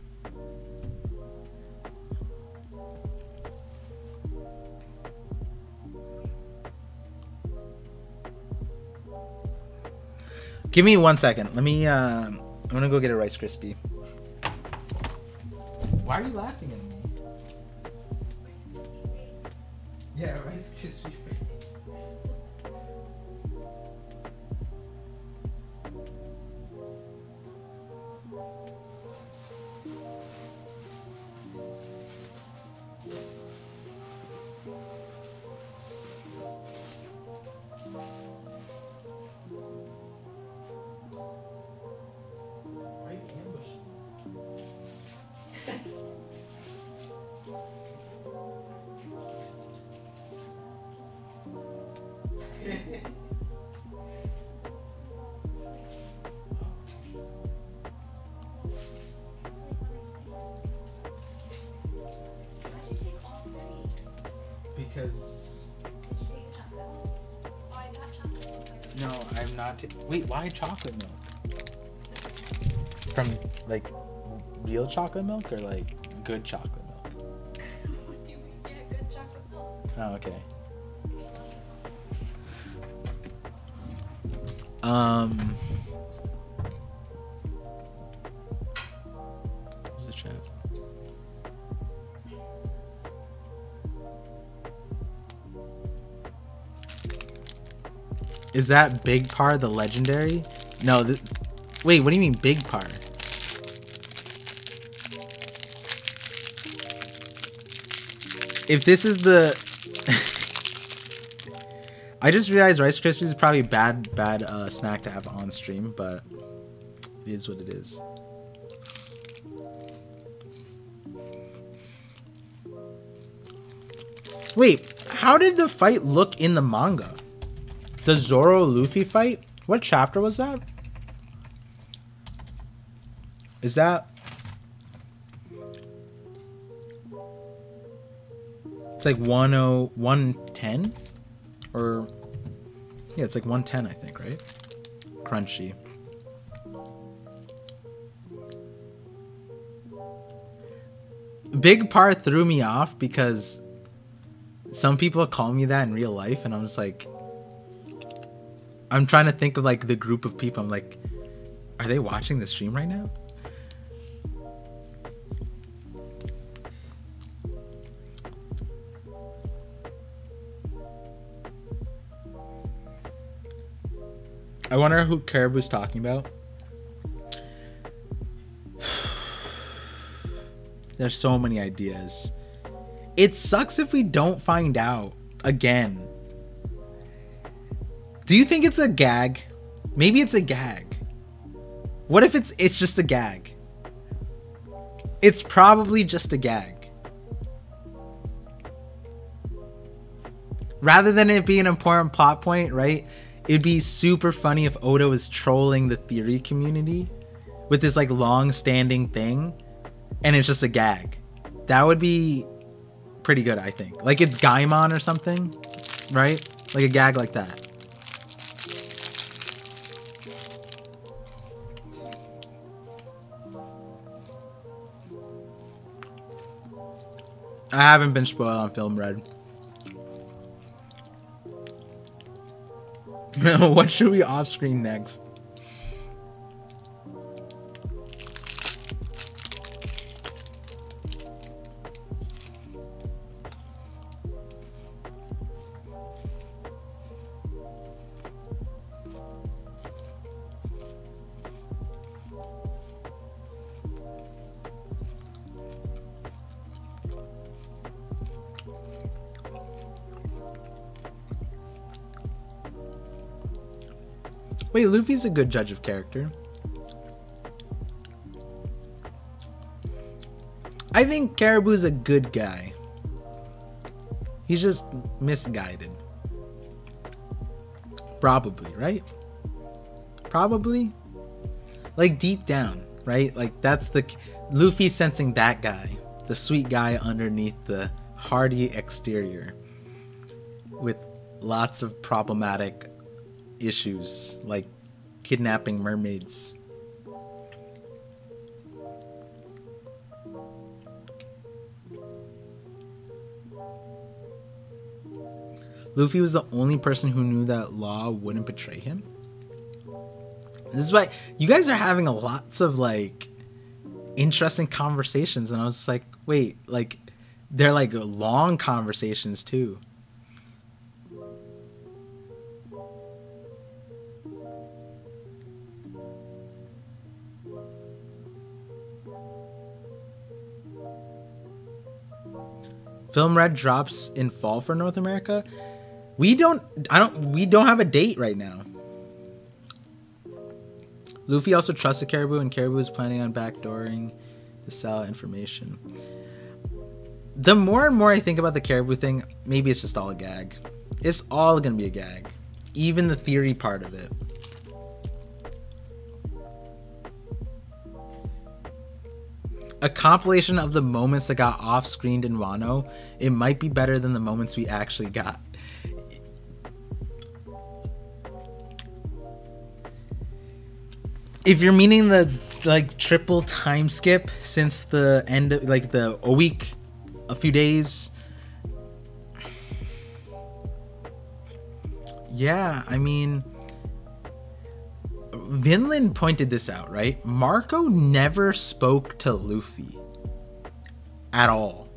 Give me 1 second. Let me. I'm gonna go get a Rice Krispie. Why are you laughing at me? Yeah, Rice Krispie. Because no, I'm not. Wait, why chocolate milk? From like real chocolate milk or like good chocolate milk? What do you mean? Yeah, good chocolate milk. Oh, okay. What's the chat? Is that Big Par the legendary? No, wait, what do you mean Big Par? If this is the... I just realized Rice Krispies is probably bad snack to have on stream, but it is what it is. Wait, how did the fight look in the manga? The Zoro Luffy fight? What chapter was that? Is that... It's like 110? Or... Yeah, it's like 110, I think, right? Crunchy. Big Par threw me off because some people call me that in real life, and I'm just like... I'm trying to think of like the group of people. I'm like, are they watching the stream right now? I wonder who Caribou's talking about. There's so many ideas. It sucks if we don't find out again. Do you think it's a gag? Maybe it's a gag. What if it's just a gag? It's probably just a gag. Rather than it be an important plot point, right? It'd be super funny if Oda was trolling the theory community with this like long-standing thing, and it's just a gag. That would be pretty good, I think. Like it's Gaimon or something, right? Like a gag like that. I haven't been spoiled on Film Red. What should we off screen next? Wait, Luffy's a good judge of character. I think Caribou's a good guy. He's just misguided. Probably, right? Probably. Like deep down, right? Like that's the Luffy sensing that guy, the sweet guy underneath the hardy exterior with lots of problematic issues like kidnapping mermaids. Luffy was the only person who knew that Law wouldn't betray him. This is why you guys are having lots of like interesting conversations, and I was just like, wait, like they're like long conversations too. Film Red drops in fall for North America. We don't have a date right now. Luffy also trusted Caribou, and Caribou is planning on backdooring the Sal information. The more and more I think about the Caribou thing, maybe it's just all a gag. It's all gonna be a gag. Even the theory part of it. A compilation of the moments that got off-screened in Wano, it might be better than the moments we actually got. If you're meaning the like triple time skip since the end of like a week, a few days. Yeah, I mean, Vinland pointed this out, right? Marco never spoke to Luffy at all.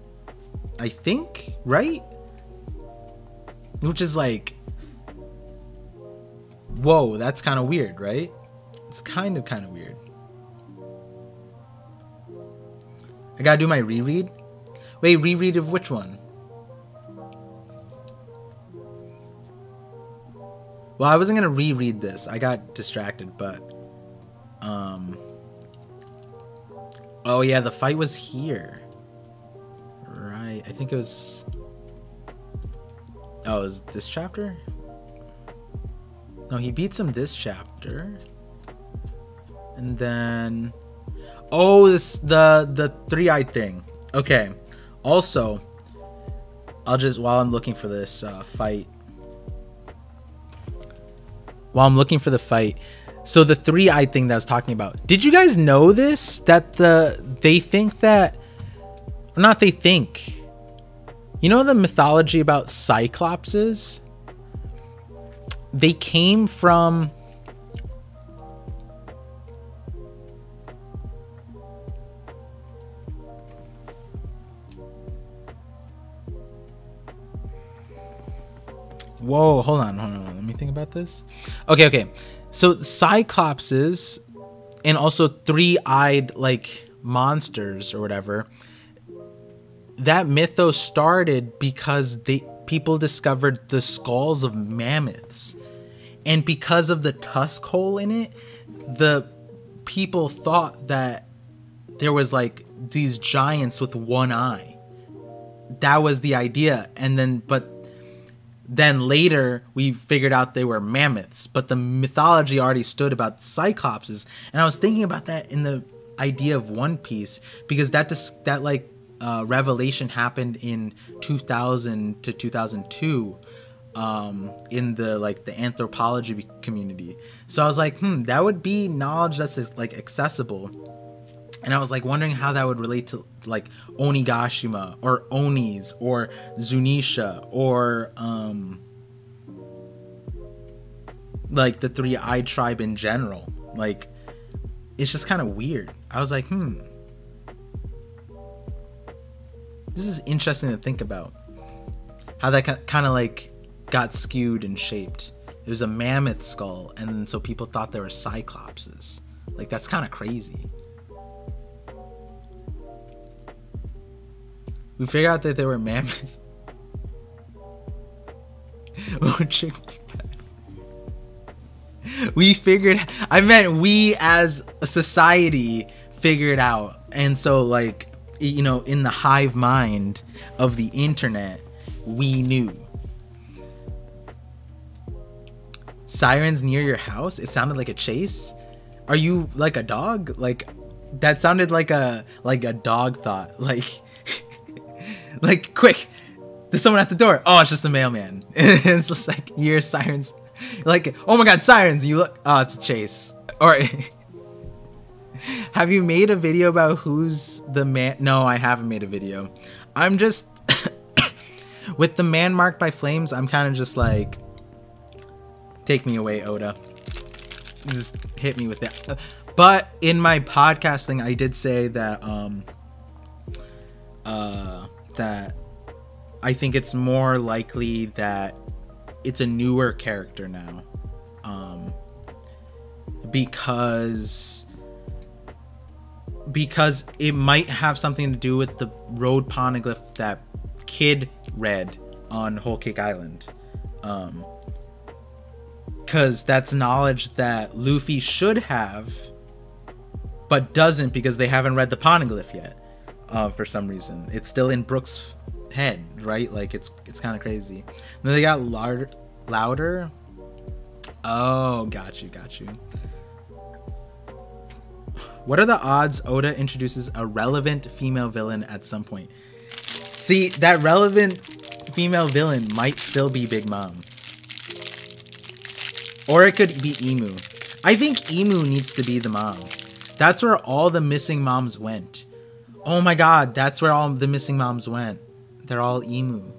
I think, right? Which is like, whoa, that's kind of weird, right? It's kind of weird. I gotta do my reread. Wait, reread of which one? Well, I wasn't gonna reread this. I got distracted, but oh yeah, the fight was here. Right. I think it was. Oh, is this chapter? No, he beats him this chapter. And then oh, this the three-eyed thing. Okay. Also, I'll just while I'm looking for this fight. While I'm looking for the fight, so the three-eyed thing that I was talking about. Did you guys know this? That they think that, not they think. You know the mythology about Cyclopses? They came from. Whoa, hold on. Let me think about this. Okay. So Cyclopses and also three-eyed like monsters or whatever. That mythos started because people discovered the skulls of mammoths. And because of the tusk hole in it, the people thought that there was like these giants with one eye. That was the idea. And then later we figured out they were mammoths, but the mythology already stood about Cyclopses. And I was thinking about that in the idea of One Piece, because that revelation happened in 2000 to 2002 in the anthropology community. So I was like, that would be knowledge that's like accessible. And I was like wondering how that would relate to like Onigashima or Onis or Zunisha or like the three-eyed tribe in general. Like, it's just kind of weird. I was like, this is interesting to think about. How that kind of like got skewed and shaped. It was a mammoth skull, and so people thought they were cyclopses. Like, that's kind of crazy. We figured out that they were mammoths. We as a society figured out. And so, like, you know, in the hive mind of the internet, we knew. Sirens near your house? It sounded like a chase. Are you like a dog? Like, that sounded like a dog thought. Like, like, quick, there's someone at the door. Oh, it's just a mailman. It's just like, you hear sirens. You're like, oh my god, sirens. You look, oh, it's a chase. Or have you made a video about who's the man? No, I haven't made a video. I'm just with the man marked by flames. I'm kind of just like, take me away, Oda. Just hit me with that. But in my podcast thing, I did say that that I think it's more likely that it's a newer character now, because it might have something to do with the road poneglyph that Kid read on Whole Cake Island, because that's knowledge that Luffy should have but doesn't, because they haven't read the poneglyph yet. For some reason it's still in Brook's head, right? Like, it's kind of crazy. And then they got louder. Oh, got you. What are the odds Oda introduces a relevant female villain at some point? See, that relevant female villain might still be Big Mom, or it could be Imu. I think Imu needs to be the mom. That's where all the missing moms went. Oh my god, that's where all the missing moms went. They're all Imu.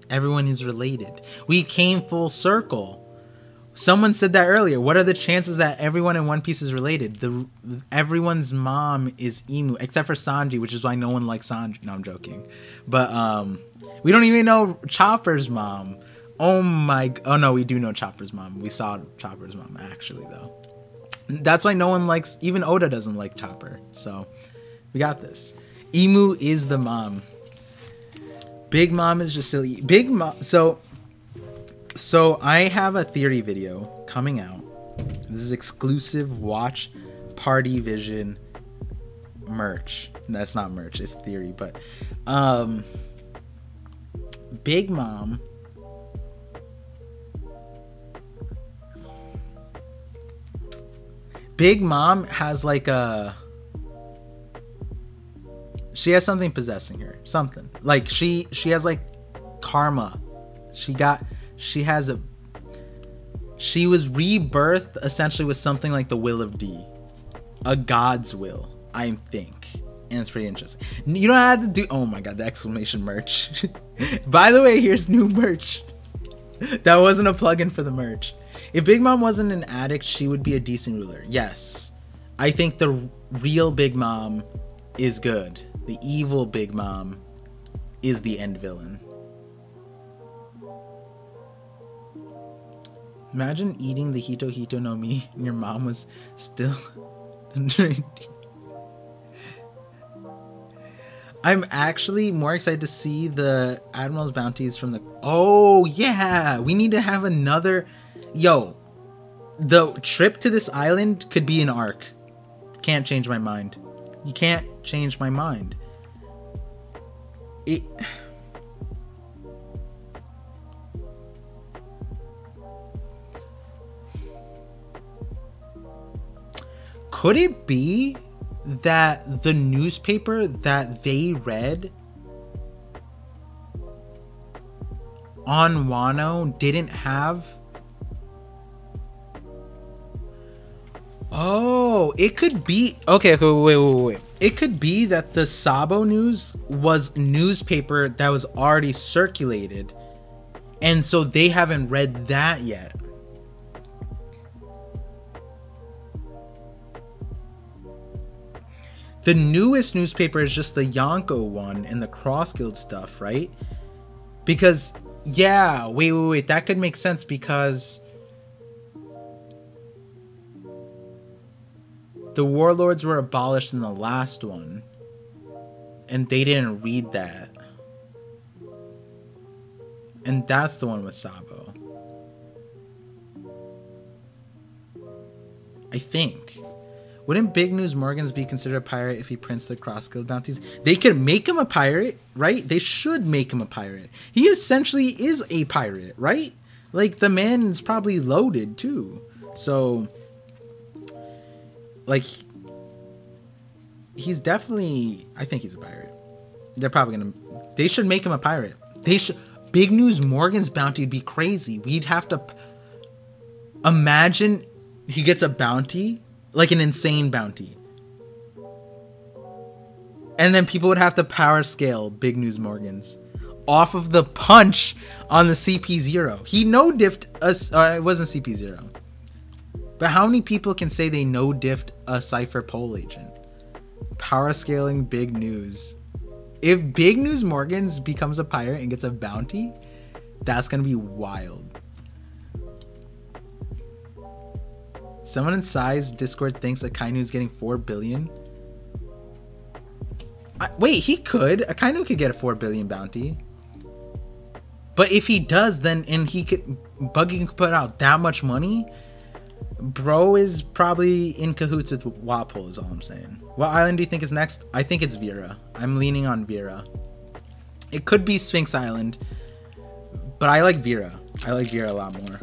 Everyone is related. We came full circle. Someone said that earlier. What are the chances that everyone in One Piece is related? Everyone's mom is Imu, except for Sanji, which is why no one likes Sanji. No, I'm joking. But we don't even know Chopper's mom. Oh no, we do know Chopper's mom. We saw Chopper's mom, actually, though. That's why no one likes, even Oda doesn't like Chopper. So we got this. Imu is the mom. Big Mom is just silly. Big Mom. So I have a theory video coming out. This is exclusive Watch Party Vision merch. That's not merch, it's theory. But Big Mom has like she has something possessing her. Something. Like she has like karma. She was rebirthed essentially with something like the will of D. A god's will, I think. And it's pretty interesting. You don't have to do, oh my god, the exclamation merch. By the way, here's new merch. That wasn't a plug-in for the merch. If Big Mom wasn't an addict, she would be a decent ruler. Yes. I think the real Big Mom is good. The evil Big Mom is the end villain. Imagine eating the Hito Hito no Mi and your mom was still drinking. I'm actually more excited to see the Admiral's bounties from the... Oh, yeah! We need to have another... Yo, the trip to this island could be an arc. Can't change my mind. You can't change my mind. It... Could it be that the newspaper that they read on Wano didn't have... Oh, it could be... Okay, wait. It could be that the Sabo news was newspaper that was already circulated, and so they haven't read that yet. The newest newspaper is just the Yonko one and the Cross Guild stuff, right? Because, yeah, wait. That could make sense because the warlords were abolished in the last one. And they didn't read that. And that's the one with Sabo. I think. Wouldn't Big News Morgans be considered a pirate if he prints the Cross Guild bounties? They could make him a pirate, right? They should make him a pirate. He essentially is a pirate, right? Like, the man's probably loaded, too. So, like, he's definitely... I think he's a pirate. They're probably gonna... They should make him a pirate. They should... Big News Morgan's bounty would be crazy. We'd have to... Imagine he gets a bounty... Like an insane bounty. And then people would have to power scale Big News Morgans off of the punch on the CP0. He no-diffed us, or it wasn't CP0. But how many people can say they no-diffed a Cypher Pole agent? Power scaling Big News. If Big News Morgans becomes a pirate and gets a bounty, that's gonna be wild. Someone in Sai's Discord thinks Akainu is getting 4 billion. Wait, he could. Akainu could get a 4 billion bounty. But if he does, then Buggy can put out that much money. Bro is probably in cahoots with Wapo is all I'm saying. What island do you think is next? I think it's Vera. I'm leaning on Vera. It could be Sphinx Island. But I like Vera. I like Vera a lot more.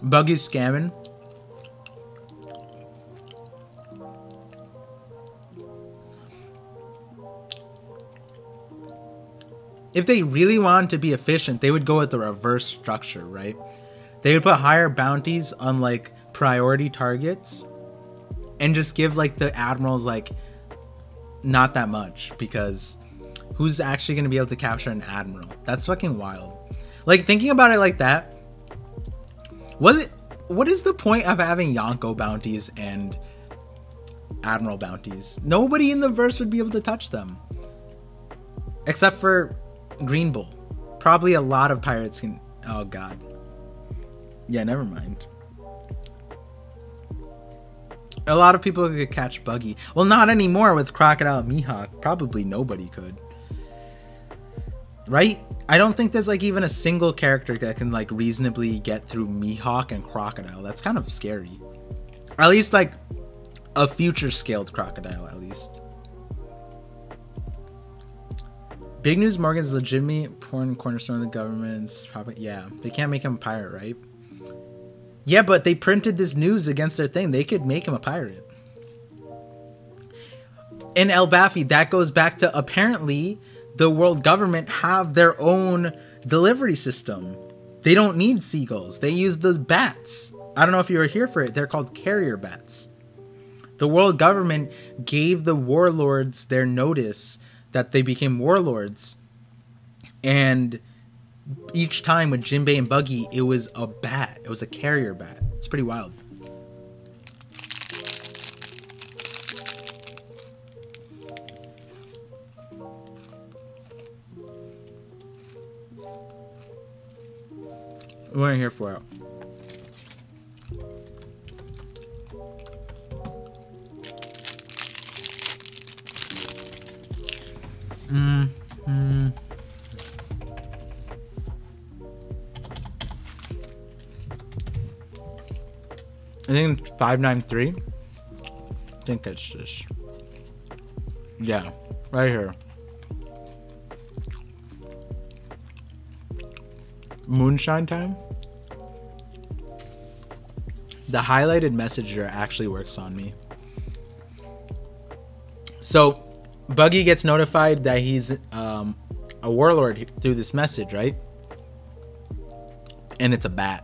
Buggy's scamming. If they really wanted to be efficient, they would go with the reverse structure, right? They would put higher bounties on like priority targets and just give like the admirals like not that much, because who's actually going to be able to capture an admiral? That's fucking wild. Like, thinking about it like that, what is the point of having Yonko bounties and Admiral bounties? Nobody in the verse would be able to touch them. Except for Green Bull. Probably a lot of pirates can... Oh, God. Yeah, never mind. A lot of people could catch Buggy. Well, not anymore with Crocodile Mihawk. Probably nobody could. Right? I don't think there's like even a single character that can like reasonably get through Mihawk and Crocodile. That's kind of scary. At least like a future scaled Crocodile at least. Big News Morgan's legitimate important cornerstone of the government's probably, yeah. They can't make him a pirate, right? Yeah, but they printed this news against their thing. They could make him a pirate. In El Baffy, that goes back to apparently the world government have their own delivery system. They don't need seagulls. They use those bats. I don't know if you were here for it. They're called carrier bats. The world government gave the warlords their notice that they became warlords. And each time with Jinbei and Buggy, it was a bat. It was a carrier bat. It's pretty wild. We weren't here for it. I think 593. I think it's this. Yeah, right here. Moonshine time. The highlighted messenger actually works on me. So Buggy gets notified that he's a warlord through this message, right? And it's a bat.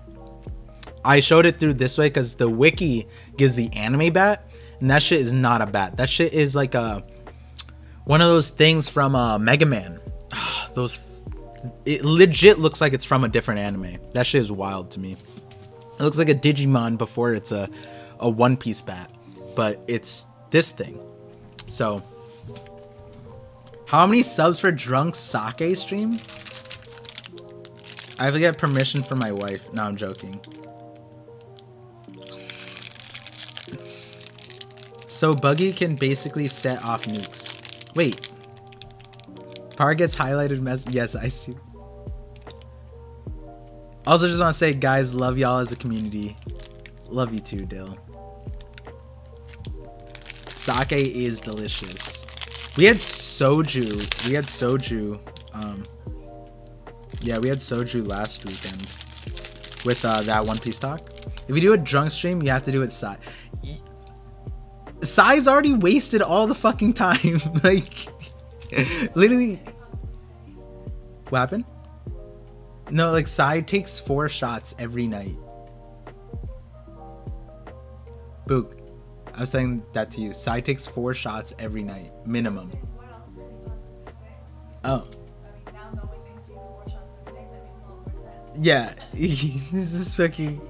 I showed it through this way because the wiki gives the anime bat, and that shit is not a bat. That shit is like one of those things from Mega Man. Those It legit looks like it's from a different anime. That shit is wild to me. It looks like a Digimon before it's a One Piece bat, but it's this thing. So, how many subs for Drunk Sake stream? I have to get permission from my wife. No, I'm joking. So Buggy can basically set off nukes. Wait. Par gets highlighted mess. Yes, I see. Also, just want to say, guys, love y'all as a community. Love you too, Dill. Sake is delicious. We had soju. We had soju. Yeah, we had soju last weekend with that One Piece talk. If you do a drunk stream, you have to do it Sai. Sai's already wasted all the fucking time. Like, literally. What happened? No, like, Sai takes 4 shots every night. Book. I was saying that to you. Sai takes 4 shots every night, minimum. Oh. Yeah, this is fucking.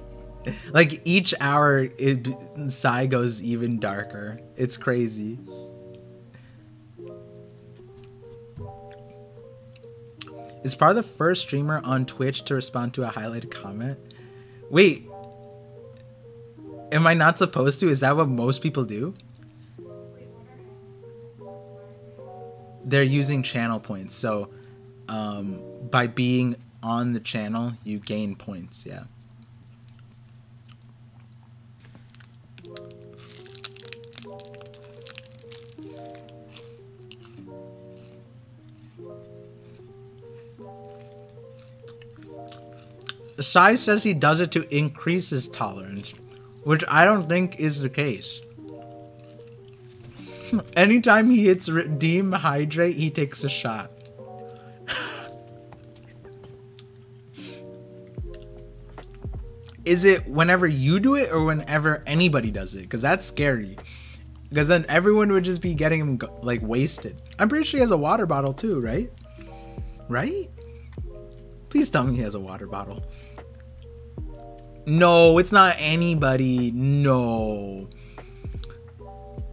Like, each hour, Sai goes even darker. It's crazy. Is Par the first streamer on Twitch to respond to a highlighted comment? Wait. Am I not supposed to? Is that what most people do? They're using channel points. So, by being on the channel, you gain points. Yeah. Sai says he does it to increase his tolerance, which I don't think is the case. Anytime he hits redeem hydrate, he takes a shot. Is it whenever you do it or whenever anybody does it? Because that's scary. Because then everyone would just be getting him, like, wasted. I'm pretty sure he has a water bottle too, right? Right? Please tell me he has a water bottle. No, it's not anybody. No.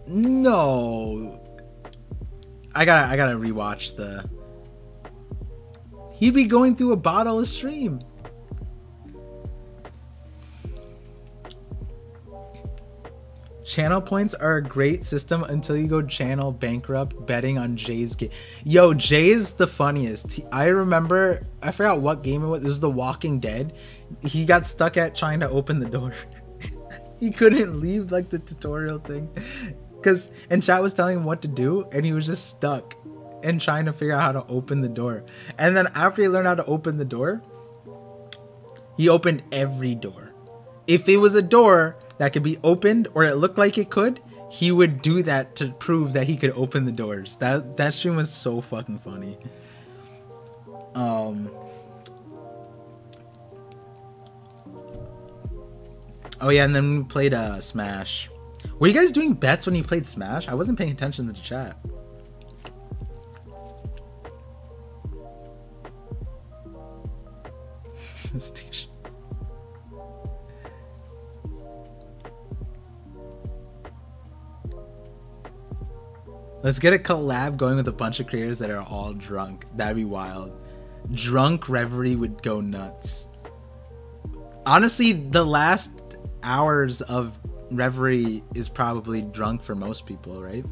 No. I gotta rewatch the... He'd be going through a bottle of stream. Channel points are a great system until you go channel bankrupt betting on Jay's game. Yo, Jay is the funniest. I remember, I forgot what game it was. It was The Walking Dead. He got stuck at trying to open the door. He couldn't leave, like, the tutorial thing. And chat was telling him what to do, and he was just stuck and trying to figure out how to open the door. And then after he learned how to open the door, he opened every door. If it was a door that could be opened or it looked like it could, he would do that to prove that he could open the doors. That stream was so fucking funny. Oh yeah, and then we played Smash. Were you guys doing bets when you played Smash? I wasn't paying attention to the chat. Let's get a collab going with a bunch of creators that are all drunk. That'd be wild. Drunk Reverie would go nuts. Honestly, the last hours of Reverie is probably drunk for most people, right?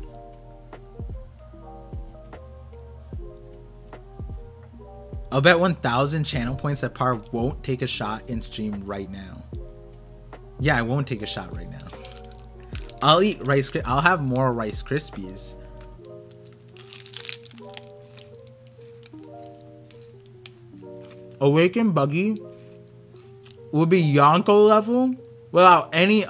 I'll bet 1,000 channel points that Par won't take a shot in stream right now. Yeah, I won't take a shot right now. I'll eat Rice Krispies. I'll have more Rice Krispies. Awaken Buggy would be Yonko level without any...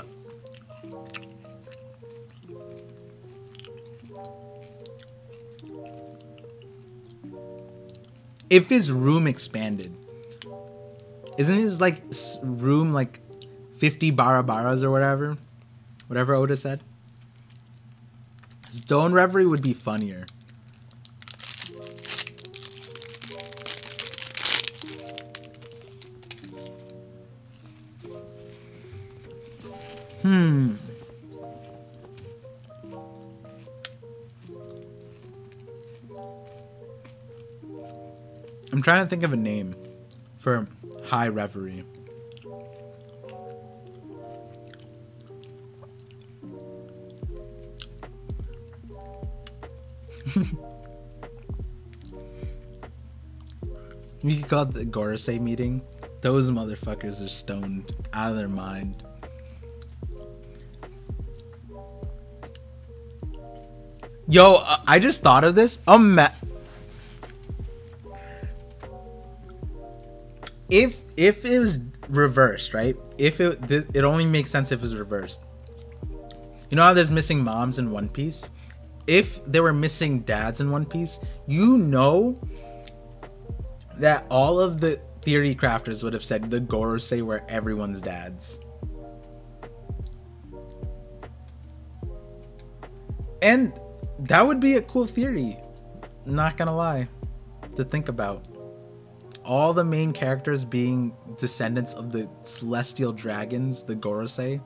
If his room expanded. Isn't his, like, room, like, 50 barabaras or whatever? Whatever Oda said. Stone Reverie would be funnier. Hmm. I'm trying to think of a name for High Reverie. We could call it the Gorosei meeting. Those motherfuckers are stoned out of their mind. Yo, I just thought of this. If it was reversed, right? If it only makes sense if it was reversed. You know how there's missing moms in One Piece? If there were missing dads in One Piece, you know that all of the theory crafters would have said the Gorosei were everyone's dads. And that would be a cool theory, not gonna lie, to think about. All the main characters being descendants of the celestial dragons, the Gorosei.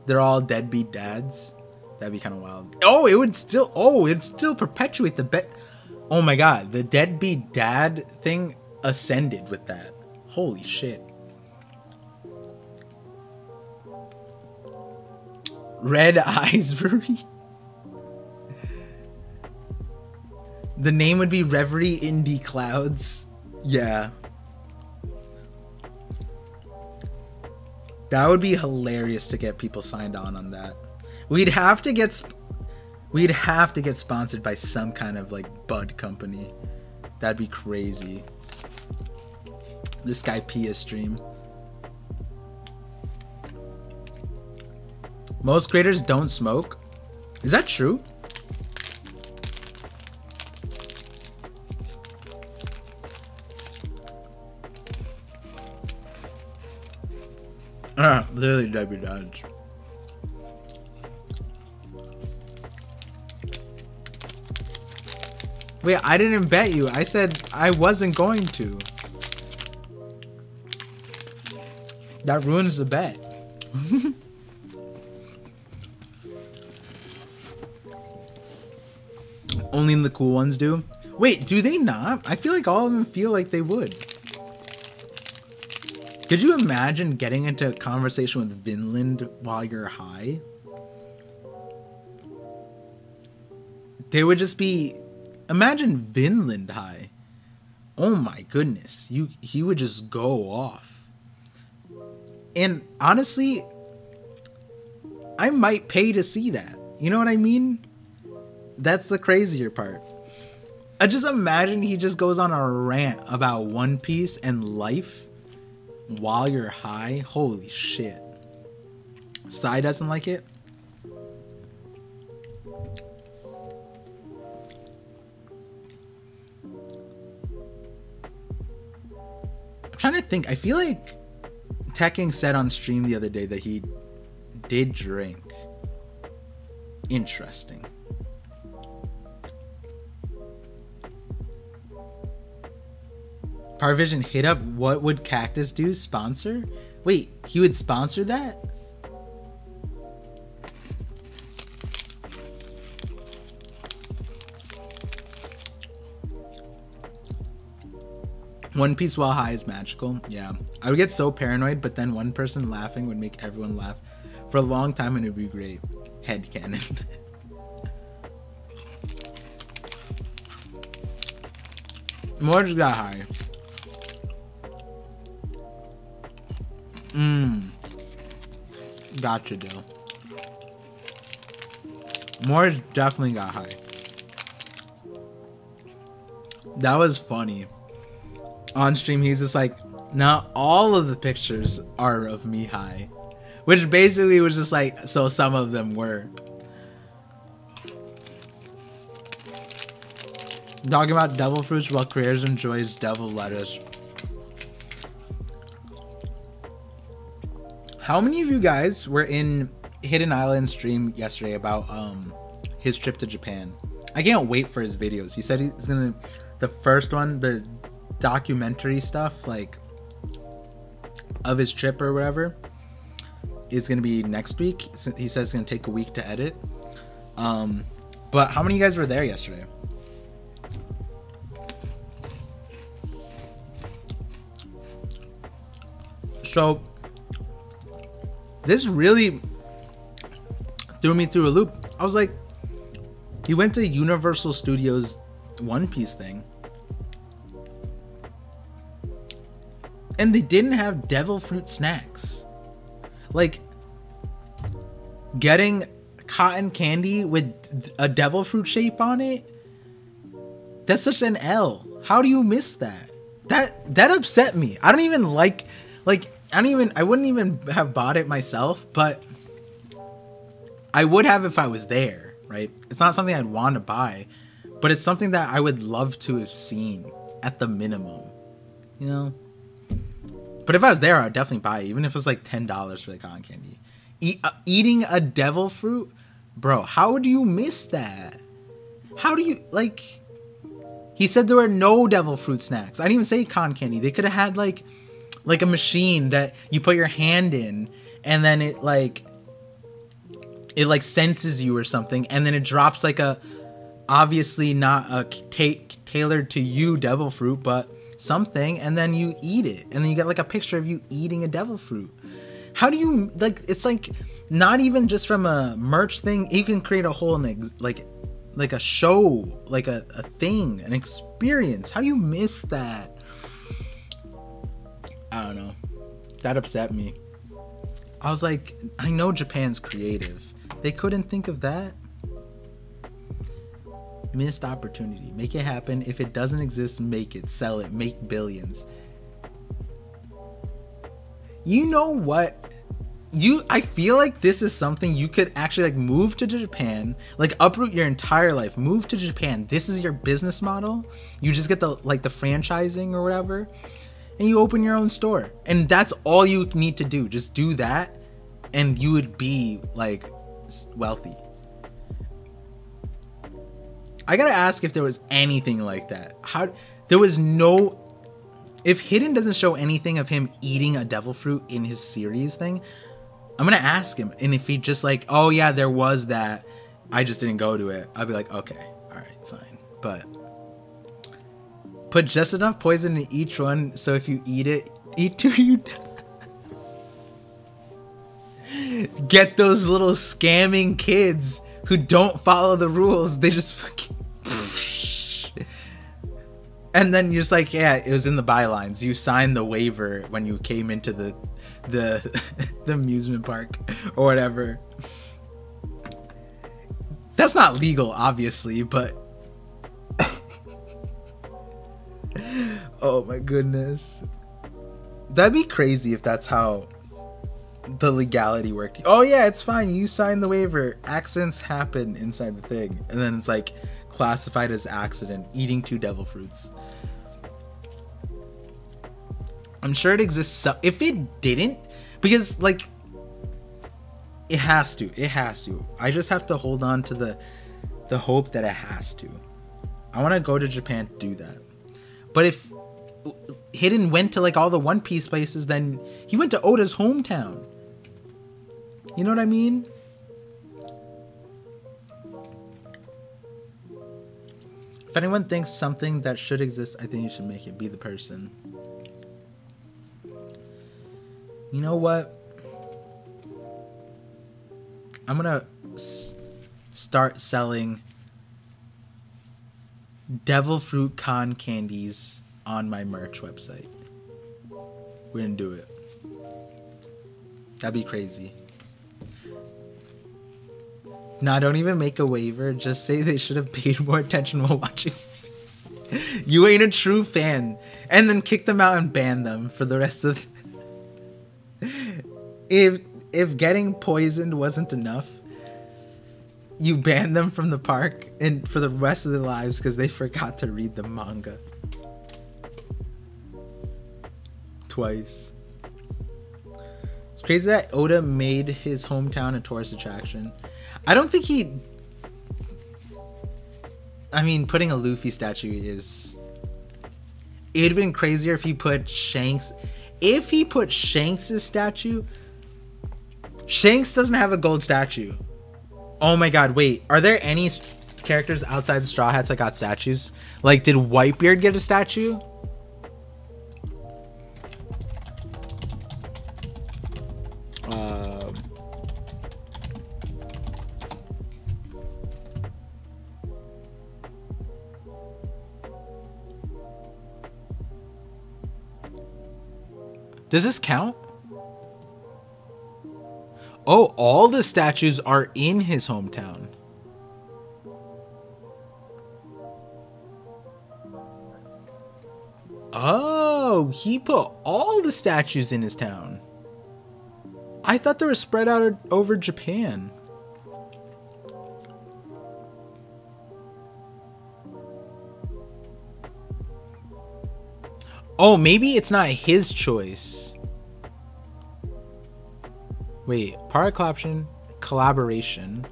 They're all deadbeat dads. That'd be kind of wild. It'd still perpetuate the Oh my god, the deadbeat dad thing ascended with that. Holy shit. Red Eyesbury. The name would be Reverie Indie Clouds. Yeah. That would be hilarious to get people signed on that. We'd have to get sponsored by some kind of like bud company. That'd be crazy. This guy Pia stream. Most creators don't smoke. Is that true? Literally Debbie Dodge. Wait, I didn't bet you. I said I wasn't going to. That ruins the bet. Only the cool ones do. Wait, do they not? I feel like all of them feel like they would. Could you imagine getting into a conversation with Vinland while you're high? They would just be... Imagine Vinland high. Oh my goodness. He would just go off. And honestly, I might pay to see that. You know what I mean? That's the crazier part. I just imagine he just goes on a rant about One Piece and life while you're high. Holy shit. Sai doesn't like it. I'm trying to think. I feel like Tekking said on stream the other day that he did drink. Interesting. Parvision hit up What Would Cactus Do sponsor? Wait, he would sponsor that? One Piece while high is magical. Yeah. I would get so paranoid, but then one person laughing would make everyone laugh for a long time and it would be great. Headcanon. More just got high. Gotcha, Dill. More definitely got high. That was funny. On stream, he's just like, now all of the pictures are of me high. Which basically was just like, so some of them were. Talking about devil fruits while creators enjoys devil lettuce. How many of you guys were in Hidden Island stream yesterday about his trip to Japan? I can't wait for his videos. He said he's gonna, the first one, the documentary stuff, like of his trip or whatever. is gonna be next week. He says it's gonna take a week to edit. But how many of you guys were there yesterday? So this really threw me through a loop. I was like, he went to Universal Studios One Piece thing, and they didn't have devil fruit snacks. Like, getting cotton candy with a devil fruit shape on it, that's such an L. How do you miss that? That upset me. I don't even like I wouldn't even have bought it myself, but I would have if I was there, right? It's not something I'd want to buy, but it's something that I would love to have seen at the minimum, you know? But if I was there, I'd definitely buy it, even if it's like $10 for the cotton candy. Eating a devil fruit? Bro, how do you miss that? How do you, like... He said there were no devil fruit snacks. I didn't even say cotton candy. They could have had like a machine that you put your hand in, and then it senses you or something, and then it drops like a, obviously not a tailored to you devil fruit, but something, and then you eat it, and then you get like a picture of you eating a devil fruit. How do you, like, it's like not even just from a merch thing. You can create a whole like a show, like a thing, an experience. How do you miss that? I don't know. That upset me. I was like, I know Japan's creative. They couldn't think of that. Missed opportunity. Make it happen. If it doesn't exist, make it. Sell it. Make billions. You know what? I feel like this is something you could actually like move to Japan, like uproot your entire life, move to Japan. This is your business model. You just get the franchising or whatever, and you open your own store, and that's all you need to do. Just do that, and you would be like wealthy. I gotta ask if there was anything like that. There was no. If Hidden doesn't show anything of him eating a devil fruit in his series thing, I'm gonna ask him, and if he just like, oh yeah, there was that, I just didn't go to it, I'll be like, okay, all right, fine. But put just enough poison in each one, so if you eat it, eat till you get those little scamming kids who don't follow the rules. They just fucking and then you're just like, yeah, it was in the bylines. You signed the waiver when you came into the amusement park or whatever. That's not legal, obviously, but oh my goodness, that'd be crazy if that's how the legality worked. Oh yeah, it's fine, you signed the waiver, accidents happen inside the thing, and then it's like classified as accident, eating 2 devil fruits. I'm sure it exists. If it didn't, because like it has to. I just have to hold on to the hope that it has to. I want to go to Japan to do that. But if Hidden went to like all the One Piece places, then he went to Oda's hometown. You know what I mean? If anyone thinks something that should exist, I think you should make it. Be the person. You know what? I'm gonna start selling devil fruit con candies on my merch website. We're gonna do it. That'd be crazy. Nah, don't even make a waiver. Just say they should have paid more attention while watching. You ain't a true fan. And then kick them out and ban them for the rest of If getting poisoned wasn't enough, you ban them from the park and for the rest of their lives because they forgot to read the manga. Twice. It's crazy that Oda made his hometown a tourist attraction. I don't think he... I mean, putting a Luffy statue is... It'd have been crazier if he put Shanks... If he put Shanks' statue... Shanks doesn't have a gold statue. Oh my god, wait. Are there any characters outside the Straw Hats that got statues? Like, did Whitebeard get a statue? Does this count? Oh, all the statues are in his hometown. Oh, he put all the statues in his town. I thought they were spread out over Japan. Oh, maybe it's not his choice. Wait, Paracloption, collaboration.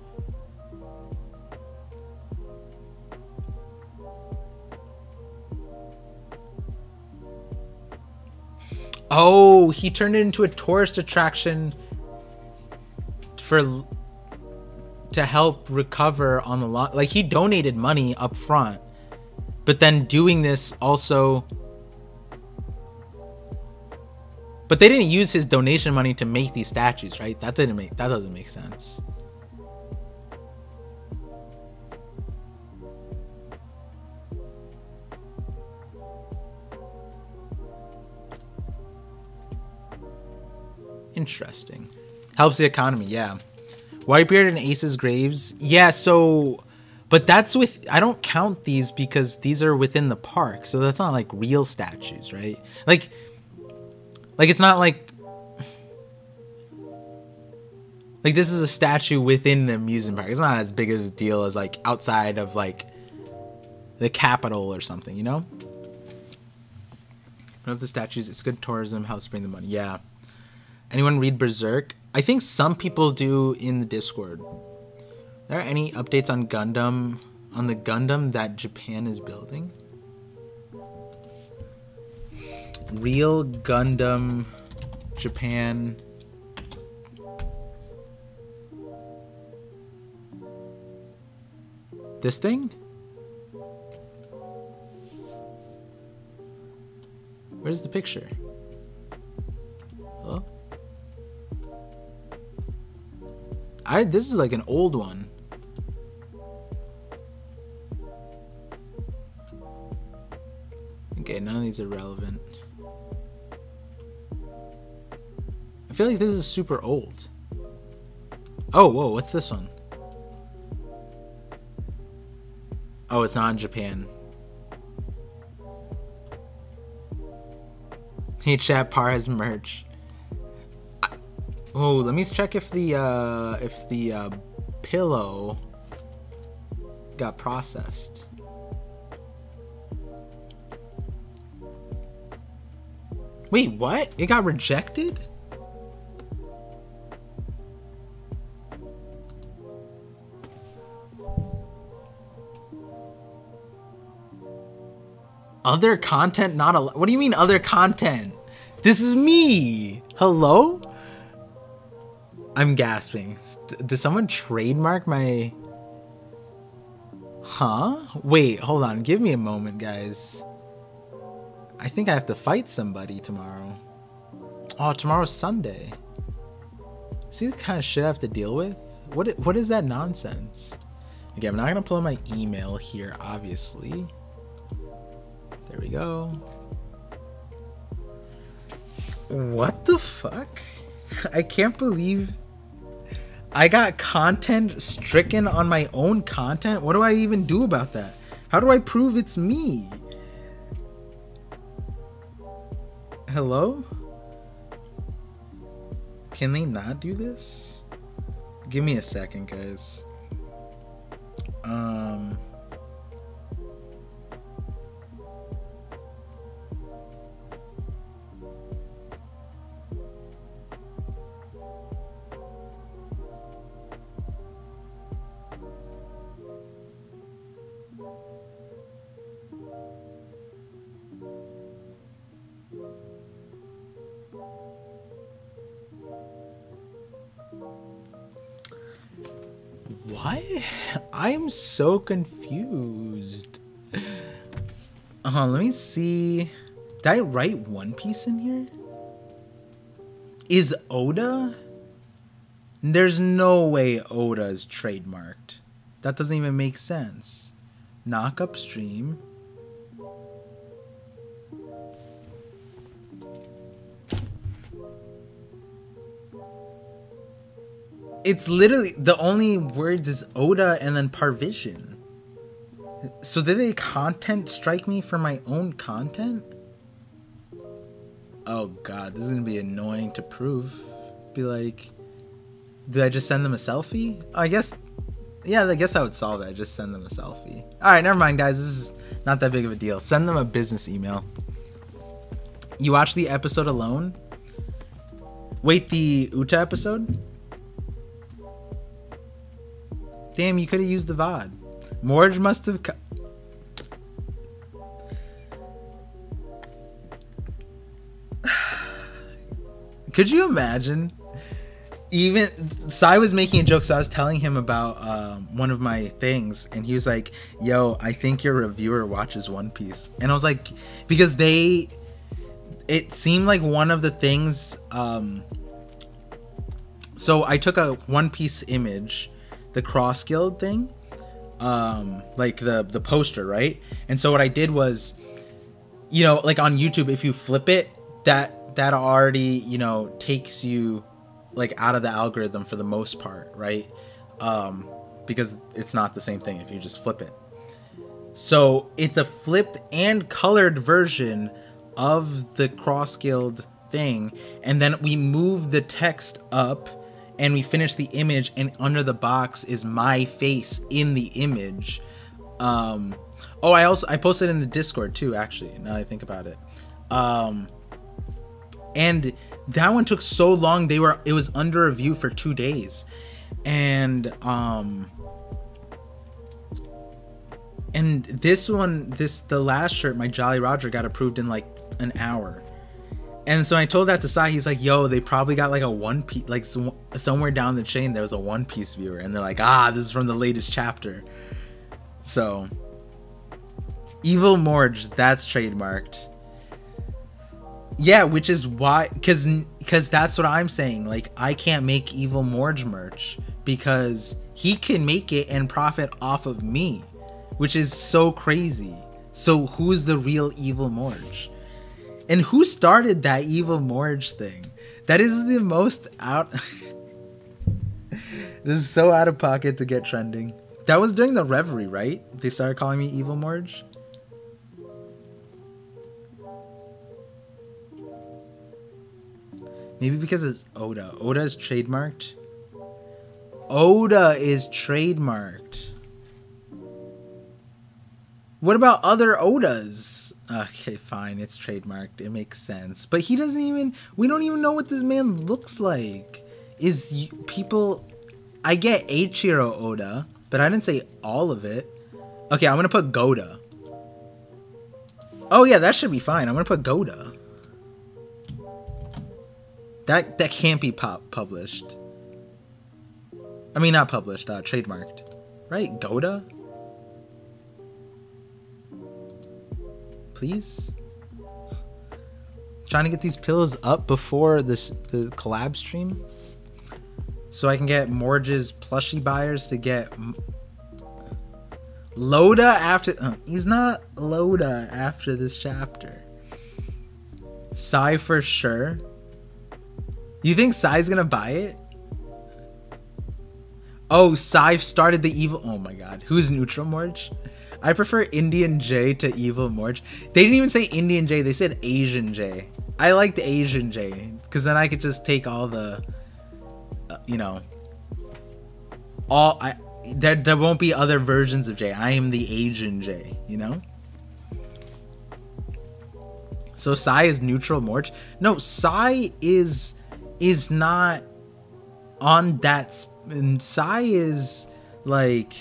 Oh, he turned it into a tourist attraction to help recover on the lot. Like, he donated money up front, but then doing this also. But they didn't use his donation money to make these statues, right? That doesn't make sense. Interesting. Helps the economy, yeah. Whitebeard and Ace's graves. Yeah, so but that's with, I don't count these because these are within the park, so that's not like real statues, right? Like it's not like this is a statue within the amusement park. It's not as big of a deal as like outside of like the capital or something, you know? One of the statues, it's good tourism, helps bring the money. Yeah. Anyone read Berserk? I think some people do in the Discord. Are there any updates on Gundam, on the Gundam that Japan is building? Real Gundam Japan. This thing? Where's the picture? Hello? This is like an old one. Okay, none of these are relevant. I feel like this is super old. Oh, whoa, what's this one? Oh, it's not in Japan. Hey chat, Par has merch. Oh, let me check if the pillow got processed. Wait, what? It got rejected? Other content not allowed? What do you mean other content? This is me. Hello? I'm gasping. Did someone trademark my... Huh? Wait, hold on. Give me a moment, guys. I think I have to fight somebody tomorrow. Oh, tomorrow's Sunday. See the kind of shit I have to deal with? What is that nonsense? Okay, I'm not gonna pull up my email here, obviously. There we go. What the fuck? I can't believe I got content stricken on my own content. What do I even do about that? How do I prove it's me? Hello? Can they not do this? Give me a second, guys. What? I'm so confused. Let me see. Did I write One Piece in here? Is Oda? There's no way Oda is trademarked. That doesn't even make sense. Knock upstream. It's literally, the only words is Oda and then Parvision. So did they content strike me for my own content? Oh god, this is gonna be annoying to prove. Be like, did I just send them a selfie? I guess, yeah, I guess I would solve it. I just send them a selfie. Alright, never mind guys, this is not that big of a deal. Send them a business email. You watched the episode alone? Wait, the Uta episode? Damn, you could have used the VOD. Morge must have... Could you imagine? Even Sai was making a joke, so I was telling him about one of my things, and he was like, yo, I think your reviewer watches One Piece. And I was like, because it seemed like one of the things, so I took a One Piece image, the Cross Guild thing, like the poster, right? And so what I did was, you know, like on YouTube, if you flip it, that already, you know, takes you like out of the algorithm for the most part, right? Because it's not the same thing if you just flip it. So it's a flipped and colored version of the Cross Guild thing, and then we move the text up and we finish the image, and under the box is my face in the image. Oh, I posted in the Discord too, actually, now that I think about it. And that one took so long, it was under review for 2 days. And this one, the last shirt, my Jolly Roger, got approved in like an hour. And so I told that to Sai. He's like, yo, they probably got like a One Piece, like somewhere down the chain there was a One Piece viewer, and they're like, this is from the latest chapter. So Evil Morge, that's trademarked. Yeah, which is why, because that's what I'm saying. Like, I can't make Evil Morge merch because he can make it and profit off of me, which is so crazy. So who's the real Evil Morge? And who started that Evil Morge thing? That is the most out... This is so out of pocket to get trending. That was during the Reverie, right? They started calling me Evil Morge? Maybe because it's Oda. Oda is trademarked. Oda is trademarked. What about other Odas? Okay, fine. It's trademarked. It makes sense. But he doesn't even... We don't even know what this man looks like. I get Eiichiro Oda, but I didn't say all of it. Okay, I'm going to put Goda. Oh, yeah, that should be fine. I'm going to put Goda. That can't be published. I mean, not published, trademarked. Right? Goda? Please? Trying to get these pillows up before the collab stream. So I can get Morge's plushie buyers to get... Loda after... he's not Loda after this chapter. Sai for sure. You think Sai's gonna buy it? Oh, Sai started the evil... Oh my god. Who's Neutral Morge? I prefer Indian J to Evil Morge. They didn't even say Indian J. They said Asian J. I liked Asian J. Because then I could just take all the... you know... There won't be other versions of J. I am the Asian J. You know? So Sai is Neutral Morge? No, Sai is not on that... And Sai is like...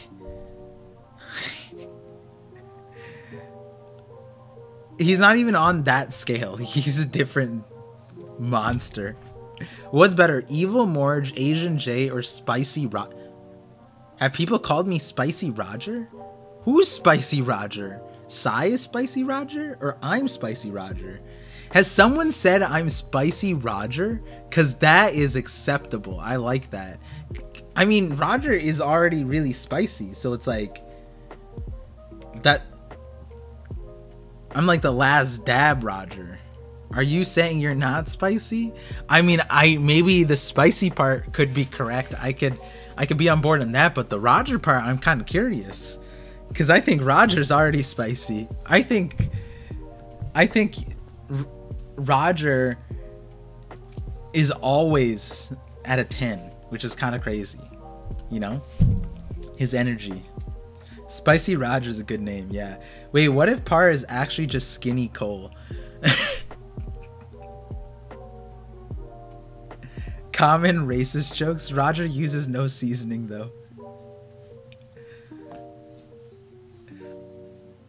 He's not even on that scale. He's a different monster. What's better, Evil Morge, Asian J, or Spicy Rock? Have people called me Spicy Roger? Who's Spicy Roger? Sai is Spicy Roger? Or I'm Spicy Roger? Has someone said I'm Spicy Roger? Because that is acceptable. I like that. I mean, Roger is already really spicy, so it's like that. I'm like the last dab Roger. Are you saying you're not spicy? I mean, maybe the spicy part could be correct. I could be on board on that, but the Roger part, I'm kind of curious, because I think Roger's already spicy. I think Roger is always at a 10, which is kind of crazy, you know? His energy. Spicy Roger's a good name, yeah. Wait, what if Par is actually just Skinny Cole? Common racist jokes. Roger uses no seasoning, though.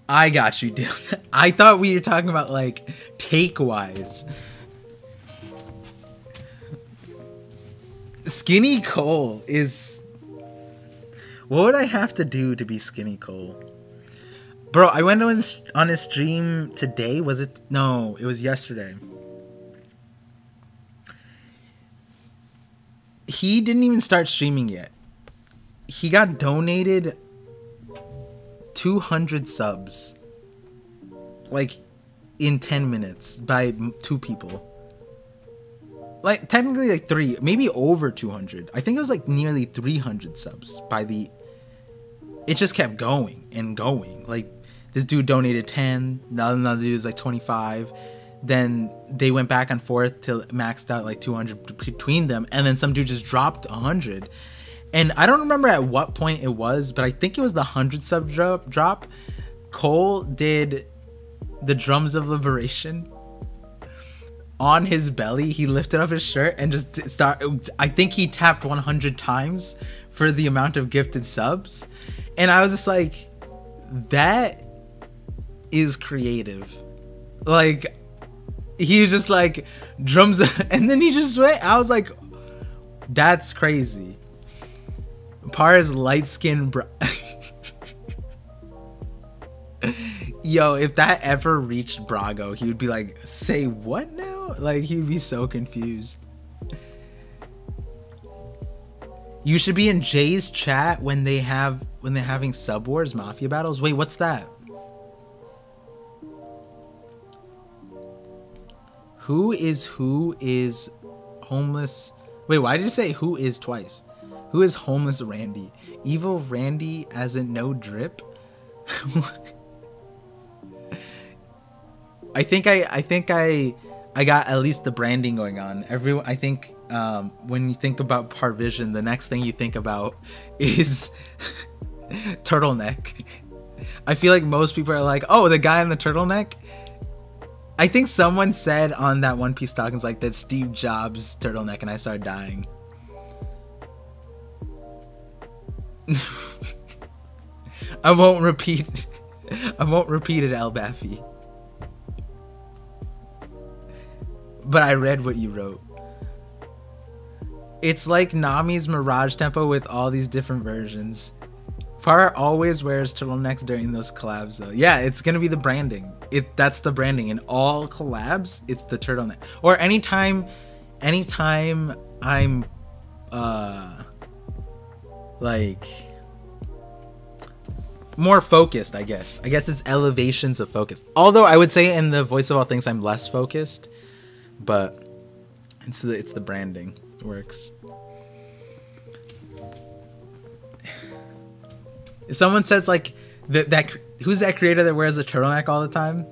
I got you, Dylan. I thought we were talking about, like, take-wise. Skinny Cole is... What would I have to do to be Skinny Cole? Bro, I went on his stream today. Was it? No, it was yesterday. He didn't even start streaming yet. He got donated 200 subs. Like, in 10 minutes by 2 people. Like, technically, like 3. Maybe over 200. I think it was, like, nearly 300 subs by the... It just kept going and going. Like, this dude donated 10. Another dude was, like, 25. Then they went back and forth till it maxed out like 200 between them, and then some dude just dropped 100. And I don't remember at what point it was, but I think it was the 100 sub drop. Cole did the Drums of Liberation on his belly. He lifted up his shirt and just started. I think he tapped 100 times for the amount of gifted subs, and I was just like, that is creative. Like, he was just like, drums, and then he just went. I was like, that's crazy. Par's light skin, bro. Yo, if that ever reached Brago, he would be like, say what now? Like, he would be so confused. You should be in Jay's chat when they're having Sub Wars Mafia battles. Wait, what's that? Who is homeless? Wait, why did you say who is twice? Who is homeless Randy? Evil Randy as in no drip? I think I got at least the branding going on. I think when you think about Parvision, the next thing you think about is turtleneck. I feel like most people are like, oh, the guy in the turtleneck. I think someone said on that One Piece Talkings like that Steve Jobs turtleneck, and I started dying. I won't repeat it, El Baffy. But I read what you wrote. It's like Nami's Mirage Tempo with all these different versions. Par always wears turtlenecks during those collabs, though. Yeah, it's gonna be the branding. That's the branding. In all collabs, it's the turtleneck. Or anytime I'm like more focused, I guess. I guess it's elevations of focus. Although I would say in the Voice of All Things I'm less focused, but it's the branding. It works. If someone says like that who's that creator that wears a turtleneck all the time?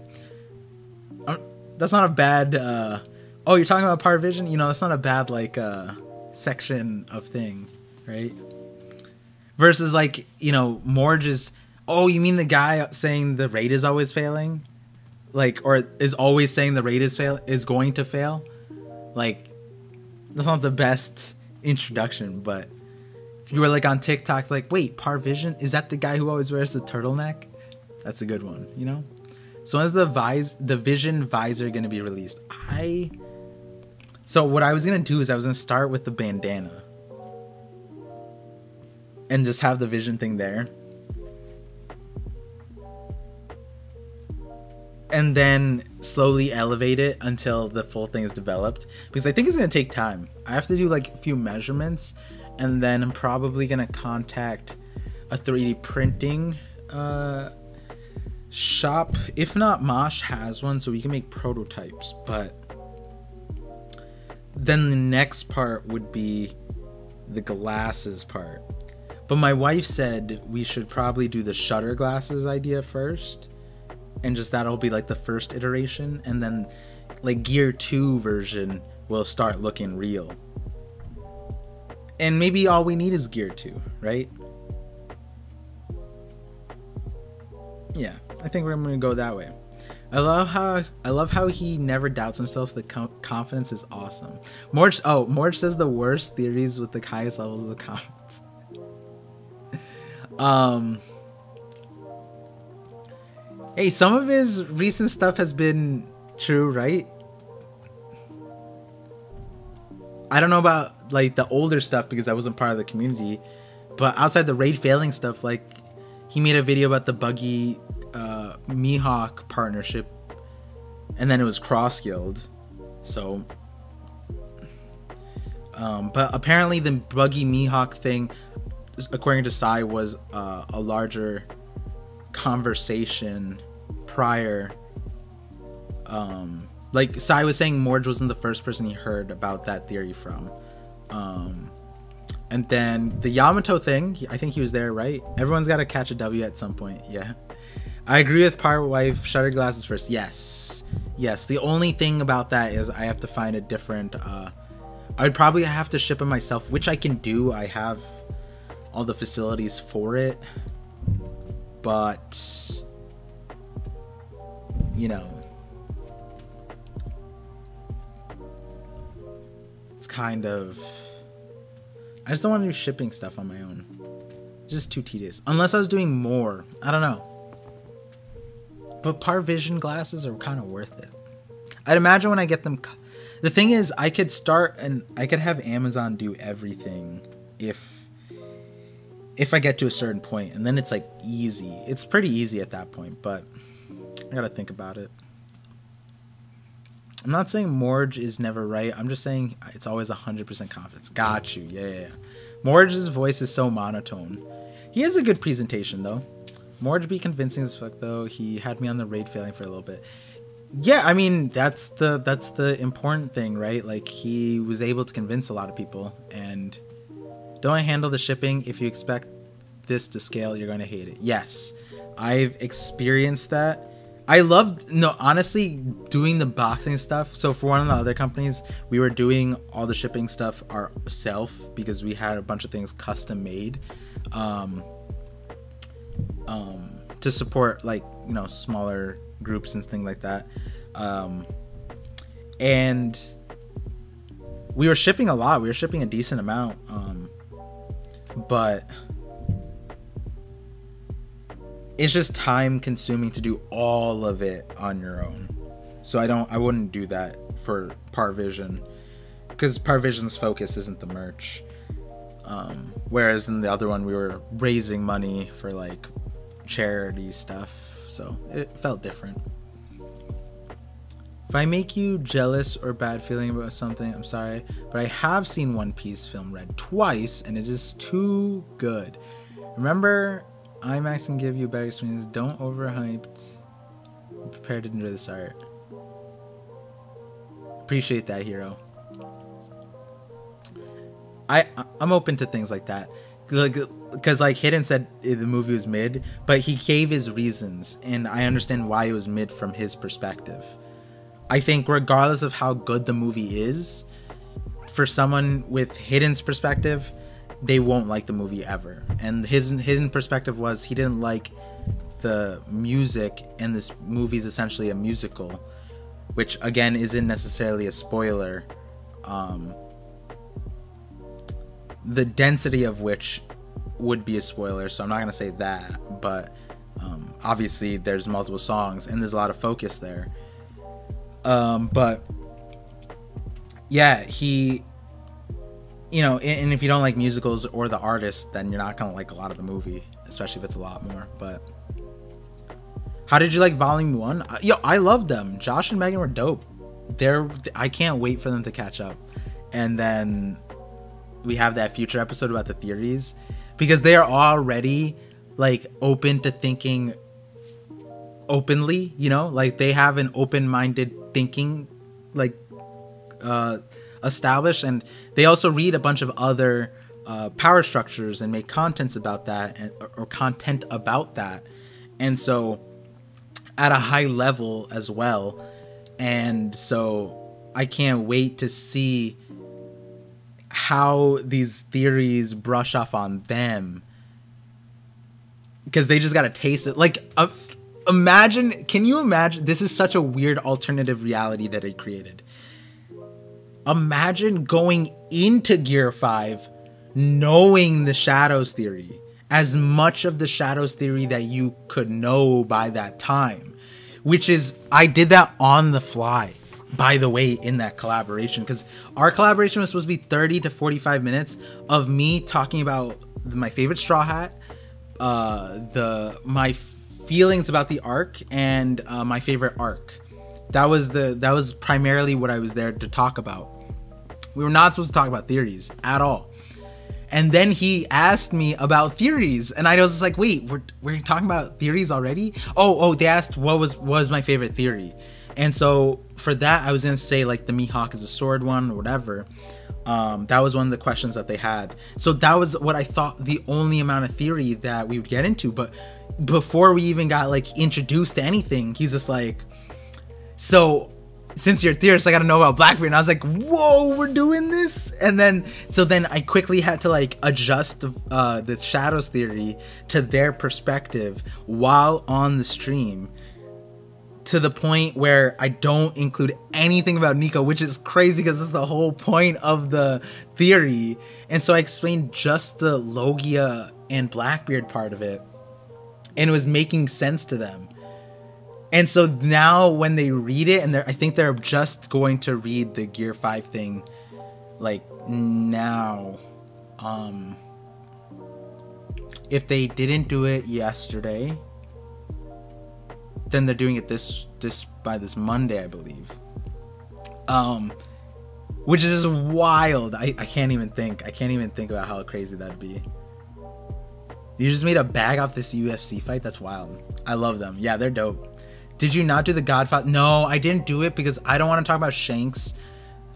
That's not a bad oh, you're talking about Parvision? You know, that's not a bad like section of thing, right? Versus like, you know, more just, oh, you mean the guy saying the raid is always failing? Like, or is always saying the raid is going to fail? Like, that's not the best introduction, but if you were like on TikTok, like, wait, Parvision, is that the guy who always wears the turtleneck? That's a good one, you know? So when's the Vision visor gonna be released? So what I was gonna do is I was gonna start with the bandana. and just have the vision thing there. And then slowly elevate it until the full thing is developed, because I think it's going to take time. I have to do like a few measurements, and then I'm probably going to contact a 3D printing shop. If not, Mosh has one, so we can make prototypes. But then the next part would be the glasses part. But my wife said we should probably do the shutter glasses idea first, and just that'll be like the first iteration, and then like Gear 2 version will start looking real. And maybe all we need is Gear 2, right? Yeah, I think we're gonna go that way. I love how he never doubts himself. The confidence is awesome. Morge says the worst theories with the highest levels of the comments. Hey, some of his recent stuff has been true, right? I don't know about like the older stuff because I wasn't part of the community, but outside the raid failing stuff, like he made a video about the Buggy Mihawk partnership, and then it was cross guild. So but apparently the Buggy Mihawk thing, according to Sai, was a larger conversation prior. Like Sai was saying, Morge wasn't the first person he heard about that theory from. And then the Yamato thing, I think he was there, right? Everyone's got to catch a W at some point. Yeah, I agree with Pirate Wife. Shutter glasses first. Yes, the only thing about that is I have to find a different I'd probably have to ship it myself, which I can do. I have all the facilities for it, but you know, it's kind of, I just don't want to do shipping stuff on my own. It's just too tedious. Unless I was doing more. I don't know. But Par Vision glasses are kind of worth it. I'd imagine when I get them. The thing is, I could start and I could have Amazon do everything if I get to a certain point, and then it's like easy. It's pretty easy at that point, but I gotta think about it. I'm not saying Morge is never right. I'm just saying it's always 100% confidence. Got you. Yeah. Morge's voice is so monotone. He has a good presentation, though. Morge be convincing as fuck, though. He had me on the raid failing for a little bit. Yeah, I mean, that's the important thing, right? Like, he was able to convince a lot of people. And don't handle the shipping. If you expect this to scale, you're going to hate it. Yes, I've experienced that. I loved, honestly, doing the boxing stuff. So for one of the other companies, we were doing all the shipping stuff ourselves because we had a bunch of things custom made to support, like, smaller groups and things like that. And we were shipping a lot. We were shipping a decent amount. But it's just time consuming to do all of it on your own. So I wouldn't do that for Parvision, because Parvision's focus isn't the merch. Whereas in the other one, we were raising money for like charity stuff. So it felt different. If I make you jealous or bad feeling about something, I'm sorry, but I have seen One Piece film read twice and it is too good. Remember, IMAX can give you a better experience. Don't overhype. Be prepared to enjoy this art. Appreciate that, Hero. I'm open to things like that. Because like Hidden said the movie was mid, but he gave his reasons, and I understand why it was mid from his perspective. I think regardless of how good the movie is, for someone with Hidden's perspective, they won't like the movie ever. And his Hidden perspective was he didn't like the music, and this movie is essentially a musical, which again isn't necessarily a spoiler. The density of which would be a spoiler, so I'm not gonna say that, but obviously there's multiple songs and there's a lot of focus there. But yeah, you know, and if you don't like musicals or the artist, then you're not gonna like a lot of the movie, especially if it's a lot more. But how did you like Volume 1? Yo, I love them. Josh and Megan were dope. I can't wait for them to catch up. And then we have that future episode about the theories, because they are already like open to thinking openly, you know, like they have an open-minded thinking like established, and they also read a bunch of other power structures and make contents about that, or content about that, and so at a high level as well. And so I can't wait to see how these theories brush off on them, because they just got to taste it. Like can you imagine, this is such a weird alternative reality that it created. Imagine going into Gear 5 knowing the Shadows theory, as much of the Shadows theory that you could know by that time, which is, I did that on the fly, by the way, in that collaboration, because our collaboration was supposed to be 30 to 45 minutes of me talking about my favorite Straw Hat, my feelings about the arc, and my favorite arc. That was primarily what I was there to talk about. We were not supposed to talk about theories at all. And then he asked me about theories, and I was just like, wait, we're talking about theories already? Oh, they asked what was my favorite theory. And so for that, I was gonna say like the Mihawk is a sword one or whatever. That was one of the questions that they had. So that was what I thought the only amount of theory that we would get into. But before we even got like introduced to anything, he's just like, so since you're a theorist, I gotta know about Blackbeard. And I was like, whoa, we're doing this? And then I quickly had to like adjust the Shadows theory to their perspective while on the stream, to the point where I don't include anything about Nico, which is crazy because this is the whole point of the theory. And so I explained just the Logia and Blackbeard part of it, and it was making sense to them. And so now when they read it, and I think they're just going to read the Gear 5 thing like now. If they didn't do it yesterday, then they're doing it this by this Monday, I believe. Which is just wild. I can't even think about how crazy that'd be. You just made a bag off this UFC fight? That's wild. I love them. Yeah, they're dope. Did you not do the Godfather? No, I didn't do it because I don't want to talk about Shanks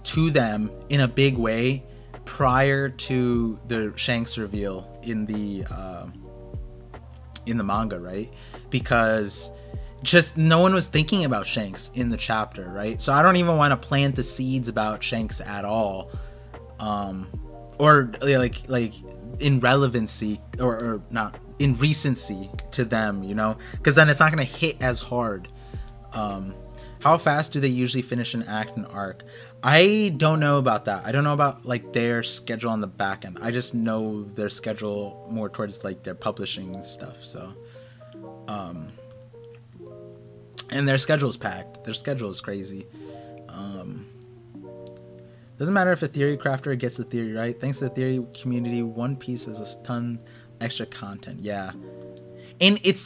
to them in a big way prior to the Shanks reveal in the manga, right? Because just no one was thinking about Shanks in the chapter, right? So I don't even want to plant the seeds about Shanks at all, or like in relevancy or not in recency to them, you know, because then it's not going to hit as hard. How fast do they usually finish an act and arc? I don't know about that. I don't know about like their schedule on the back end. I just know their schedule more towards like their publishing stuff. So and their schedule is packed. Their schedule is crazy. Doesn't matter if a theory crafter gets the theory right. Thanks to the theory community, One Piece has a ton extra content. Yeah, and it's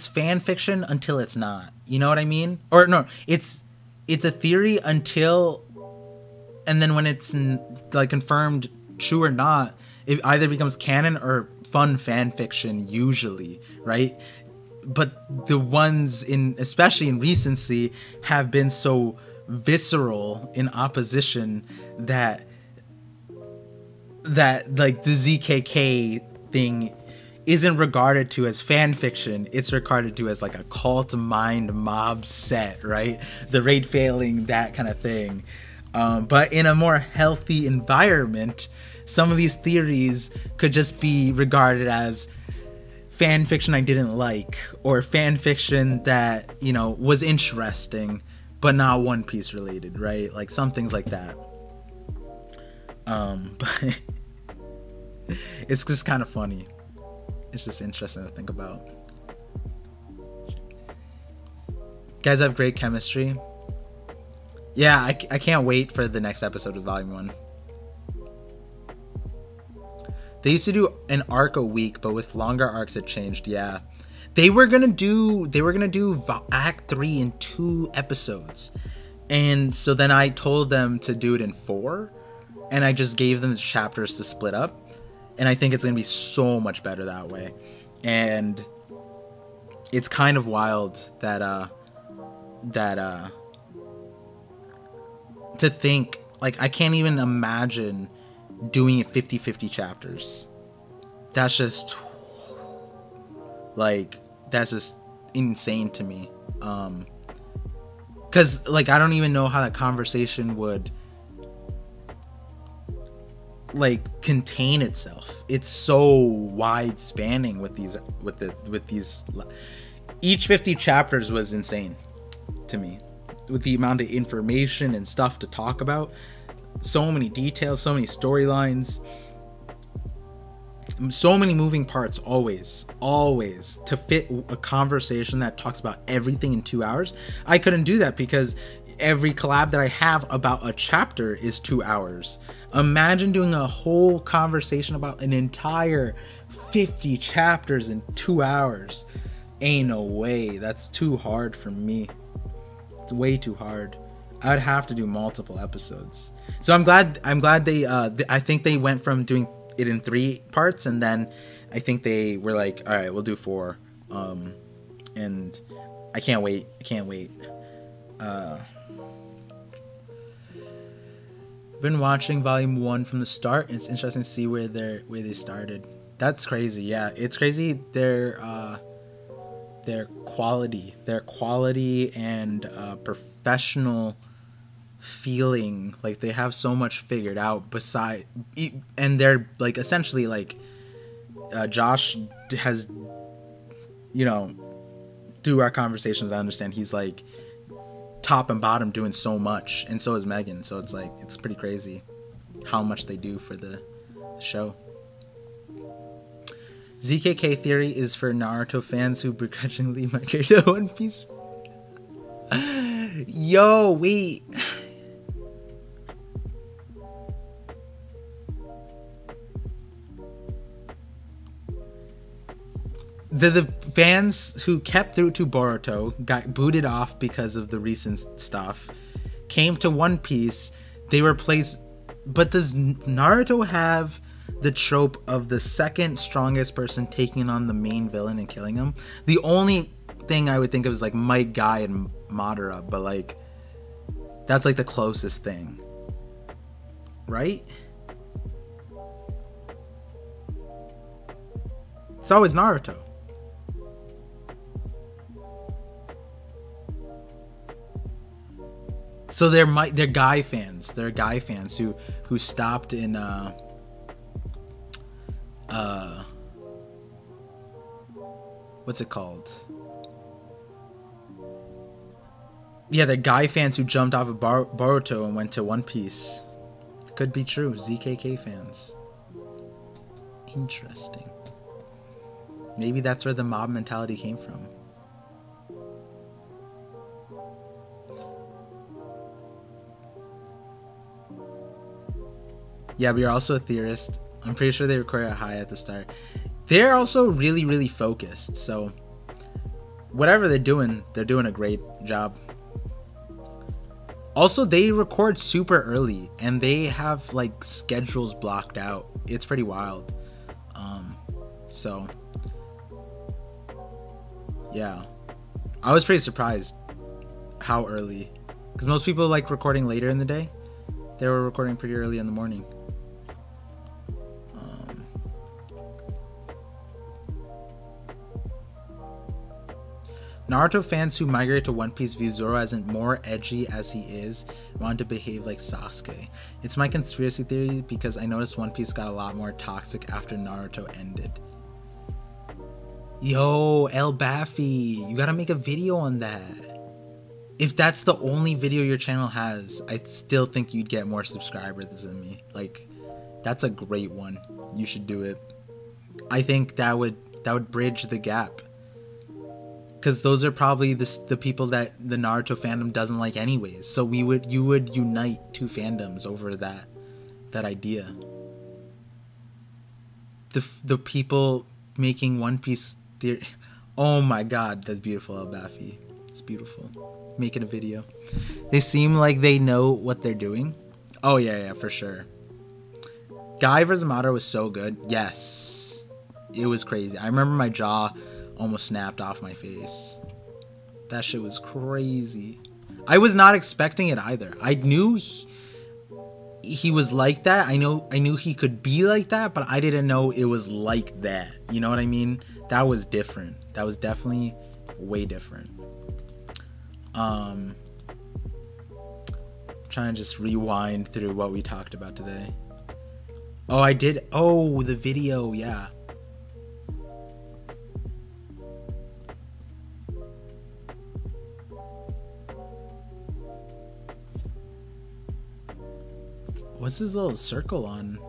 fan fiction until it's not. You know what I mean? Or no, it's a theory until, and then when it's like confirmed true or not, it either becomes canon or fun fan fiction usually, right? But the ones especially in recency, have been so visceral in opposition that like the ZKK thing isn't regarded to as fan fiction. It's regarded to as like a cult mind mob set, right? The raid failing, that kind of thing. But in a more healthy environment, some of these theories could just be regarded as fan fiction I didn't like, or fan fiction that, you know, was interesting but not One Piece related, right? Like some things like that. But it's just kind of funny. It's just interesting to think about. Guys have great chemistry. Yeah, I can't wait for the next episode of Volume 1. They used to do an arc a week, but with longer arcs it changed. Yeah. They were gonna do Act 3 in 2 episodes. And so then I told them to do it in 4. And I just gave them the chapters to split up. And I think it's gonna be so much better that way. And it's kind of wild that to think, like, I can't even imagine doing it 50-50 chapters. That's just insane to me. Cause like I don't even know how that conversation would like contain itself. It's so wide spanning with these each 50 chapters was insane to me, with the amount of information and stuff to talk about. So many details, so many storylines, so many moving parts, always to fit a conversation that talks about everything in 2 hours. I couldn't do that because every collab that I have about a chapter is 2 hours. Imagine doing a whole conversation about an entire 50 chapters in 2 hours. Ain't no way. That's too hard for me. It's way too hard. I would have to do multiple episodes. So I'm glad they I think they went from doing it in 3 parts, and then I think they were like, all right, we'll do 4. And I can't wait. I've been watching volume 1 from the start, and it's interesting to see where they started. That's crazy. Yeah, it's crazy. Their quality and professional feeling, like they have so much figured out beside, and they're like essentially like Josh has, you know, through our conversations I understand he's like top and bottom doing so much, and so is Megan. So it's like, it's pretty crazy how much they do for the show. ZKK theory is for Naruto fans who begrudgingly migrate to One Piece. Yo, wait. The fans who kept through to Boruto got booted off because of the recent stuff, came to One Piece, they were placed. But does Naruto have the trope of the second strongest person taking on the main villain and killing him? The only thing I would think of is like Might Guy and Madara, but like that's like the closest thing, right? It's always Naruto. So they're guy fans. They're guy fans who stopped in what's it called? Yeah, they're guy fans who jumped off of Boruto and went to One Piece. Could be true. ZKK fans. Interesting. Maybe that's where the mob mentality came from. Yeah, but you're also a theorist. I'm pretty sure they recorded a high at the start. They're also really, really focused. So whatever they're doing a great job. Also, they record super early and they have like schedules blocked out. It's pretty wild. So yeah, I was pretty surprised how early, because most people like recording later in the day. They were recording pretty early in the morning. Naruto fans who migrate to One Piece view Zoro as more edgy as he is, want to behave like Sasuke. It's my conspiracy theory because I noticed One Piece got a lot more toxic after Naruto ended. Yo, El Baffy, you gotta make a video on that. If that's the only video your channel has, I still think you'd get more subscribers than me. Like, that's a great one. You should do it. I think that would bridge the gap. Because those are probably the people that the Naruto fandom doesn't like anyways. So you would unite two fandoms over that idea. the people making One Piece theory. Oh my god, that's beautiful, Elbafi. It's beautiful. Making a video. They seem like they know what they're doing. Oh yeah, for sure. Guy vs. Madara was so good. Yes. It was crazy. I remember my jaw almost snapped off my face. That shit was crazy. I was not expecting it either. I knew he was like that. I knew he could be like that, but I didn't know it was like that. You know what I mean? That was different. That was definitely way different. Trying to just rewind through what we talked about today. Oh, I did. Oh, the video. Yeah. What's this little circle on?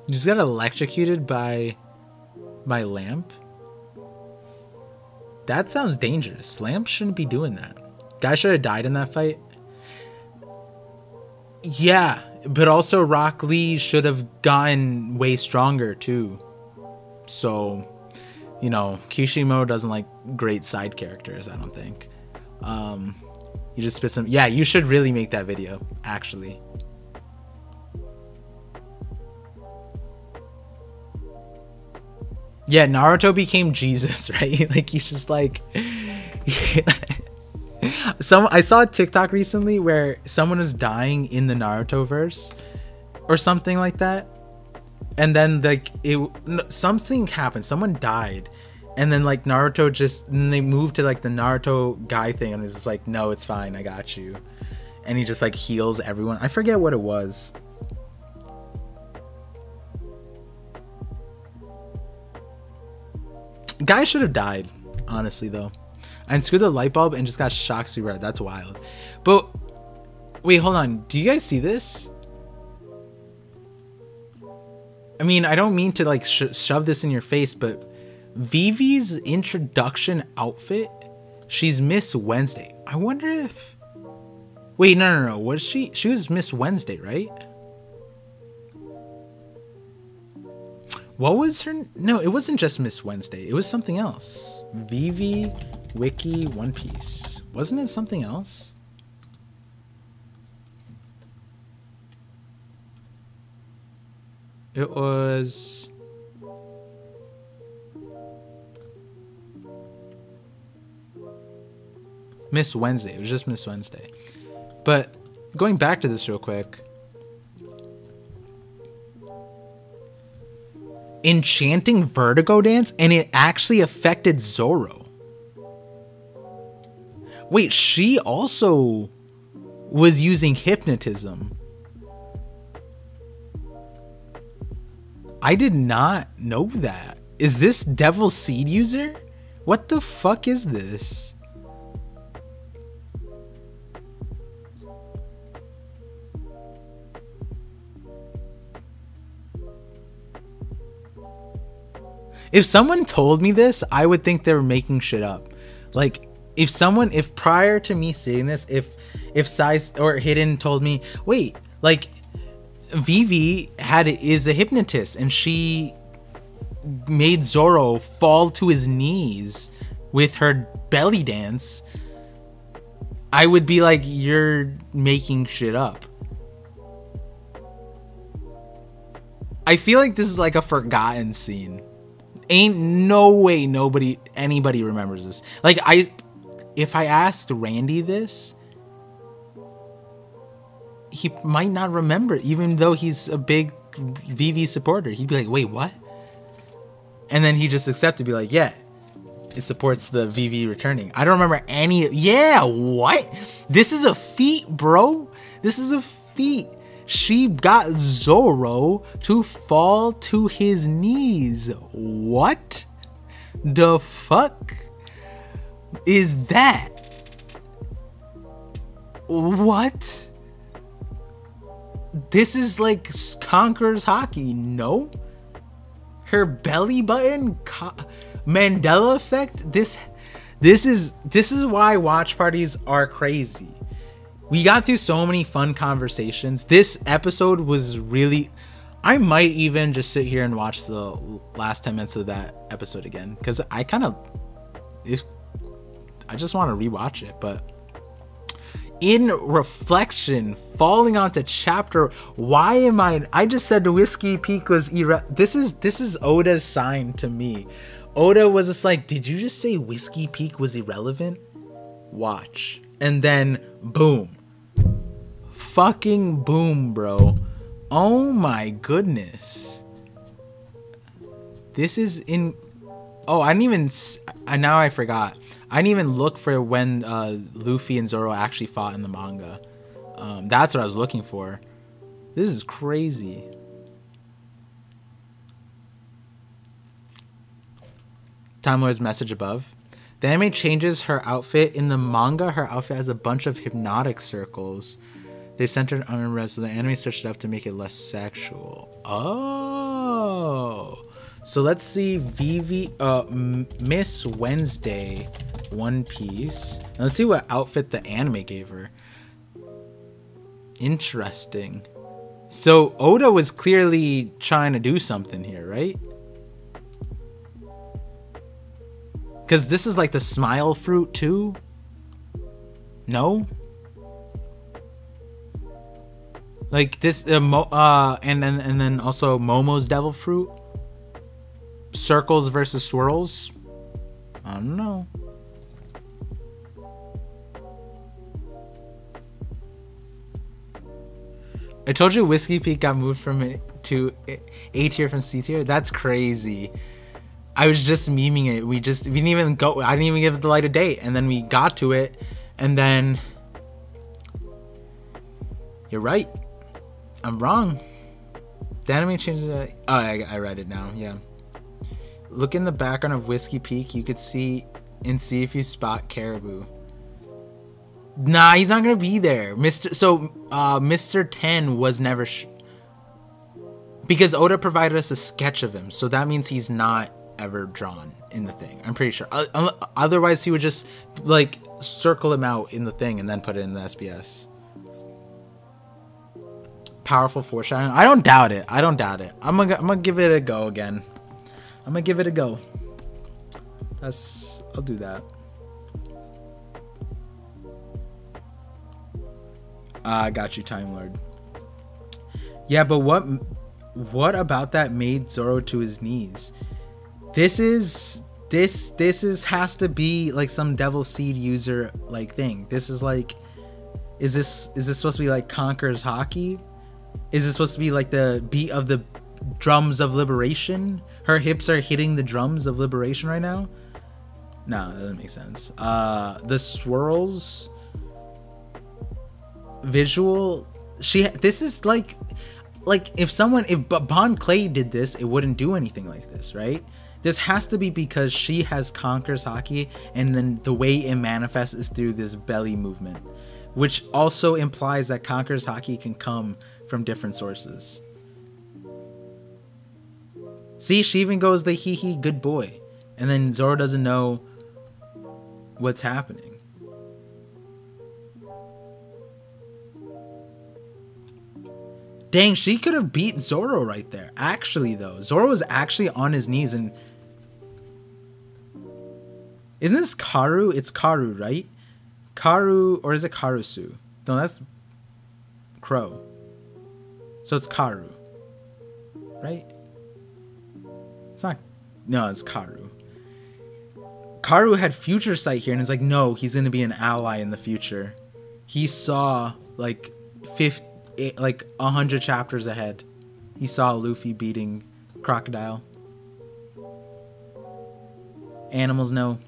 You just got electrocuted by Lamp? That sounds dangerous. Lamp shouldn't be doing that. Guy should have died in that fight. Yeah, but also Rock Lee should have gotten way stronger too. So, you know, Kishimoto doesn't like great side characters, I don't think. You just spit some... Yeah, you should really make that video, actually. Yeah, Naruto became Jesus, right? Like, he's just like... I saw a TikTok recently where someone was dying in the Naruto verse or something like that, and then like something happened, someone died, and then like Naruto they moved to like the Naruto guy thing, and it's just like, no, it's fine, I got you, and he just like heals everyone. I forget what it was. Guy should have died, honestly, though. I unscrewed the light bulb and just got shocked super red. That's wild. But wait, hold on. Do you guys see this? I mean, I don't mean to like shove this in your face, but Vivi's introduction outfit, she's Miss Wednesday. I wonder if... Wait, no. Was she? She was Miss Wednesday, right? What was her... No, it wasn't just Miss Wednesday. It was something else. Vivi, Wiki, One Piece. Wasn't it something else? It was... Miss Wednesday. It was just Miss Wednesday. But going back to this real quick... Enchanting Vertigo Dance, and it actually affected Zoro. Wait, she also was using hypnotism. I did not know that. Is this Devil's Seed user? What the fuck is this? If someone told me this, I would think they were making shit up. Like, if prior to me seeing this, if Sai or Hidden told me, wait, like, Vivi is a hypnotist and she made Zoro fall to his knees with her belly dance, I would be like, you're making shit up. I feel like this is like a forgotten scene. Ain't no way anybody remembers this. Like, if I asked Randy this, he might not remember, even though he's a big VV supporter. He'd be like, wait, what? And then he just accepted, be like, yeah, it supports the VV returning. I don't remember any. Yeah, what? This is a feat, bro. This is a feat. She got Zoro to fall to his knees. What? the fuck is that? What? This is like Conqueror's Haki, no? Her belly button? Mandela effect? This is why watch parties are crazy. We got through so many fun conversations. This episode was really... I might even just sit here and watch the last 10 minutes of that episode again, because I just want to rewatch it. But in reflection, falling onto chapter, why am I just said the Whiskey Peak was this is Oda's sign to me. Oda was just like, did you just say Whiskey Peak was irrelevant? Watch. And then boom. Fucking boom, bro. Oh my goodness. This is in... Oh, I didn't even... Now I forgot. I didn't even look for when Luffy and Zoro actually fought in the manga. That's what I was looking for. This is crazy. Time Lord's message above. The anime changes her outfit. In the manga, her outfit has a bunch of hypnotic circles. They centered on her rest, so the anime switched it up to make it less sexual. Oh. So let's see Miss Wednesday, One Piece. And let's see what outfit the anime gave her. Interesting. So Oda was clearly trying to do something here, right? Because this is like the smile fruit too? No? Like this, and then also Momo's devil fruit. Circles versus swirls. I don't know. I told you Whiskey Peak got moved from to A tier from C tier. That's crazy. I was just memeing it. We didn't even go. I didn't even give it the light of day, and then we got to it, and then you're right. I'm wrong. The anime changes it. Oh, I read it now. Yeah. Look in the background of Whiskey Peak. You could see if you spot Caribou. Nah, he's not gonna be there. Mr. 10 was never because Oda provided us a sketch of him, so that means he's not ever drawn in the thing. I'm pretty sure. Otherwise, he would just like circle him out in the thing and then put it in the SBS. Powerful foreshadowing. I don't doubt it. I'm gonna give it a go again. I'm gonna give it a go. I'll do that. I got you, Time Lord. Yeah, but what about that made Zoro to his knees? This has to be like some Devil Seed user like thing. This is like, is this supposed to be like Conqueror's Haki? Is this supposed to be like the beat of the drums of liberation? Her hips are hitting the drums of liberation right now? No, that doesn't make sense. The swirls visual, this is like if Bon Clay did this, it wouldn't do anything like this, right? This has to be because she has Conqueror's Haki, and then the way it manifests is through this belly movement, which also implies that Conqueror's Haki can come from different sources. See, she even goes the hee good boy, and then Zoro doesn't know what's happening. Dang, she could have beat Zoro right there. Actually, though, Zoro was actually on his knees, and isn't this Karu? It's Karu, right? Karu, or is it Karusu? No, that's Crow. So it's Karu, right? It's not. No, it's Karu. Karu had future sight here, and it's like, no, he's gonna be an ally in the future. He saw like 100 chapters ahead. He saw Luffy beating Crocodile. Animals know.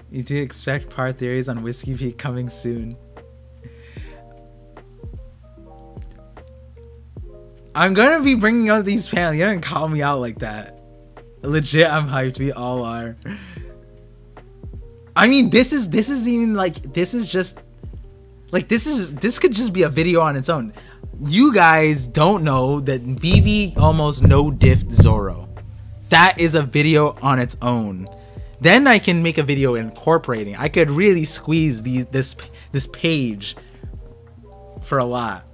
You do expect part theories on Whiskey Peak coming soon. I'm gonna be bringing out these panels. You didn't call me out like that. Legit, I'm hyped. We all are. I mean, this is even like, this is just like, this could just be a video on its own. You guys don't know that Vivi almost no diffed Zoro. That is a video on its own. Then I can make a video incorporating. I could really squeeze this page for a lot.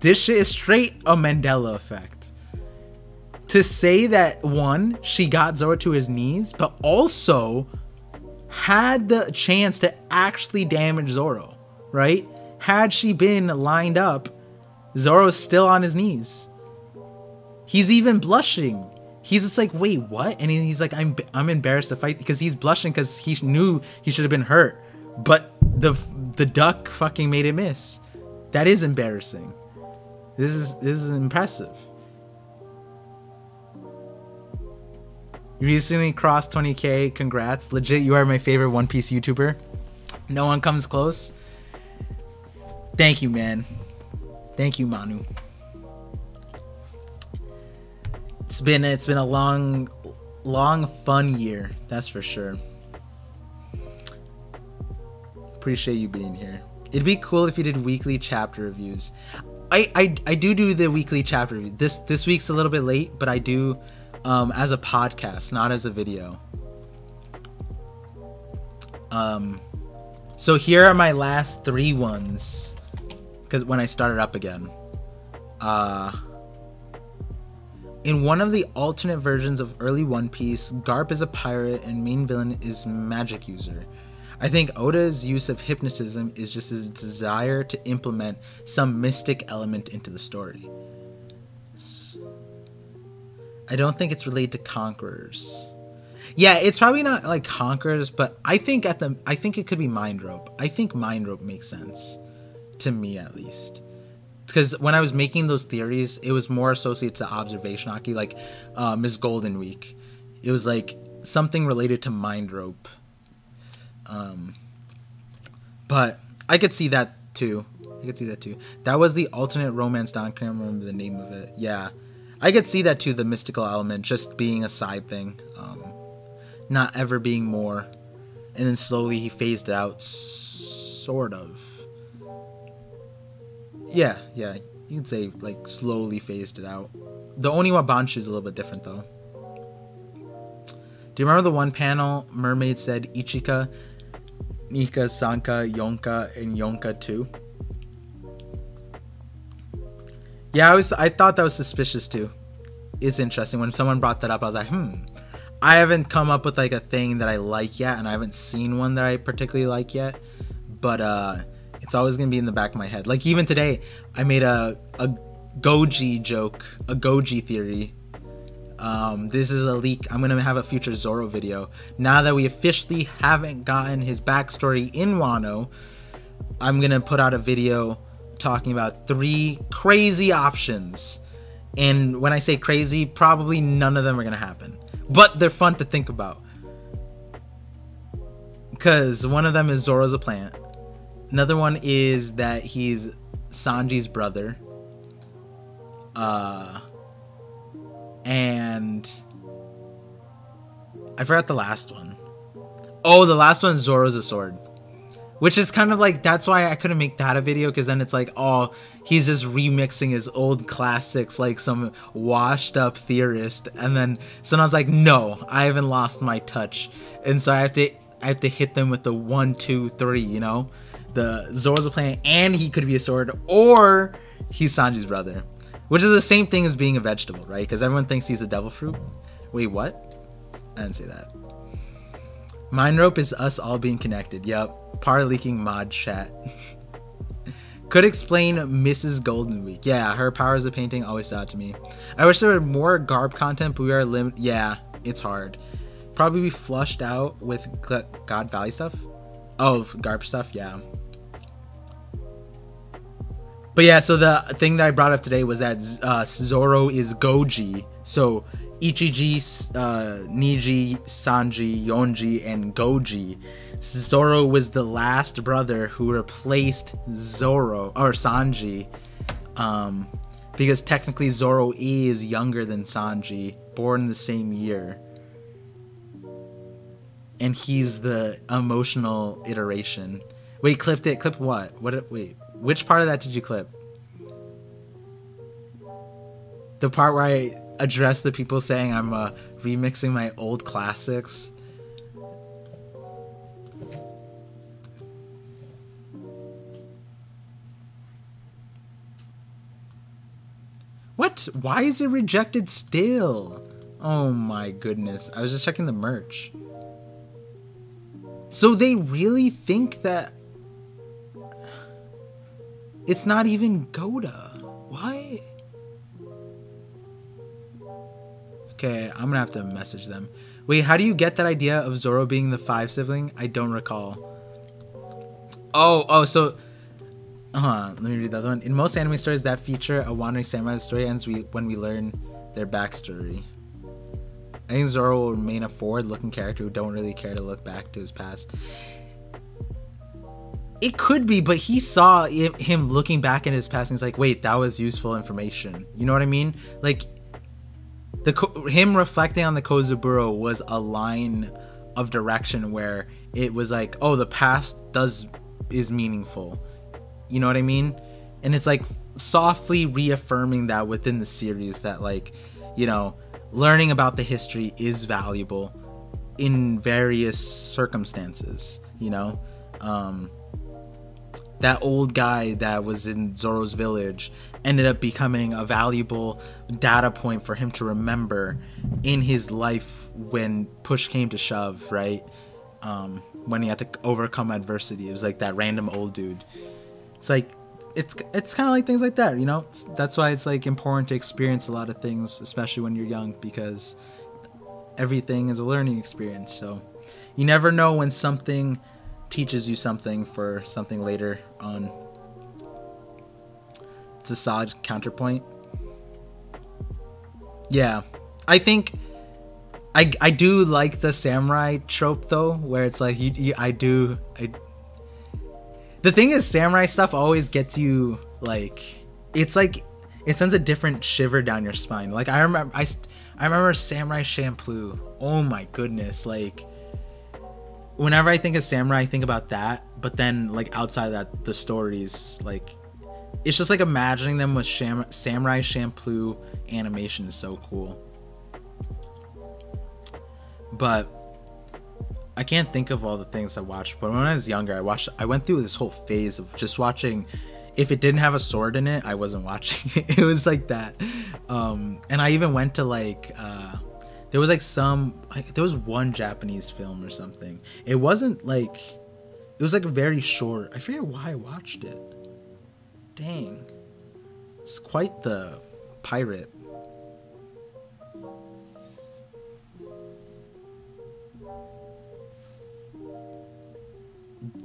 This shit is straight a Mandela effect. To say that, one, she got Zoro to his knees, but also had the chance to actually damage Zoro, right? Had she been lined up, Zoro's still on his knees. He's even blushing. He's just like, wait, what? And he's like, I'm embarrassed to fight, because he's blushing because he knew he should have been hurt, but the duck fucking made it miss. That is embarrassing. This is impressive. You recently crossed 20k. Congrats. Legit, you are my favorite One Piece YouTuber. No one comes close. Thank you, man. Thank you, Manu. It's been a long fun year, that's for sure. Appreciate you being here. It'd be cool if you did weekly chapter reviews. I do the weekly chapter review. This week's a little bit late, but I do as a podcast, not as a video. So here are my last 3 ones, because when I started up again. In one of the alternate versions of early One Piece, Garp is a pirate and main villain is magic user. I think Oda's use of hypnotism is just his desire to implement some mystic element into the story. I don't think it's related to Conquerors. Yeah, it's probably not like Conquerors, but I think it could be Mind Rope. I think Mind Rope makes sense to me, at least. Because when I was making those theories, it was more associated to Observation Haki, like Miss Golden Week. It was like something related to Mind Rope. But I could see that too. That was the alternate romance down. I can't remember the name of it. Yeah, I could see that too. The mystical element just being a side thing, not ever being more, and then slowly he phased it out, sort of. Yeah, you could say like slowly phased it out. The Oniwa Banshu is a little bit different though. Do you remember the one panel Mermaid said Ichika, Nika, Sanka, Yonka, and Yonka too? Yeah, I thought that was suspicious too. It's interesting. When someone brought that up, I was like, I haven't come up with like a thing that I like yet, and I haven't seen one that I particularly like yet. But it's always gonna be in the back of my head. Like even today, I made a Goji joke, a Goji theory. This is a leak. I'm gonna have a future Zoro video. Now that we officially haven't gotten his backstory in Wano, I'm gonna put out a video talking about 3 crazy options. And when I say crazy, probably none of them are gonna happen, but they're fun to think about. Because one of them is Zoro's a plant. Another one is that he's Sanji's brother. And I forgot the last one. Oh, the last one is Zoro's a sword. Which is kind of like, that's why I couldn't make that a video, because then it's like, oh, he's just remixing his old classics like some washed up theorist. And then someone's like, no, I haven't lost my touch. And so I have to hit them with the 1, 2, 3, you know? The Zoro's a plant and he could be a sword, or he's Sanji's brother. Which is the same thing as being a vegetable, right? Because everyone thinks he's a devil fruit. Wait, what? I didn't say that. Mind Rope is us all being connected. Yep. Par leaking mod chat. Could explain Mrs. Golden Week. Yeah, her powers of painting always stood out to me. I wish there were more Garp content, but we are limited. Yeah, it's hard. Probably be flushed out with God Valley stuff. Oh, Garp stuff, yeah. But yeah, so the thing that I brought up today was that Zoro is Goji. So Ichiji, Niji, Sanji, Yonji, and Goji. Zoro was the last brother who replaced Zoro or Sanji, because technically Zoro is younger than Sanji, born the same year. And he's the emotional iteration. Wait, clipped it. Clip what? Wait, which part of that did you clip? The part where I address the people saying I'm remixing my old classics. What? Why is it rejected still? Oh my goodness. I was just checking the merch. So they really think that it's not even Goda. Why? Okay, I'm gonna have to message them. Wait, how do you get that idea of Zoro being the 5 sibling? I don't recall. Oh, so... let me read the other one. In most anime stories that feature a wandering samurai, the story ends when we learn their backstory. I think Zoro will remain a forward-looking character who don't really care to look back to his past. It could be, but he saw him looking back in his past and he's like, wait, that was useful information. You know what I mean? Like, him reflecting on the Kozaburo was a line of direction where it was like, oh, the past is meaningful. You know what I mean? And it's like softly reaffirming that within the series that, like, you know, learning about the history is valuable in various circumstances, you know? That old guy that was in Zoro's village ended up becoming a valuable data point for him to remember in his life when push came to shove, right? When he had to overcome adversity. It was like that random old dude. It's like, it's kind of like things like that, you know? That's why it's like important to experience a lot of things, especially when you're young, because everything is a learning experience. So you never know when something teaches you something for something later on. It's a solid counterpoint. Yeah, I think I do like the samurai trope though, where it's like the thing is, samurai stuff always gets you, like, it's like it sends a different shiver down your spine. Like I remember Samurai Champloo. Oh my goodness, like whenever I think of samurai, I think about that. But then, like, outside of that, the stories, like, it's just like imagining them with Samurai Champloo animation is so cool. But I can't think of all the things I watched. But when I was younger, I went through this whole phase of just watching. If it didn't have a sword in it, I wasn't watching it. It was like that. And I even went to, like, there was like there was one Japanese film or something. It wasn't like, it was like very short. I forget why I watched it. Dang. It's quite the pirate.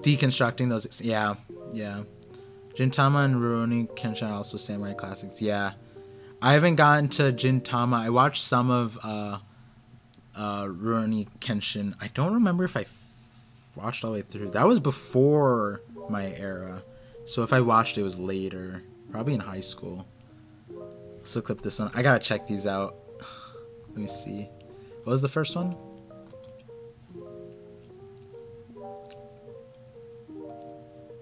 Deconstructing those, yeah. Gintama and Rurouni Kenshin are also samurai classics. Yeah. I haven't gotten to Gintama. I watched some of Rurouni Kenshin. I don't remember if I watched all the way through. That was before my era. So if I watched it, it was later. Probably in high school. So clip this one. I gotta check these out. Let me see. What was the first one?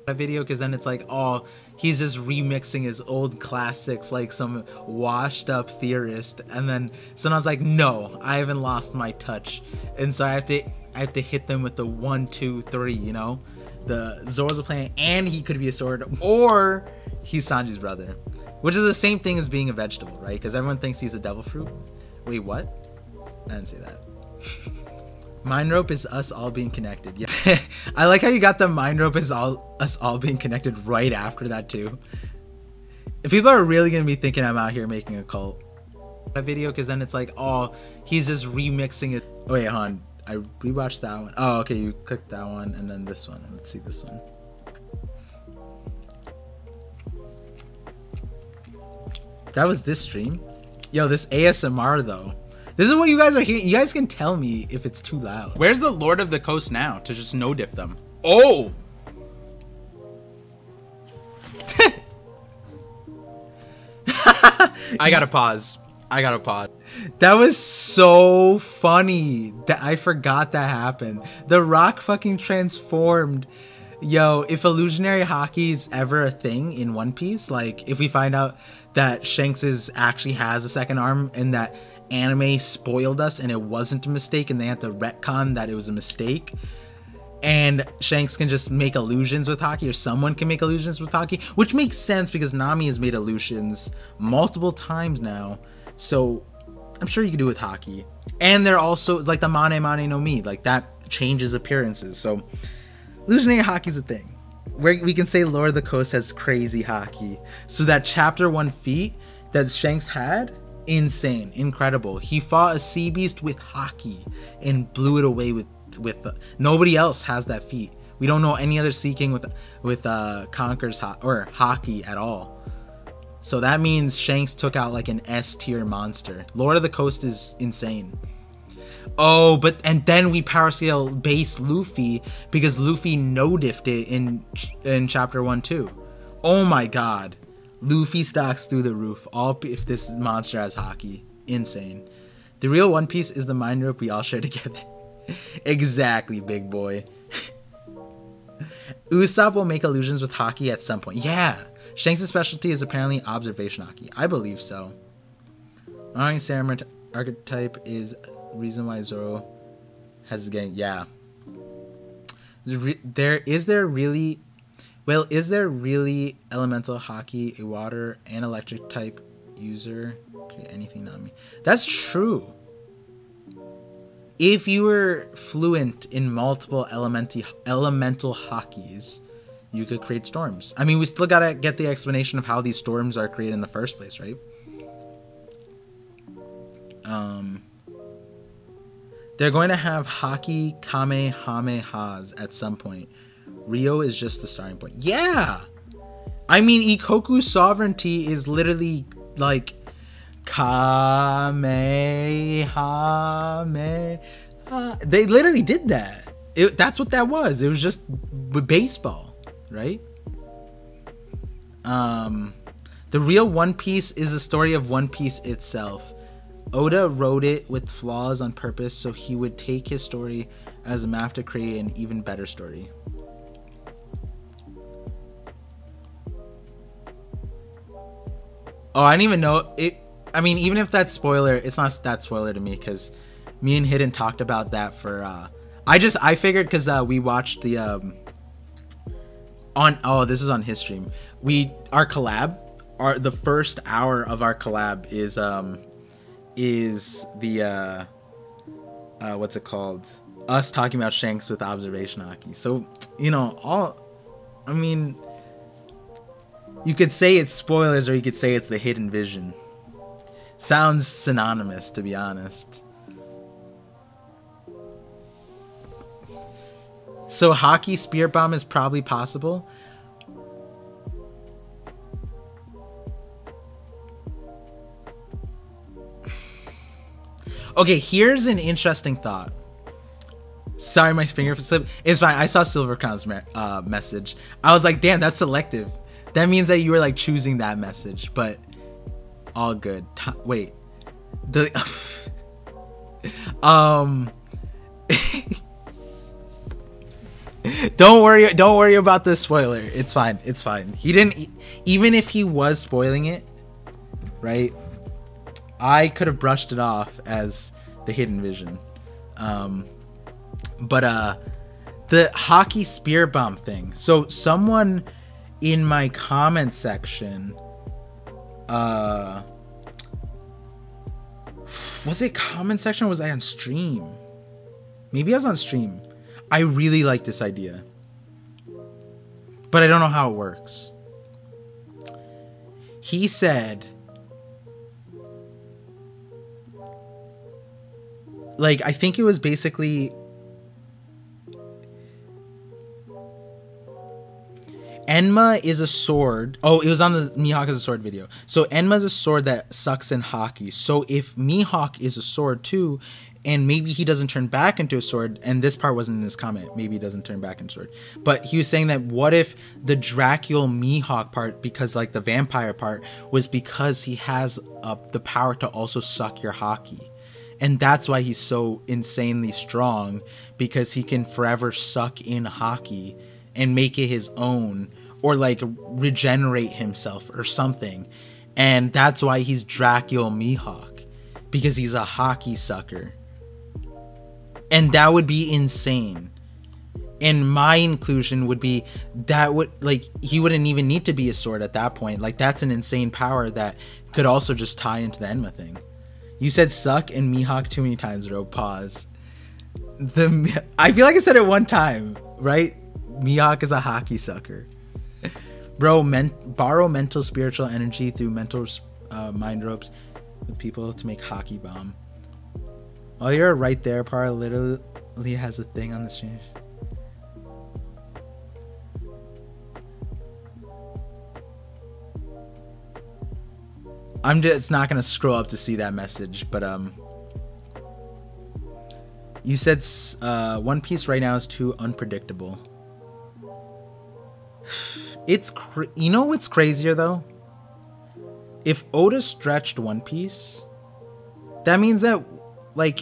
A video, because then it's like, oh, he's just remixing his old classics like some washed up theorist. And then someone's like, no, I haven't lost my touch. And so I have to hit them with the 1, 2, 3, you know? The Zoro's a planet and he could be a sword, or he's Sanji's brother, which is the same thing as being a vegetable, right? Because everyone thinks he's a devil fruit. Wait, what? I didn't say that. Mind rope is us all being connected. Yeah. I like how you got the mind rope is us all being connected right after that too. If people are really gonna be thinking I'm out here making a cult. A video, because then it's like, oh, he's just remixing it. Oh, wait, hon. I rewatched that one. Oh, okay, you clicked that one and then this one. Let's see this one. That was this stream. Yo, this ASMR though. This is what you guys are hearing. You guys can tell me if it's too loud. Where's the Lord of the Coast now to just no diff them? Oh! I gotta pause. That was so funny that I forgot that happened. The Rock fucking transformed. Yo, if illusionary hockey is ever a thing in One Piece, like if we find out that Shanks actually has a second arm and that anime spoiled us and it wasn't a mistake and they had to retcon that it was a mistake, and Shanks can just make illusions with hockey, or someone can make illusions with hockey, which makes sense because Nami has made illusions multiple times now, so I'm sure you could do it with hockey. And they're also like the Mane Mane no Mi, like that changes appearances, so illusionary hockey's a thing. We can say Lord of the Coast has crazy hockey. So that chapter 1 feat that Shanks had, insane, incredible. He fought a sea beast with hockey and blew it away with nobody else has that feat. We don't know any other Sea King with conquers or hockey at all. So that means Shanks took out like an S tier monster. Lord of the Coast is insane. Oh, and then we power scale base Luffy because Luffy no-diffed it in chapter 1 too. Oh my god. Luffy stocks through the roof, all if this monster has hockey. Insane. The real One Piece is the mind rope we all share together. Exactly, big boy. Usopp will make illusions with hockey at some point. Yeah. Shanks' specialty is apparently observation hockey. I believe so. Honoring Samurai archetype is reason why Zoro has again. Yeah. Is there really elemental hockey, a water and electric type user? Create anything, not me. That's true. If you were fluent in multiple elemental hockeys, you could create storms. I mean, we still gotta get the explanation of how these storms are created in the first place, right? They're going to have hockey Kamehamehas at some point. Rio is just the starting point. Yeah! I mean, Ikoku's sovereignty is literally like Kamehameha. They literally did that. That's what that was. It was just baseball, right? The real One Piece is the story of One Piece itself. Oda wrote it with flaws on purpose so he would take his story as a map to create an even better story. Oh, I didn't even know it. I mean, even if that's spoiler, it's not that spoiler to me because me and Hidden talked about that for I figured because we watched the this is on his stream. Our collab, the first hour of our collab is the what's it called? Us talking about Shanks with observation hockey. So, you know, I mean, you could say it's spoilers or you could say it's the hidden vision. Sounds synonymous, to be honest. So hockey spirit bomb is probably possible. Okay, here's an interesting thought. Sorry, my finger slipped. It's fine. I saw Silvercrown's message. I was like, damn, that's selective. That means that you were like choosing that message, but all good. Wait. Don't worry about the spoiler. It's fine. It's fine. He didn't, even if he was spoiling it, right? I could have brushed it off as the hidden vision. But the hockey spear bomb thing. So someone in my comment section, was it comment section or was I on stream? Maybe I was on stream. I really like this idea, but I don't know how it works. He said, like, I think it was basically Enma is a sword. Oh, it was on the Mihawk is a sword video. So Enma is a sword that sucks in hockey. So if Mihawk is a sword too, and maybe he doesn't turn back into a sword, and this part wasn't in his comment, maybe he doesn't turn back into a sword, but he was saying that what if the Dracul Mihawk part, because like the vampire part, was because he has the power to also suck your haki, and that's why he's so insanely strong, because he can forever suck in haki and make it his own, or like regenerate himself or something, and that's why he's Dracul Mihawk, because he's a haki sucker. And that would be insane. And my inclusion would be that would, like, he wouldn't even need to be a sword at that point. Like, that's an insane power that could also just tie into the Enma thing. You said suck and Mihawk too many times, bro. Pause. I feel like I said it one time, right? Mihawk is a haki sucker. Bro, borrow mental spiritual energy through mental mind ropes with people to make haki bomb. Oh, you're right there. Par literally has a thing on the stream. I'm just not gonna scroll up to see that message, but you said One Piece right now is too unpredictable. It's you know what's crazier though? If Oda stretched One Piece, that means that, like,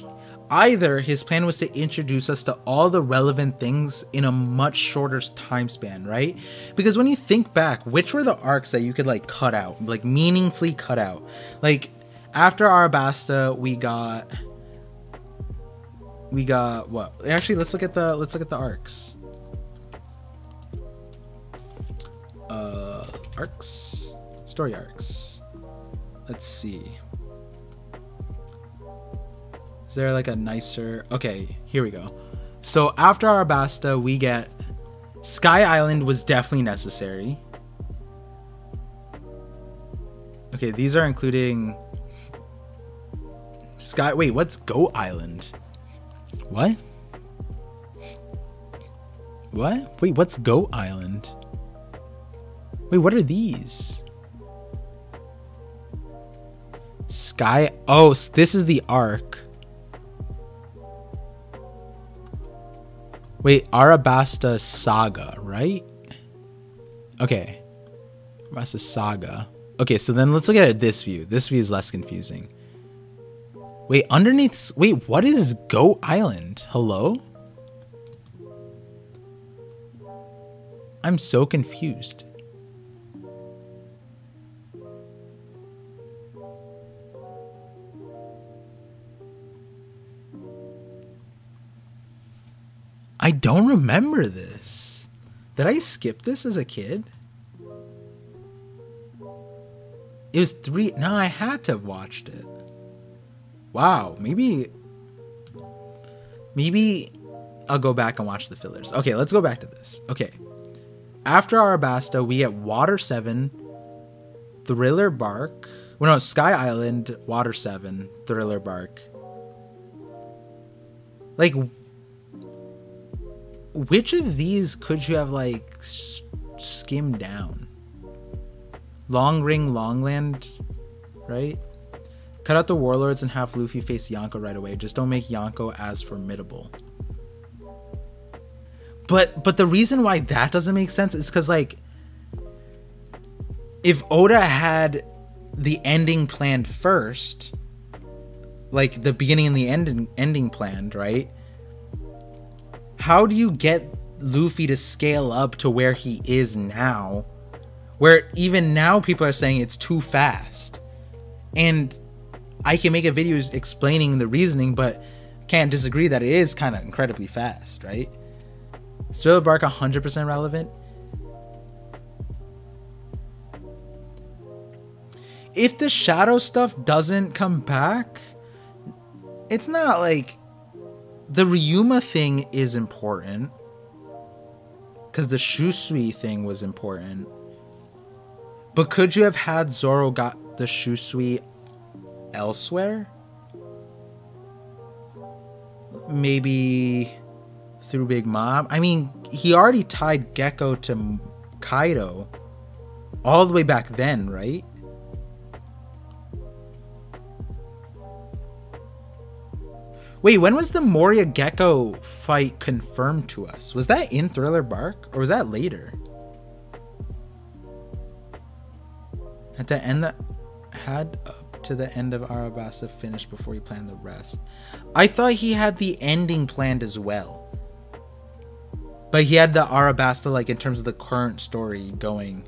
either his plan was to introduce us to all the relevant things in a much shorter time span, right? Because when you think back, which were the arcs that you could like cut out, like meaningfully cut out? Like after Arabasta, we got what? Actually, let's look at the arcs. Arcs, story arcs. Let's see. Is there like a nicer... Okay, here we go. So after Arabasta, we get... Sky Island was definitely necessary. Okay, these are including... Wait, what's Goat Island? What? What? Wait, what's Goat Island? Wait, what are these? Sky... Oh, this is the arc. Wait, Arabasta Saga, right? Okay. Arabasta Saga. Okay, so then let's look at this view. This view is less confusing. Wait, underneath... Wait, what is Goat Island? Hello? I'm so confused. I don't remember this. Did I skip this as a kid? It was 3... No, I had to have watched it. Wow, maybe I'll go back and watch the fillers. Okay, let's go back to this. Okay. After Arabasta, we get Water 7, Thriller Bark. Well, no, Sky Island, Water 7, Thriller Bark. Like... Which of these could you have like skimmed down? Long Ring, Longland, right? Cut out the warlords and have Luffy face Yonko right away. Just don't make Yonko as formidable. But the reason why that doesn't make sense is because, like, if Oda had the ending planned first, like the beginning and the ending planned, right? How do you get Luffy to scale up to where he is now, where even now people are saying it's too fast? And I can make a video explaining the reasoning, but can't disagree that it is kind of incredibly fast, right? Thriller Bark 100% relevant. If the shadow stuff doesn't come back, it's not like... The Ryuma thing is important, because the Shusui thing was important. But could you have had Zoro got the Shusui elsewhere? Maybe through Big Mom? I mean, he already tied Gecko to Kaido all the way back then, right? Wait, when was the Moria Gecko fight confirmed to us? Was that in Thriller Bark or was that later? At the end that had up to the end of Arabasta finished before he planned the rest. I thought he had the ending planned as well. But he had the Arabasta like in terms of the current story going.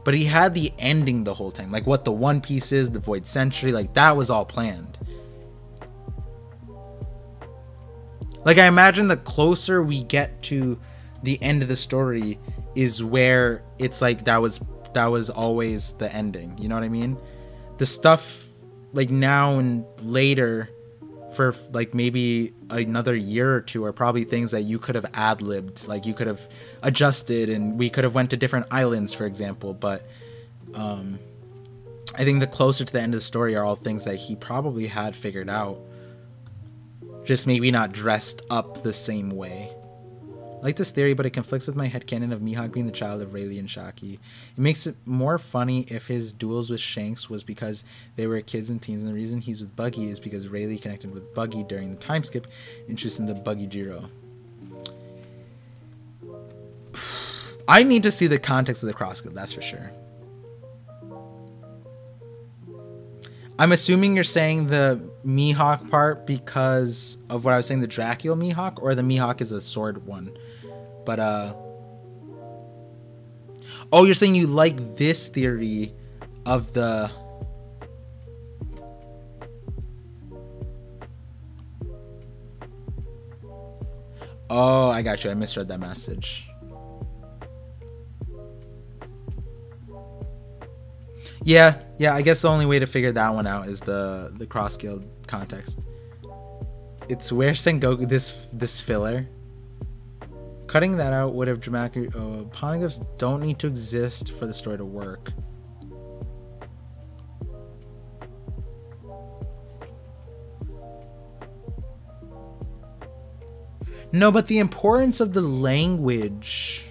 But he had the ending the whole time. Like what the One Piece is, the Void Century, like that was all planned. Like I imagine the closer we get to the end of the story is where it's like that was always the ending. You know what I mean? The stuff like now and later for like maybe another year or two are probably things that you could have ad-libbed, like you could have adjusted and we could have went to different islands, for example. But I think the closer to the end of the story are all things that he probably had figured out, just maybe not dressed up the same way. I like this theory, but it conflicts with my headcanon of Mihawk being the child of Rayleigh and Shaki. It makes it more funny if his duels with Shanks was because they were kids and teens, and the reason he's with Buggy is because Rayleigh connected with Buggy during the time skip, introducing the Buggy Jiro. I need to see the context of the cross guild, that's for sure. I'm assuming you're saying the Mihawk part because of what I was saying, the Dracula Mihawk, or the Mihawk is a sword one. But, oh, you're saying you like this theory of the... Oh, I got you. I misread that message. Yeah, I guess the only way to figure that one out is the cross guild context. It's where Sengoku, this filler. Cutting that out would have dramatically... poneglyphs don't need to exist for the story to work. No, but the importance of the language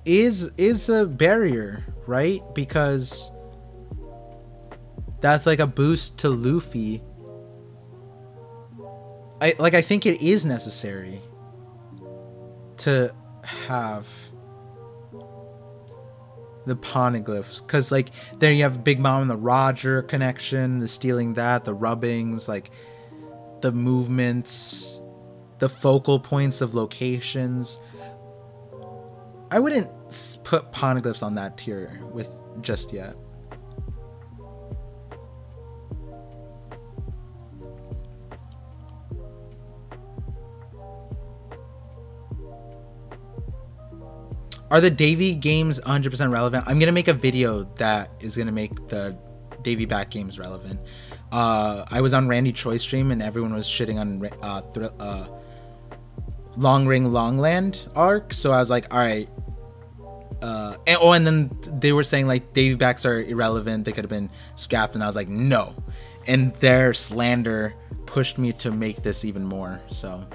is a barrier, right? Because that's like a boost to Luffy. I think it is necessary to have the poneglyphs, because like there you have Big Mom and the Roger connection, the stealing that, the rubbings, like the movements, the focal points of locations. I wouldn't put poneglyphs on that tier with just yet. Are the Davy games 100% relevant? I'm gonna make a video that is gonna make the Davy back games relevant. I was on Randy Choi's stream and everyone was shitting on Long Ring Longland arc, so I was like, all right. And then they were saying like Davy backs are irrelevant, they could have been scrapped, and I was like, no. And their slander pushed me to make this even more. So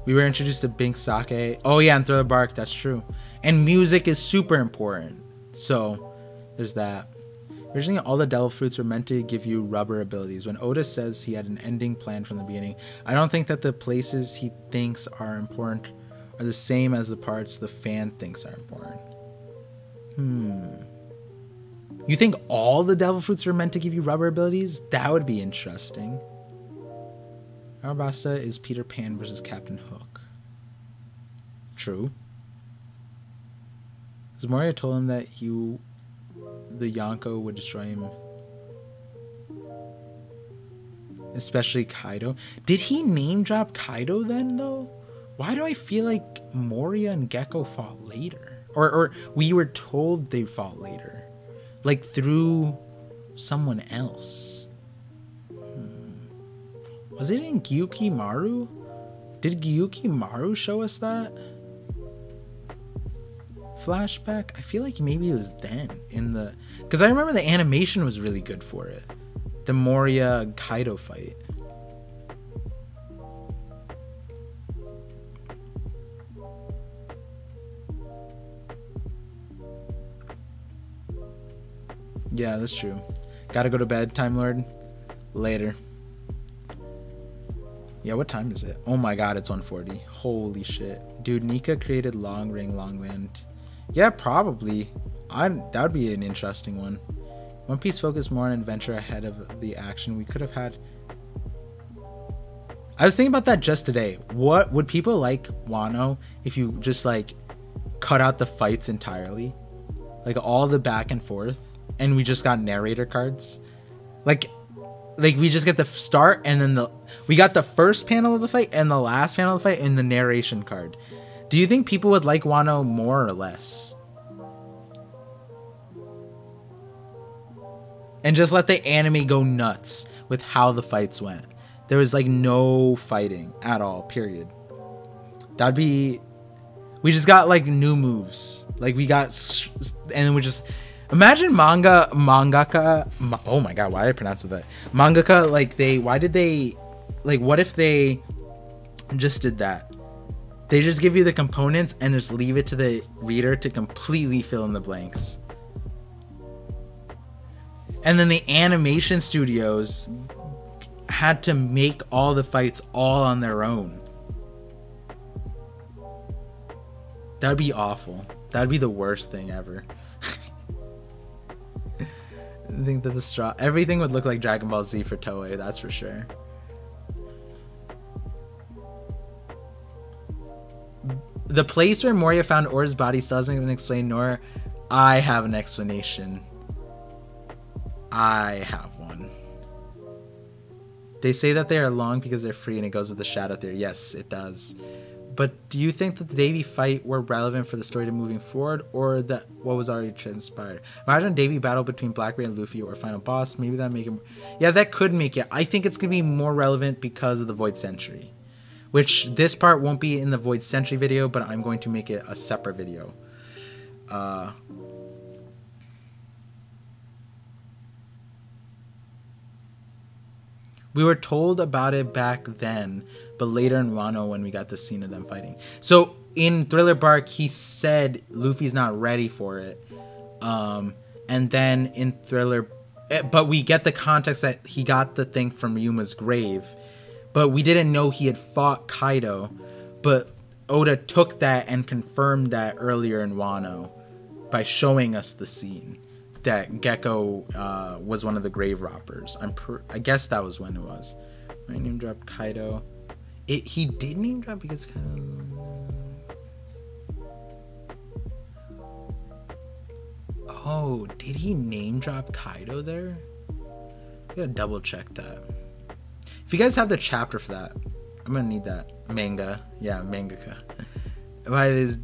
we were introduced to Bink Sake. Oh yeah, and Thriller Bark, that's true. And music is super important. So there's that. Originally, all the devil fruits were meant to give you rubber abilities. When Oda says he had an ending planned from the beginning, I don't think that the places he thinks are important are the same as the parts the fan thinks are important. You think all the devil fruits are meant to give you rubber abilities? That would be interesting. Arabasta is Peter Pan versus Captain Hook. True. Because Moria told him that the Yonko would destroy him. Especially Kaido. Did he name drop Kaido then, though? Why do I feel like Moria and Gecko fought later? Or we were told they fought later. Like through someone else. Was it in Gyuki Maru? Did Gyuki Maru show us that? Flashback? I feel like maybe it was then in the... Because I remember the animation was really good for it. The Moria Kaido fight. Yeah, that's true. Gotta go to bed, Time Lord. Later. Yeah, what time is it? Oh my god, it's 1:40. Holy shit. Dude, Nika created Long Ring Long Land. Yeah, probably. That would be an interesting one. One Piece focused more on adventure ahead of the action. We could have had... I was thinking about that just today. What would people like Wano if you just like cut out the fights entirely? Like all the back and forth, and we just got narrator cards? Like we just get the start, and then we got the first panel of the fight and the last panel of the fight and the narration card. Do you think people would like Wano more or less? And just let the anime go nuts with how the fights went. There was like no fighting at all, period. That'd be... We just got like new moves. Like we got... And we just... Imagine mangaka... Oh my god, why did I pronounce it that? Mangaka, like they... Why did they... Like what if they just did that? They just give you the components and just leave it to the reader to completely fill in the blanks. And then the animation studios had to make all the fights all on their own. That'd be awful. That'd be the worst thing ever. I think that everything would look like Dragon Ball Z for Toei, that's for sure. The place where Moria found Ora's body still hasn't been explained, nor I have an explanation. I have one. They say that they are long because they're free, and it goes with the shadow theory. Yes, it does. But do you think that the Davy fight were relevant for the story to moving forward, or that what was already transpired? Imagine Davy battle between Blackbeard and Luffy or final boss. Maybe that make him... Yeah, that could make it. I think it's going to be more relevant because of the Void Century. Which this part won't be in the Void Century video, but I'm going to make it a separate video. We were told about it back then, but later in Wano when we got the scene of them fighting. So in Thriller Bark, he said Luffy's not ready for it. And then in Thriller... But we get the context that he got the thing from Yuma's grave. But we didn't know he had fought Kaido. But Oda took that and confirmed that earlier in Wano by showing us the scene that Gecko was one of the grave robbers. I guess that was when it was. I name dropped Kaido. He did name drop because Kaido... Oh, did he name drop Kaido there? I gotta double check that. If you guys have the chapter for that, I'm gonna need that. Manga. Yeah, mangaka. But his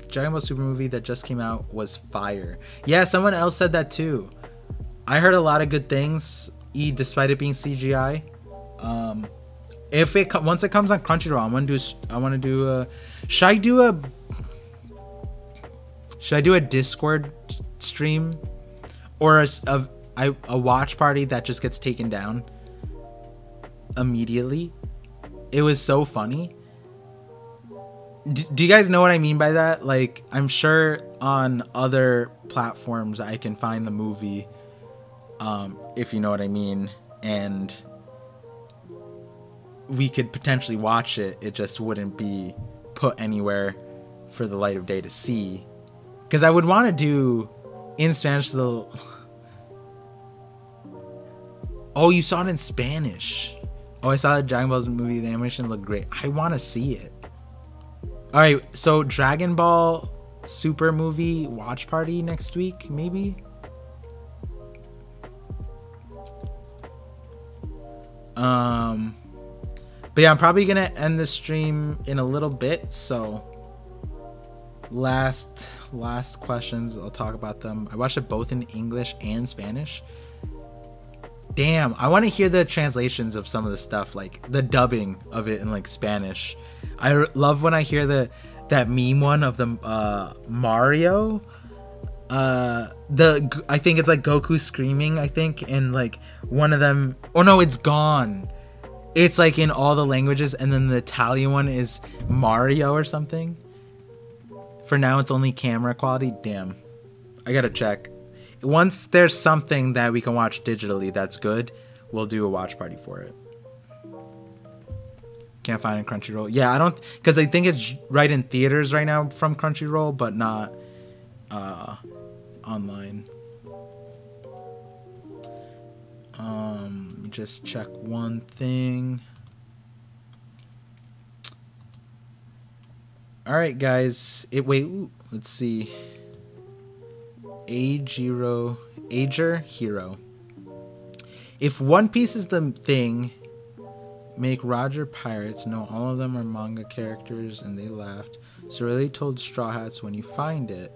Dragon Ball Super movie that just came out was fire. Yeah, someone else said that too. I heard a lot of good things, despite it being CGI. Once it comes on Crunchyroll, I want to do a... Should I do a Discord stream or a watch party that just gets taken down immediately? It was so funny. Do you guys know what I mean by that? Like, I'm sure on other platforms I can find the movie, if you know what I mean, and we could potentially watch it. It just wouldn't be put anywhere for the light of day to see. Because I would want to do in Spanish the... Oh, you saw it in Spanish. Oh, I saw the Dragon Ball movie. The animation looked great. I want to see it. Alright, so Dragon Ball Super movie watch party next week, maybe? But yeah, I'm probably gonna end the stream in a little bit, so last questions, I'll talk about them. I watched it both in English and Spanish. Damn, I want to hear the translations of some of the stuff, like the dubbing of it in like Spanish. I love when I hear that meme one of the Mario. I think it's like Goku screaming, I think, and like one of them. Oh no, it's gone. It's like in all the languages, and then the Italian one is Mario or something. For now, it's only camera quality. Damn, I gotta check. once there's something that we can watch digitally that's good, we'll do a watch party for it. Can't find it in Crunchyroll. Yeah, I don't, because I think it's right in theaters right now from Crunchyroll, but not online. Just check one thing. All right, guys. Let's see. Ager Hero. If One Piece is the thing, make Roger pirates. No, all of them are manga characters, and they laughed. So really told Straw Hats, when you find it,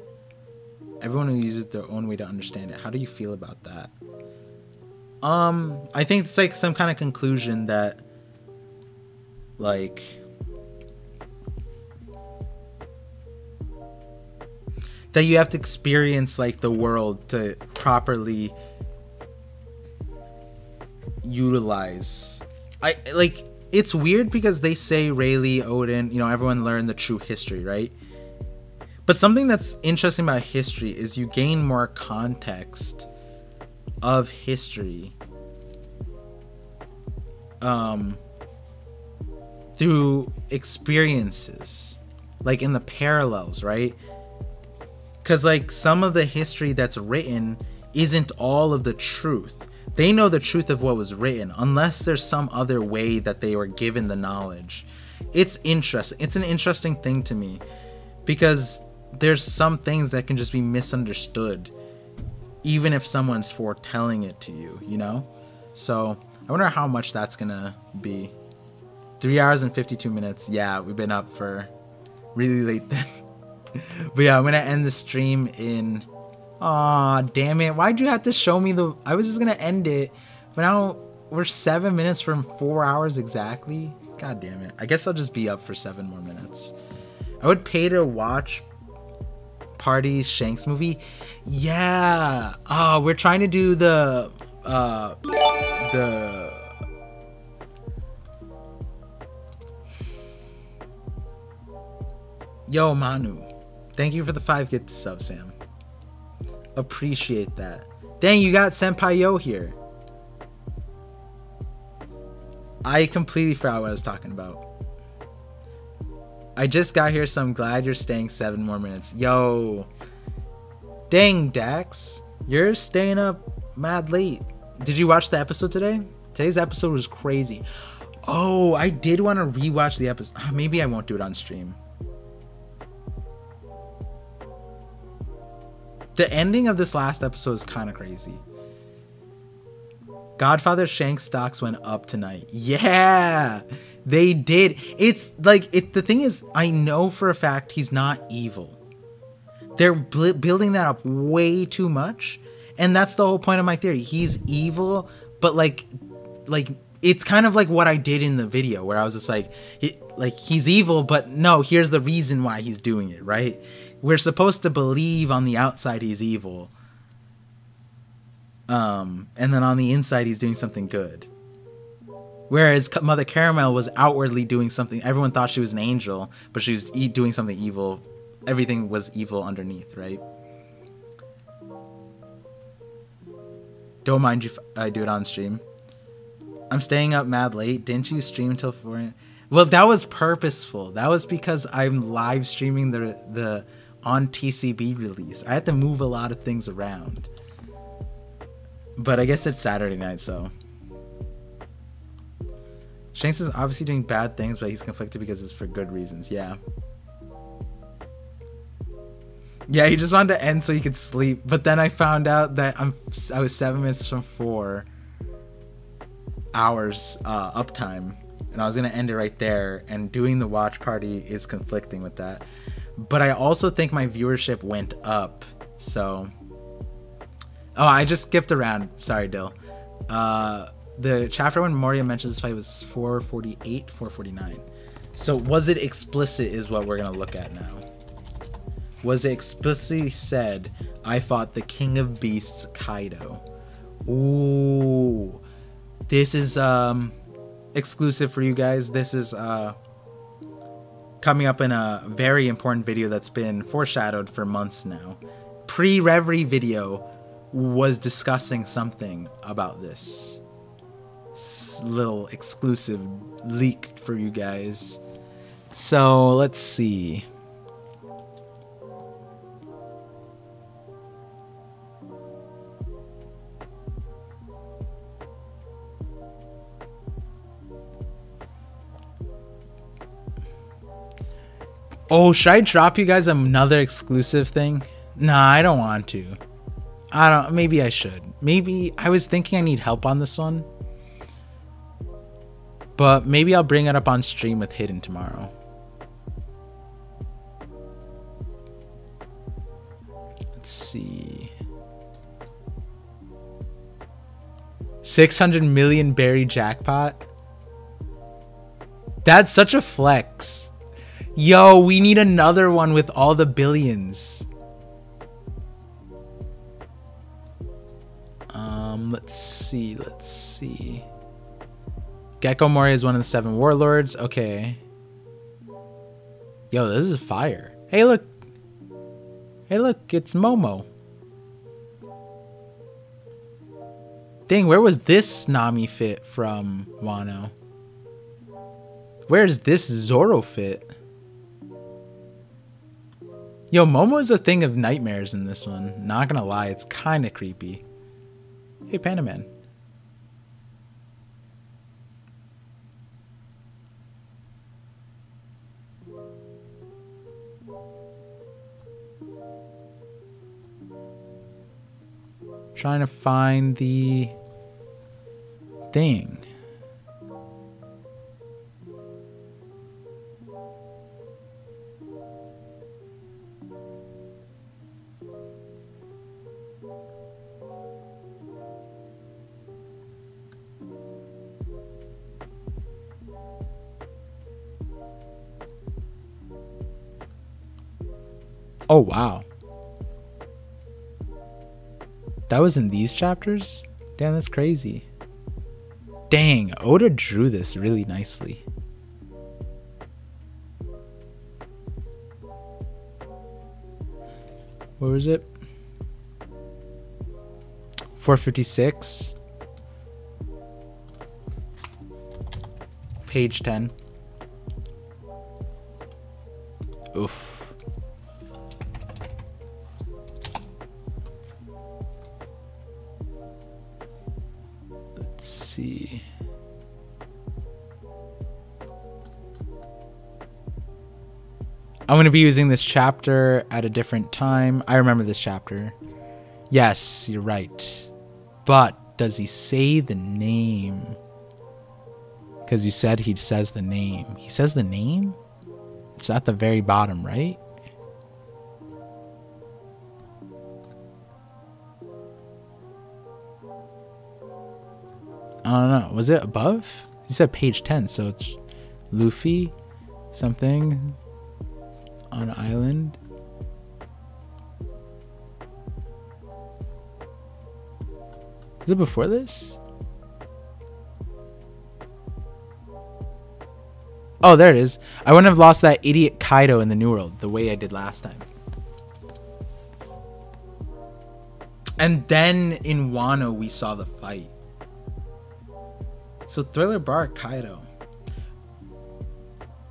everyone will use it their own way to understand it. How do you feel about that? I think it's like some kind of conclusion that, like, that you have to experience like the world to properly utilize. It's weird because they say Rayleigh, Odin, you know, everyone learned the true history, right? But something that's interesting about history is you gain more context of history through experiences, like in the parallels, right? Because like some of the history that's written isn't all of the truth. They know the truth of what was written unless there's some other way that they were given the knowledge. It's interesting. It's an interesting thing to me because there's some things that can just be misunderstood even if someone's foretelling it to you, you know? So I wonder how much that's gonna be. 3 hours and 52 minutes. Yeah, we've been up for really late then. But yeah, I'm gonna end the stream in... Aw, damn it. Why'd you have to show me the... I was just gonna end it. But now we're 7 minutes from 4 hours exactly. God damn it. I guess I'll just be up for 7 more minutes. I would pay to watch Party's Shanks movie. Yeah. Oh, we're trying to do the Yo, Manu. Thank you for the 5 gift subs, fam. Appreciate that. Dang, you got Senpai Yo here. I completely forgot what I was talking about. I just got here, so I'm glad you're staying 7 more minutes. Yo. Dang, Dax. You're staying up mad late. Did you watch the episode today? Today's episode was crazy. Oh, I did want to rewatch the episode. Maybe I won't do it on stream. The ending of this last episode is kind of crazy. Godfather Shanks stocks went up tonight. Yeah, they did. It's like, the thing is, I know for a fact he's not evil. They're building that up way too much. And that's the whole point of my theory. He's evil, but like it's kind of like what I did in the video where I was just like he's evil, but no, here's the reason why he's doing it, right? We're supposed to believe on the outside he's evil. And then on the inside he's doing something good. Whereas Mother Caramel was outwardly doing something. Everyone thought she was an angel, but she was doing something evil. Everything was evil underneath, right? Don't mind if I do it on stream. I'm staying up mad late. Didn't you stream until 4 a.m.? Well, that was purposeful. That was because I'm live streaming the on TCB release. I had to move a lot of things around. But I guess it's Saturday night, so. Shanks is obviously doing bad things, but he's conflicted because it's for good reasons. Yeah. Yeah, he just wanted to end so he could sleep. But then I found out that I was 7 minutes from 4 hours uptime. And I was going to end it right there. And doing the watch party is conflicting with that. But I also think my viewership went up. So... Oh, I just skipped around. Sorry, Dill. The chapter when Moria mentions this fight was 448, 449. So was it explicit is what we're going to look at now. Was it explicitly said, I fought the King of Beasts, Kaido? Ooh. This is exclusive for you guys. This is coming up in a very important video that's been foreshadowed for months now. Pre-Reverie video was discussing something about this. Little exclusive leak for you guys. So let's see. Oh, should I drop you guys another exclusive thing? Nah, I don't want to. Maybe I should. Maybe I was thinking I need help on this one. But maybe I'll bring it up on stream with Hidden tomorrow. Let's see. 600 million berry jackpot. That's such a flex. Yo, we need another one with all the billions. Let's see. Gecko Moria is one of the 7 warlords. Okay. Yo, this is fire. Hey, look. Hey, look. It's Momo. Dang, where was this Nami fit from Wano? Where's this Zoro fit? Yo, Momo's a thing of nightmares in this one. Not gonna lie, it's kind of creepy. Hey, Panda Man. Trying to find the thing. Oh, wow. That was in these chapters? Damn, that's crazy. Dang, Oda drew this really nicely. Where was it? 456. Page 10. Oof. See. I'm going to be using this chapter at a different time. I remember this chapter. Yes, you're right. But does he say the name? Because you said he says the name. He says the name? It's at the very bottom, right? I don't know. Was it above? You said page 10, so it's Luffy something on an island. Is it before this? Oh, there it is. I wouldn't have lost that idiot Kaido in the New World the way I did last time. And then in Wano, we saw the fight. So Thriller Bark Kaido.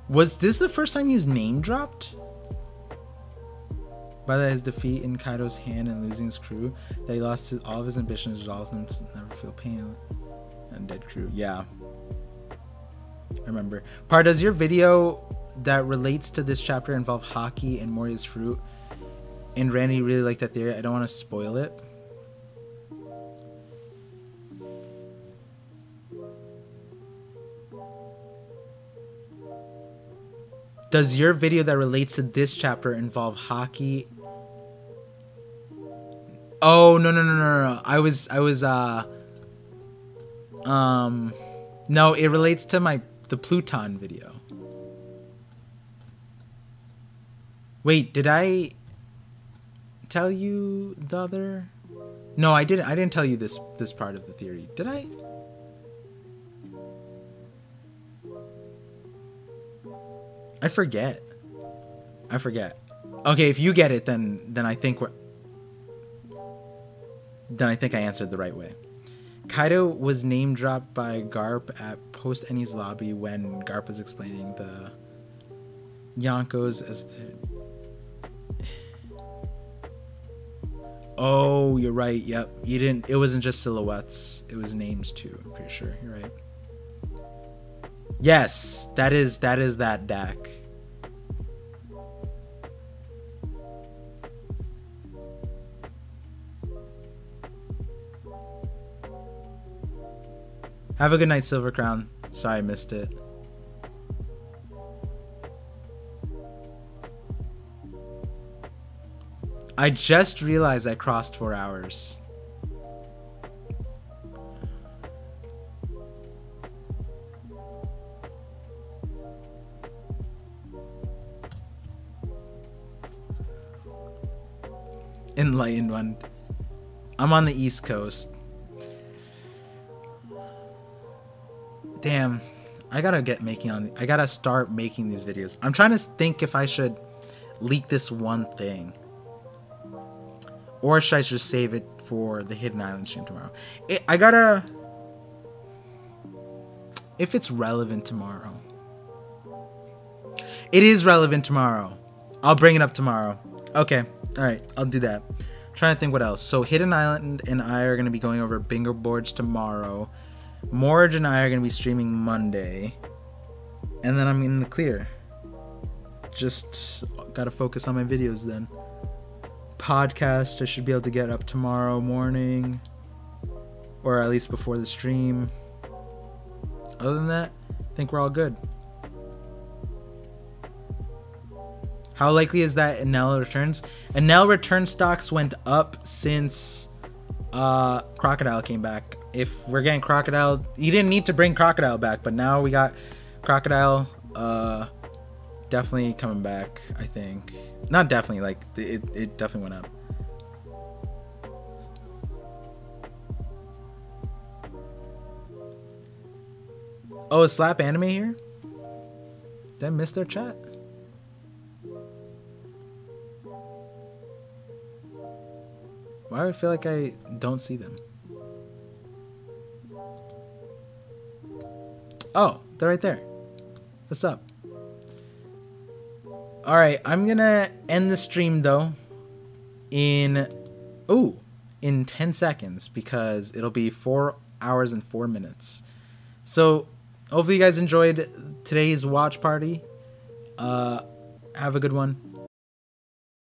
Was this the first time he was name dropped? By his defeat in Kaido's hand and losing his crew, that he lost all of his ambitions, resolved him to never feel pain. And dead crew. Yeah. I remember. Par, does your video that relates to this chapter involve Haki and Moria's fruit? And Randy really liked that theory. I don't want to spoil it. Does your video that relates to this chapter involve Haki? Oh, no. No, it relates to the Pluton video. Wait, did I tell you the other? No, I didn't tell you this part of the theory. Did I? I forget. Okay, if you get it, then I think we're... then I think I answered the right way. Kaido was name dropped by Garp at Post Ennie's lobby when Garp was explaining the Yonkos as the... Oh, you're right. Yep. You didn't. It wasn't just silhouettes. It was names too. I'm pretty sure. You're right. Yes, that is that deck. Have a good night, Silver Crown. Sorry I missed it. I just realized I crossed 4 hours. Enlightened one. I'm on the East Coast. Damn. I gotta start making these videos. I'm trying to think if I should leak this one thing. Or should I just save it for the Hidden Island stream tomorrow? If it's relevant tomorrow. It is relevant tomorrow. I'll bring it up tomorrow. Okay. Alright. I'll do that. Trying to think what else. So Hidden Island and I are going to be going over bingo boards tomorrow. Morge and I are going to be streaming Monday. And then I'm in the clear. Just got to focus on my videos then. Podcast I should be able to get up tomorrow morning, or at least before the stream. Other than that, I think we're all good. How likely is that Enel returns? Enel return stocks went up since Crocodile came back. If we're getting Crocodile, you didn't need to bring Crocodile back, but now we got Crocodile definitely coming back, I think. Not definitely, like, it definitely went up. Oh, is Slap Anime here? Did I miss their chat? Why do I feel like I don't see them? Oh, they're right there. What's up? Alright, I'm gonna end the stream though in 10 seconds because it'll be 4 hours and 4 minutes. So hopefully you guys enjoyed today's watch party. Have a good one.